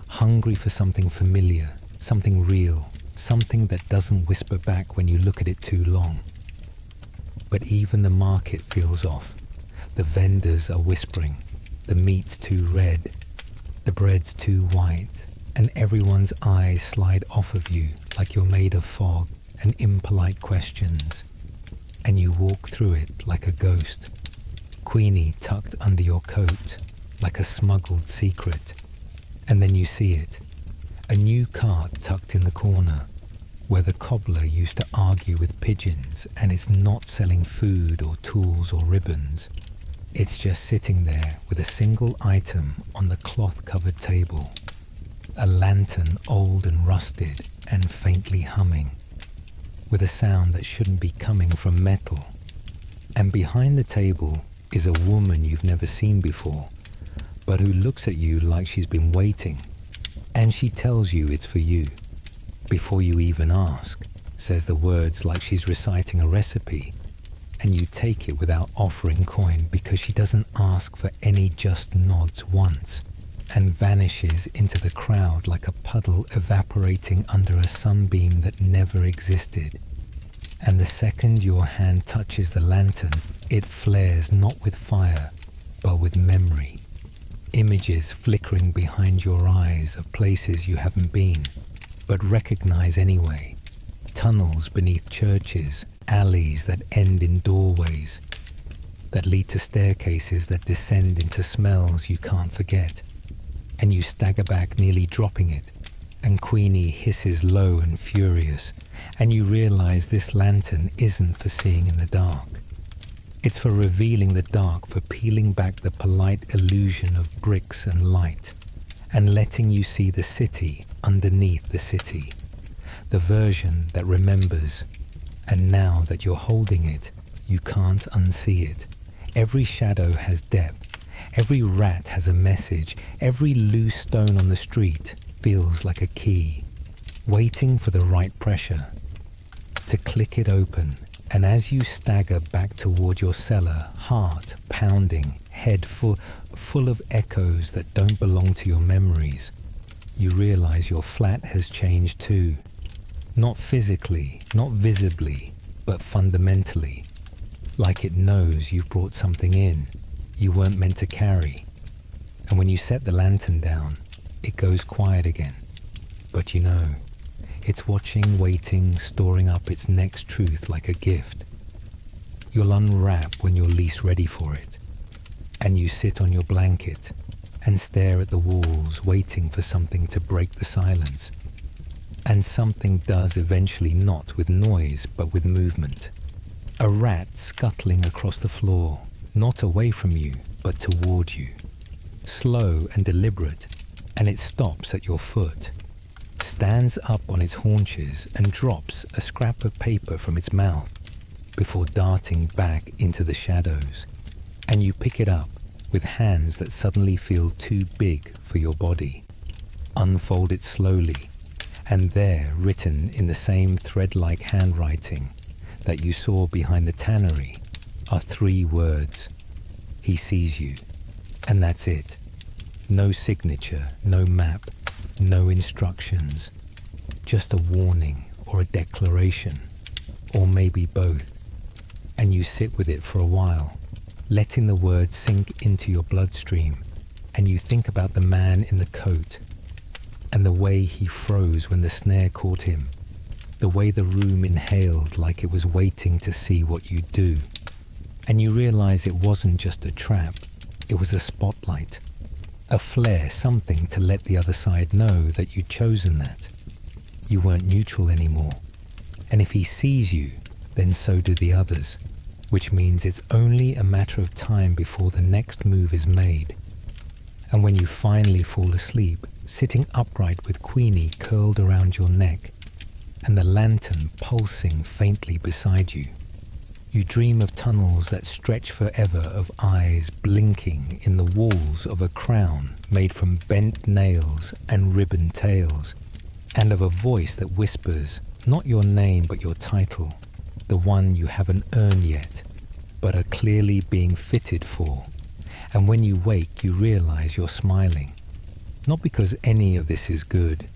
Hungry for something familiar, something real, something that doesn't whisper back when you look at it too long. But even the market feels off. The vendors are whispering, the meat's too red, the bread's too white, and everyone's eyes slide off of you like you're made of fog and impolite questions. And you walk through it like a ghost, Queenie tucked under your coat, like a smuggled secret. And then you see it, a new cart tucked in the corner, where the cobbler used to argue with pigeons, and it's not selling food or tools or ribbons. It's just sitting there with a single item on the cloth-covered table, a lantern old and rusted and faintly humming, with a sound that shouldn't be coming from metal. And behind the table is a woman you've never seen before, but who looks at you like she's been waiting, and she tells you it's for you, before you even ask, says the words like she's reciting a recipe, and you take it without offering coin because she doesn't ask for any just nods once, and vanishes into the crowd like a puddle evaporating under a sunbeam that never existed. And the second your hand touches the lantern, it flares not with fire, but with memory. Images flickering behind your eyes of places you haven't been, but recognize anyway. Tunnels beneath churches, alleys that end in doorways, that lead to staircases that descend into smells you can't forget. And you stagger back, nearly dropping it, and Queenie hisses low and furious, and you realize this lantern isn't for seeing in the dark. It's for revealing the dark, for peeling back the polite illusion of bricks and light, and letting you see the city underneath the city, the version that remembers. And now that you're holding it, you can't unsee it. Every shadow has depth, every rat has a message, every loose stone on the street feels like a key, waiting for the right pressure to click it open. And as you stagger back toward your cellar, heart pounding, head full of echoes that don't belong to your memories, you realize your flat has changed too. Not physically, not visibly, but fundamentally. Like it knows you've brought something in you weren't meant to carry. And when you set the lantern down, it goes quiet again. But you know, it's watching, waiting, storing up its next truth like a gift. You'll unwrap when you're least ready for it, and you sit on your blanket and stare at the walls, waiting for something to break the silence. And something does eventually, not with noise, but with movement. A rat scuttling across the floor, not away from you, but toward you. Slow and deliberate, and it stops at your foot, stands up on its haunches and drops a scrap of paper from its mouth before darting back into the shadows. And you pick it up with hands that suddenly feel too big for your body. Unfold it slowly, and there, written in the same thread-like handwriting that you saw behind the tannery, are 3 words. He sees you. And that's it. No signature, no map, no instructions. Just a warning or a declaration, or maybe both. And you sit with it for a while, letting the words sink into your bloodstream, and you think about the man in the coat, and the way he froze when the snare caught him, the way the room inhaled like it was waiting to see what you'd do. And you realize it wasn't just a trap, it was a spotlight, a flare, something to let the other side know that you'd chosen that. You weren't neutral anymore, and if he sees you, then so do the others. which means it's only a matter of time before the next move is made. And when you finally fall asleep, sitting upright with Queenie curled around your neck, and the lantern pulsing faintly beside you, you dream of tunnels that stretch forever, of eyes blinking in the walls of a crown made from bent nails and ribbon tails, and of a voice that whispers not your name but your title, the one you haven't earned yet, but are clearly being fitted for. And when you wake, you realize you're smiling, not because any of this is good,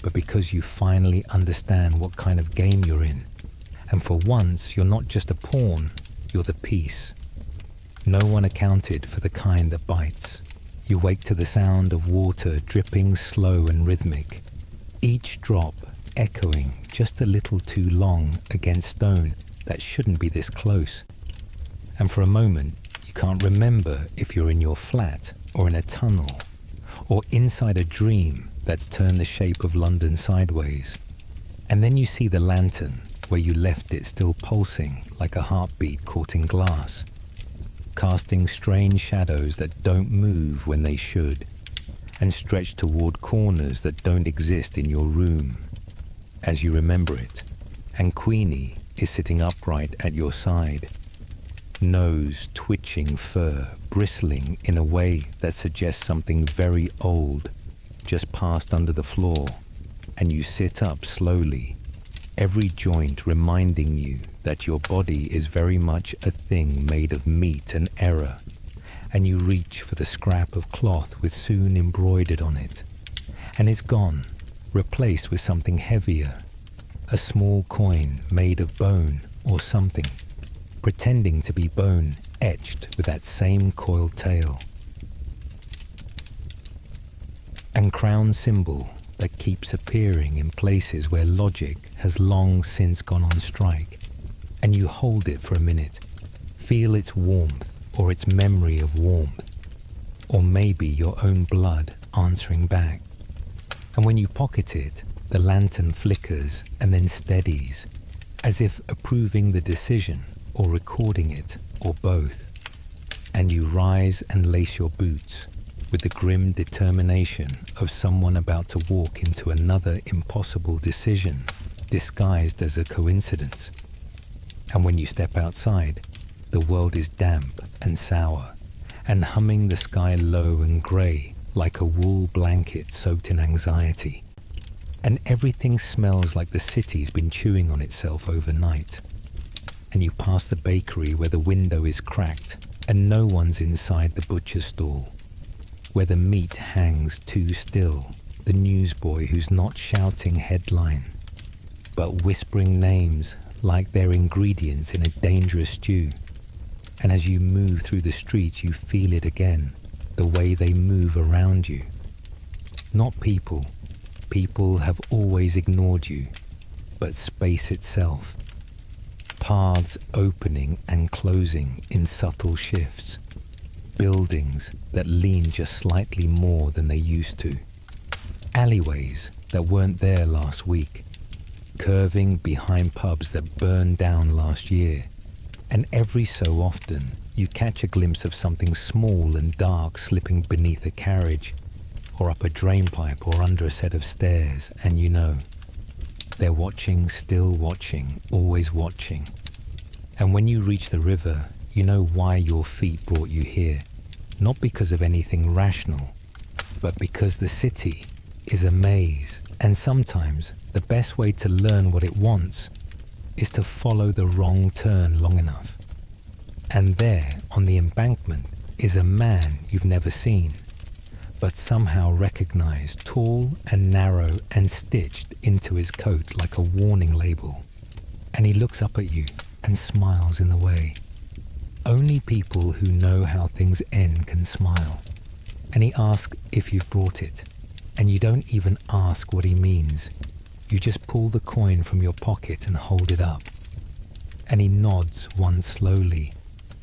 but because you finally understand what kind of game you're in. And for once, you're not just a pawn, you're the piece. No one accounted for the kind that bites. You wake to the sound of water dripping slow and rhythmic, each drop echoing just a little too long against stone that shouldn't be this close. And for a moment, you can't remember if you're in your flat or in a tunnel or inside a dream that's turned the shape of London sideways. And then you see the lantern where you left it still pulsing like a heartbeat caught in glass, casting strange shadows that don't move when they should, and stretch toward corners that don't exist in your room as you remember it. And Queenie is sitting upright at your side, nose twitching, fur bristling in a way that suggests something very old just passed under the floor. And you sit up slowly, every joint reminding you that your body is very much a thing made of meat and error, and you reach for the scrap of cloth with soon embroidered on it, and it's gone, replaced with something heavier, a small coin made of bone or something, pretending to be bone etched with that same coiled tail. And crown symbol that keeps appearing in places where logic has long since gone on strike, and you hold it for a minute, feel its warmth or its memory of warmth, or maybe your own blood answering back. And when you pocket it, the lantern flickers and then steadies, as if approving the decision or recording it, or both. And you rise and lace your boots with the grim determination of someone about to walk into another impossible decision disguised as a coincidence. And when you step outside, the world is damp and sour, and humming the sky low and grey like a wool blanket soaked in anxiety. And everything smells like the city's been chewing on itself overnight. And you pass the bakery where the window is cracked and no one's inside the butcher's stall, where the meat hangs too still, the newsboy who's not shouting headline, but whispering names like they're ingredients in a dangerous stew. And as you move through the streets, you feel it again, the way they move around you. Not people. People have always ignored you, but space itself. Paths opening and closing in subtle shifts. Buildings that lean just slightly more than they used to. Alleyways that weren't there last week. Curving behind pubs that burned down last year. And every so often, you catch a glimpse of something small and dark slipping beneath a carriage, or up a drainpipe or under a set of stairs, and you know. They're watching, still watching, always watching. And when you reach the river, you know why your feet brought you here. Not because of anything rational, but because the city is a maze, and sometimes the best way to learn what it wants is to follow the wrong turn long enough. And there, on the embankment, is a man you've never seen, but somehow recognized, tall and narrow and stitched into his coat like a warning label. And he looks up at you and smiles in the way. Only people who know how things end can smile. And he asks if you've brought it, and you don't even ask what he means. You just pull the coin from your pocket and hold it up. And he nods once slowly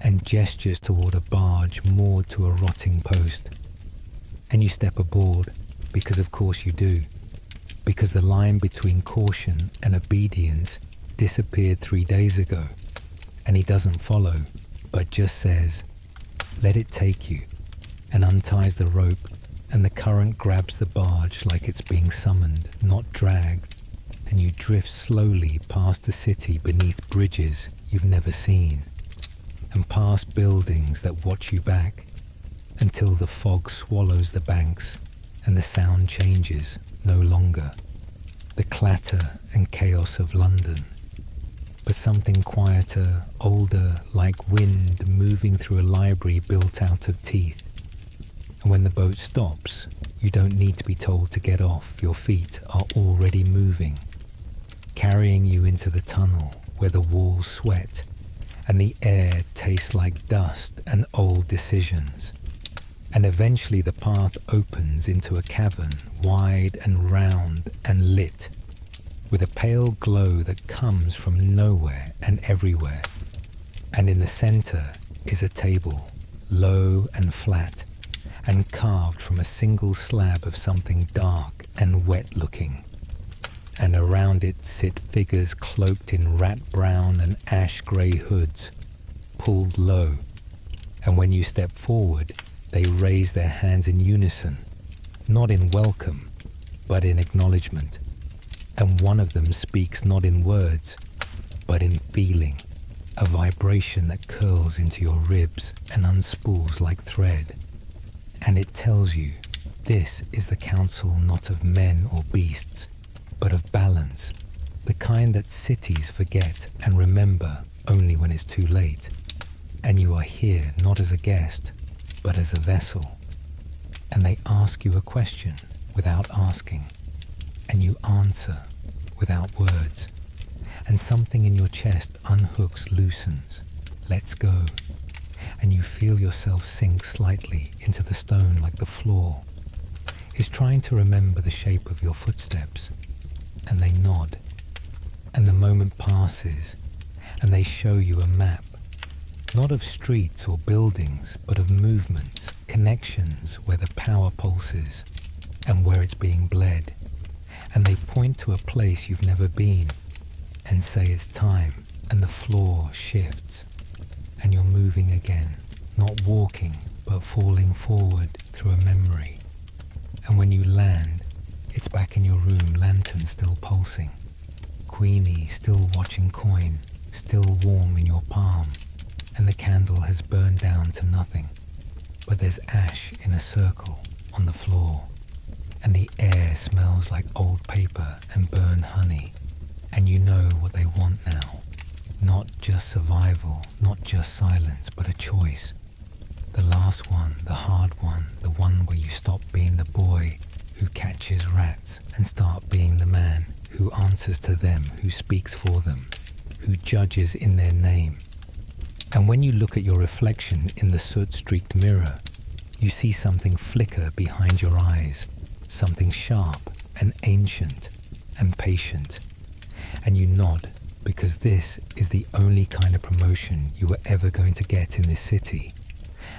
and gestures toward a barge moored to a rotting post. And you step aboard, because of course you do, because the line between caution and obedience disappeared 3 days ago, and he doesn't follow, but just says, "Let it take you," and unties the rope, and the current grabs the barge like it's being summoned, not dragged, and you drift slowly past the city beneath bridges you've never seen, and past buildings that watch you back, until the fog swallows the banks and the sound changes no longer the clatter and chaos of London, but something quieter, older, like wind moving through a library built out of teeth. And when the boat stops, you don't need to be told to get off. Your feet are already moving, carrying you into the tunnel where the walls sweat and the air tastes like dust and old decisions. And eventually the path opens into a cavern, wide and round and lit, with a pale glow that comes from nowhere and everywhere. And in the center is a table, low and flat, and carved from a single slab of something dark and wet looking. And around it sit figures cloaked in rat brown and ash grey hoods, pulled low. And when you step forward, they raise their hands in unison, not in welcome, but in acknowledgement. And one of them speaks not in words, but in feeling, a vibration that curls into your ribs and unspools like thread. And it tells you, this is the council not of men or beasts, but of balance, the kind that cities forget and remember only when it's too late. And you are here not as a guest, but as a vessel. And they ask you a question without asking, and you answer without words. And something in your chest unhooks, loosens, lets go, and you feel yourself sink slightly into the stone like the floor is trying to remember the shape of your footsteps. And they nod, and the moment passes, and they show you a map, not of streets or buildings, but of movements, connections where the power pulses and where it's being bled. And they point to a place you've never been and say it's time, and the floor shifts and you're moving again, not walking but falling forward through a memory. And when you land, it's back in your room, lantern still pulsing, Queenie still watching coin, still warm in your palm, and the candle has burned down to nothing, but there's ash in a circle on the floor, and the air smells like old paper and burned honey, and you know what they want now. Not just survival, not just silence, but a choice. The last one, the hard one, the one where you stop being the boy who catches rats and start being the man who answers to them, who speaks for them, who judges in their name. And when you look at your reflection in the soot-streaked mirror, you see something flicker behind your eyes, something sharp and ancient and patient. And you nod, because this is the only kind of promotion you are ever going to get in this city.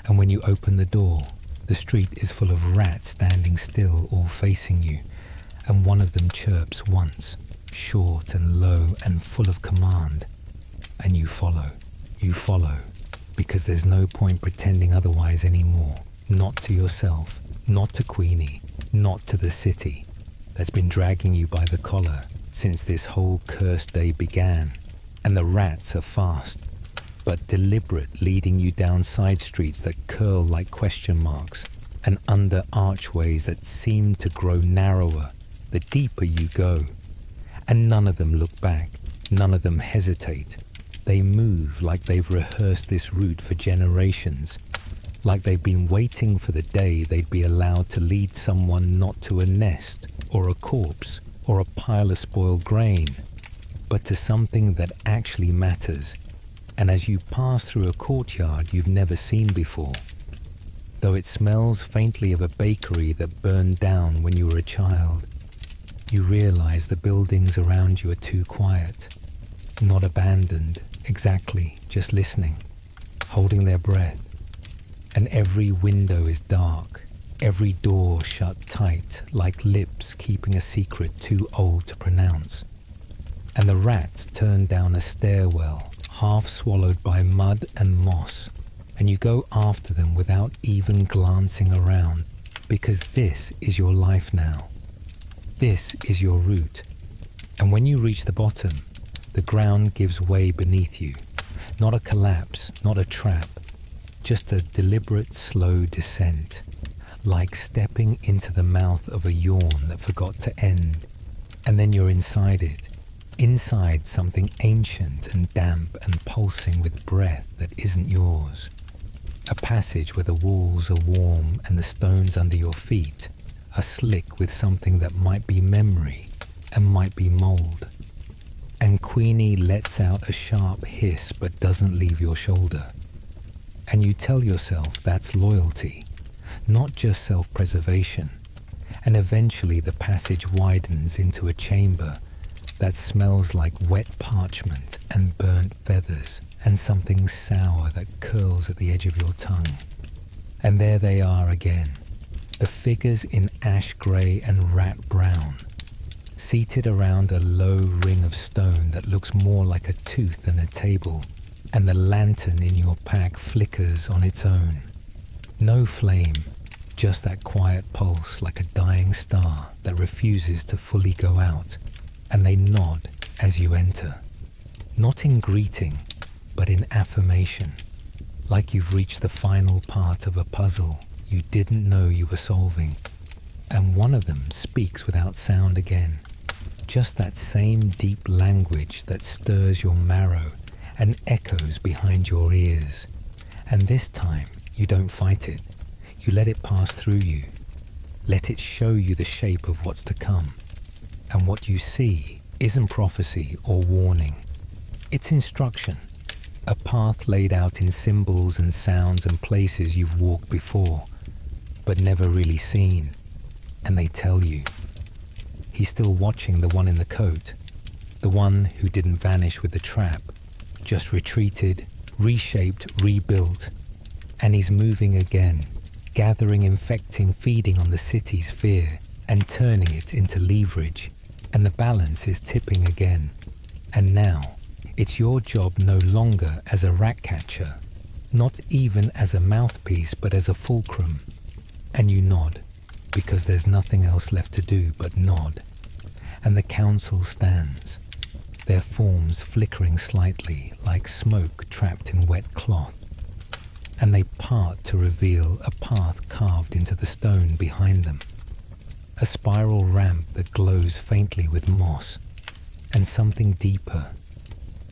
And when you open the door, the street is full of rats standing still, all facing you, and one of them chirps once, short and low and full of command, and you follow. You follow, because there's no point pretending otherwise anymore. Not to yourself, not to Queenie, not to the city that's been dragging you by the collar since this whole cursed day began. And the rats are fast, but deliberate, leading you down side streets that curl like question marks and under archways that seem to grow narrower the deeper you go. And none of them look back, none of them hesitate. They move like they've rehearsed this route for generations, like they've been waiting for the day they'd be allowed to lead someone not to a nest or a corpse or a pile of spoiled grain, but to something that actually matters. And as you pass through a courtyard you've never seen before, though it smells faintly of a bakery that burned down when you were a child, you realize the buildings around you are too quiet, not abandoned, exactly, just listening, holding their breath. And every window is dark, every door shut tight, like lips keeping a secret too old to pronounce. And the rats turn down a stairwell, half swallowed by mud and moss, and you go after them without even glancing around, because this is your life now. This is your route. And when you reach the bottom, the ground gives way beneath you. Not a collapse, not a trap, just a deliberate, slow descent, like stepping into the mouth of a yawn that forgot to end. And then you're inside it, inside something ancient and damp and pulsing with breath that isn't yours. A passage where the walls are warm and the stones under your feet are slick with something that might be memory and might be mold. And Queenie lets out a sharp hiss but doesn't leave your shoulder. And you tell yourself that's loyalty, not just self-preservation. And eventually the passage widens into a chamber that smells like wet parchment and burnt feathers and something sour that curls at the edge of your tongue. And there they are again, the figures in ash grey and rat brown, seated around a low ring of stone that looks more like a tooth than a table, and the lantern in your pack flickers on its own. No flame, just that quiet pulse like a dying star that refuses to fully go out, and they nod as you enter. Not in greeting, but in affirmation, like you've reached the final part of a puzzle you didn't know you were solving. And one of them speaks without sound again, just that same deep language that stirs your marrow and echoes behind your ears. And this time, you don't fight it. You let it pass through you. Let it show you the shape of what's to come. And what you see isn't prophecy or warning. It's instruction. A path laid out in symbols and sounds and places you've walked before, but never really seen. And they tell you. He's still watching the one in the coat, the one who didn't vanish with the trap, just retreated, reshaped, rebuilt. And he's moving again, gathering, infecting, feeding on the city's fear, and turning it into leverage. And the balance is tipping again. And now, it's your job no longer as a rat catcher, not even as a mouthpiece, but as a fulcrum. And you nod, because there's nothing else left to do but nod. And the council stands, their forms flickering slightly like smoke trapped in wet cloth. And they part to reveal a path carved into the stone behind them. A spiral ramp that glows faintly with moss, and something deeper.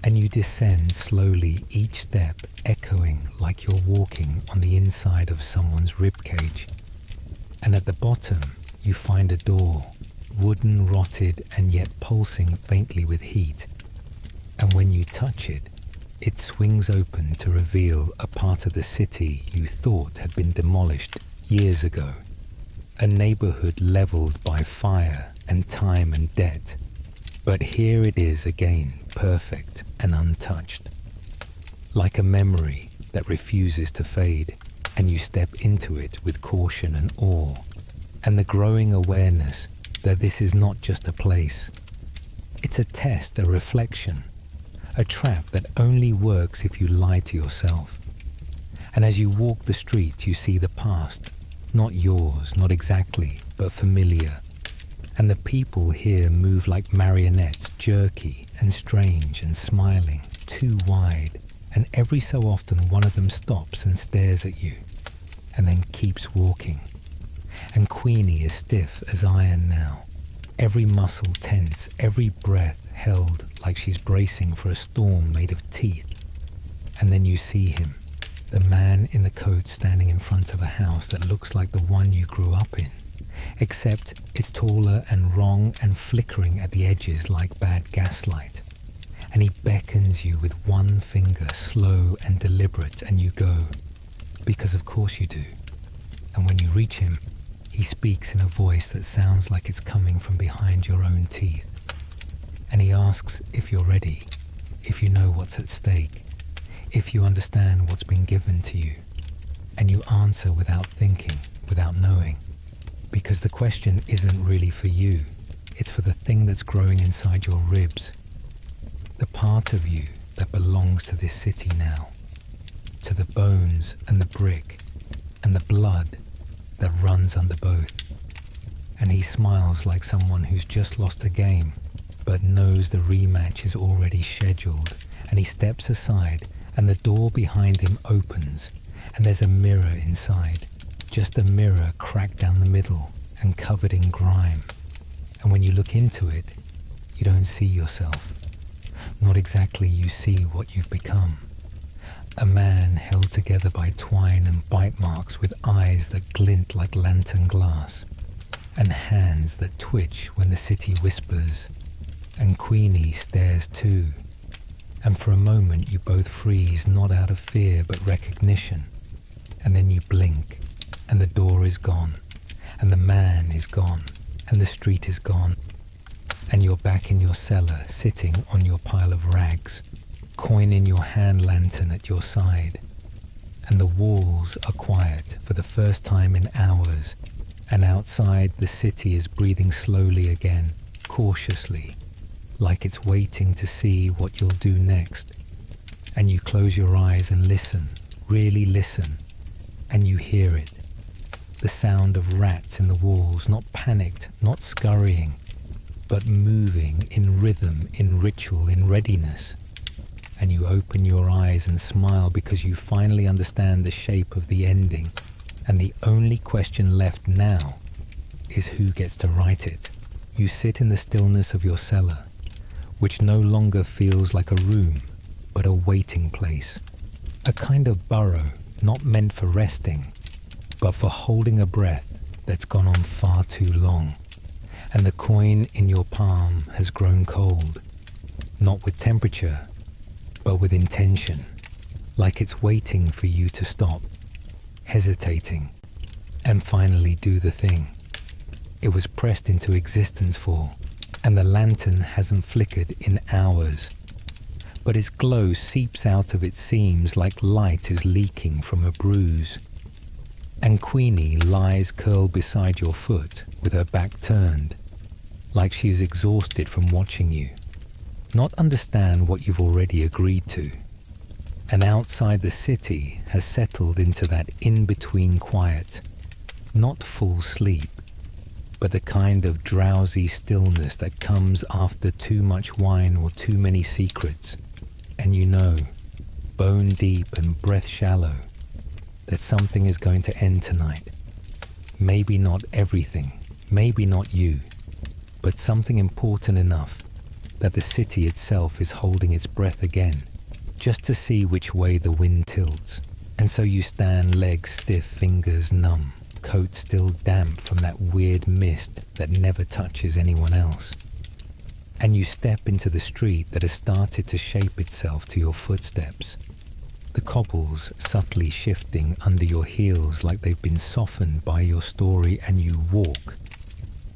And you descend slowly, each step echoing like you're walking on the inside of someone's ribcage. And at the bottom, you find a door, wooden, rotted, and yet pulsing faintly with heat. And when you touch it, it swings open to reveal a part of the city you thought had been demolished years ago. A neighborhood leveled by fire and time and debt. But here it is again, perfect and untouched. Like a memory that refuses to fade, and you step into it with caution and awe, and the growing awareness that this is not just a place. It's a test, a reflection, a trap that only works if you lie to yourself. And as you walk the street, you see the past, not yours, not exactly, but familiar. And the people here move like marionettes, jerky and strange and smiling, too wide. And every so often one of them stops and stares at you, and then keeps walking. And Queenie is stiff as iron now, every muscle tense, every breath held like she's bracing for a storm made of teeth. And then you see him, the man in the coat standing in front of a house that looks like the one you grew up in, except it's taller and wrong and flickering at the edges like bad gaslight. And he beckons you with one finger, slow and deliberate, and you go, because of course you do. And when you reach him, he speaks in a voice that sounds like it's coming from behind your own teeth. And he asks if you're ready, if you know what's at stake, if you understand what's been given to you. And you answer without thinking, without knowing, because the question isn't really for you, it's for the thing that's growing inside your ribs. The part of you that belongs to this city now, to the bones and the brick and the blood that runs under both. And he smiles like someone who's just lost a game, but knows the rematch is already scheduled, and he steps aside and the door behind him opens, and there's a mirror inside, just a mirror cracked down the middle and covered in grime. And when you look into it, you don't see yourself. Not exactly you see what you've become. A man held together by twine and bite marks, with eyes that glint like lantern glass, and hands that twitch when the city whispers. And Queenie stares too. And for a moment you both freeze, not out of fear but recognition. And then you blink, and the door is gone, and the man is gone, and the street is gone. And you're back in your cellar, sitting on your pile of rags, coin in your hand lantern at your side. And the walls are quiet for the first time in hours, and outside the city is breathing slowly again, cautiously, like it's waiting to see what you'll do next. And you close your eyes and listen, really listen, and you hear it. The sound of rats in the walls, not panicked, not scurrying, but moving in rhythm, in ritual, in readiness. And you open your eyes and smile because you finally understand the shape of the ending. And the only question left now is who gets to write it. You sit in the stillness of your cellar, which no longer feels like a room, but a waiting place. A kind of burrow, not meant for resting, but for holding a breath that's gone on far too long. And the coin in your palm has grown cold, not with temperature, but with intention, like it's waiting for you to stop, hesitating, and finally do the thing it was pressed into existence for. And the lantern hasn't flickered in hours, but its glow seeps out of its seams like light is leaking from a bruise. And Queenie lies curled beside your foot with her back turned, like she is exhausted from watching you, not understand what you've already agreed to. And outside the city has settled into that in-between quiet, not full sleep, but the kind of drowsy stillness that comes after too much wine or too many secrets. And you know, bone deep and breath shallow, that something is going to end tonight. Maybe not everything, maybe not you, but something important enough that the city itself is holding its breath again, just to see which way the wind tilts. And so you stand, legs stiff, fingers numb, coat still damp from that weird mist that never touches anyone else. And you step into the street that has started to shape itself to your footsteps, the cobbles subtly shifting under your heels like they've been softened by your story. And you walk,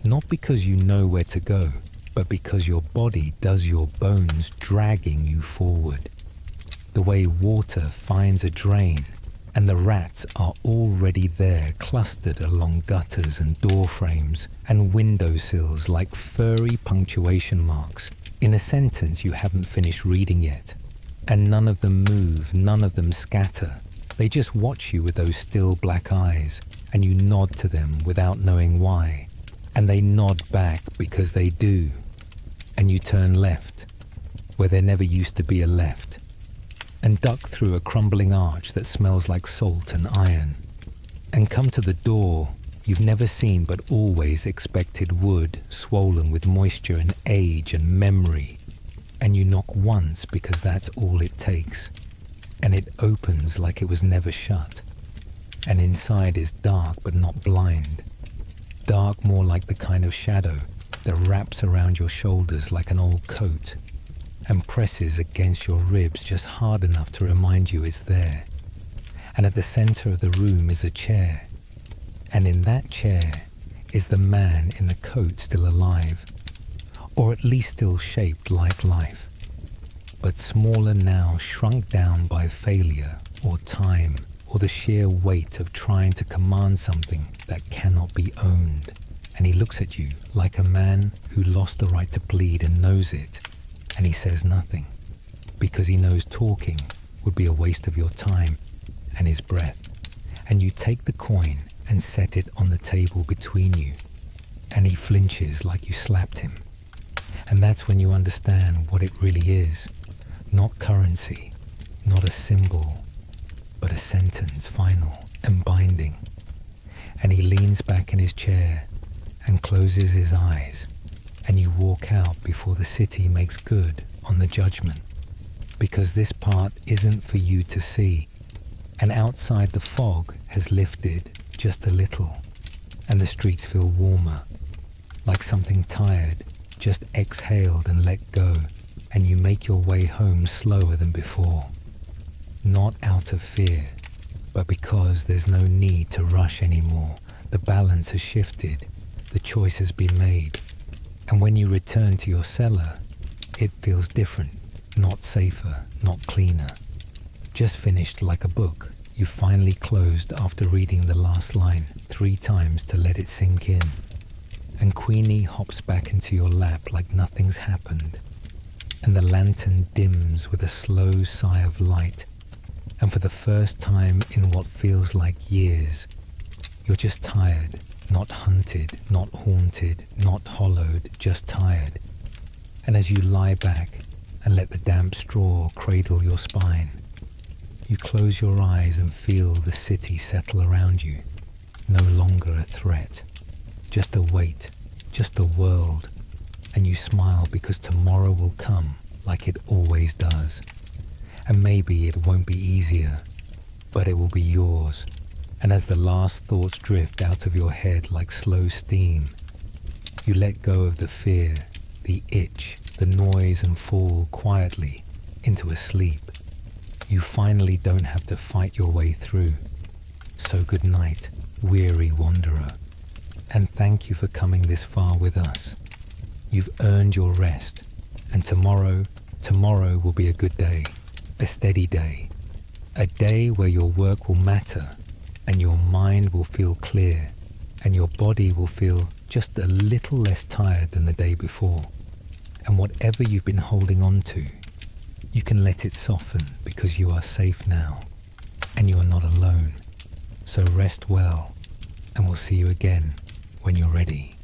not because you know where to go, but because your body does your bones, dragging you forward, the way water finds a drain. And the rats are already there, clustered along gutters and door frames and windowsills like furry punctuation marks in a sentence you haven't finished reading yet. And none of them move, none of them scatter. They just watch you with those still black eyes, and you nod to them without knowing why. And they nod back because they do. And you turn left, where there never used to be a left, and duck through a crumbling arch that smells like salt and iron, and come to the door you've never seen but always expected wood, swollen with moisture and age and memory. And you knock once because that's all it takes, and it opens like it was never shut. And inside is dark but not blind, dark more like the kind of shadow that wraps around your shoulders like an old coat and presses against your ribs just hard enough to remind you it's there. And at the center of the room is a chair, and in that chair is the man in the coat still alive, or at least still shaped like life, but smaller now, shrunk down by failure or time or the sheer weight of trying to command something that cannot be owned. And he looks at you like a man who lost the right to bleed and knows it, and he says nothing, because he knows talking would be a waste of your time and his breath. And you take the coin and set it on the table between you, and he flinches like you slapped him. And that's when you understand what it really is. Not currency, not a symbol, but a sentence, final and binding. And he leans back in his chair and closes his eyes, and you walk out before the city makes good on the judgment. Because this part isn't for you to see, and outside the fog has lifted just a little, and the streets feel warmer, like something tired just exhaled and let go, and you make your way home slower than before. Not out of fear, but because there's no need to rush anymore. The balance has shifted, the choice has been made, and when you return to your cellar, it feels different, not safer, not cleaner. Just finished like a book you finally closed after reading the last line 3 times to let it sink in. And Queenie hops back into your lap like nothing's happened, and the lantern dims with a slow sigh of light, and for the first time in what feels like years, you're just tired, not hunted, not haunted, not hollowed, just tired. And as you lie back and let the damp straw cradle your spine, you close your eyes and feel the city settle around you, no longer a threat. Just a weight, just a world, and you smile because tomorrow will come like it always does. And maybe it won't be easier, but it will be yours. And as the last thoughts drift out of your head like slow steam, you let go of the fear, the itch, the noise, and fall quietly into a sleep. You finally don't have to fight your way through. So good night, weary wanderer. And thank you for coming this far with us. You've earned your rest, and tomorrow will be a good day, a steady day, a day where your work will matter, and your mind will feel clear, and your body will feel just a little less tired than the day before. And whatever you've been holding on to, you can let it soften because you are safe now, and you are not alone. So rest well, and we'll see you again when you're ready.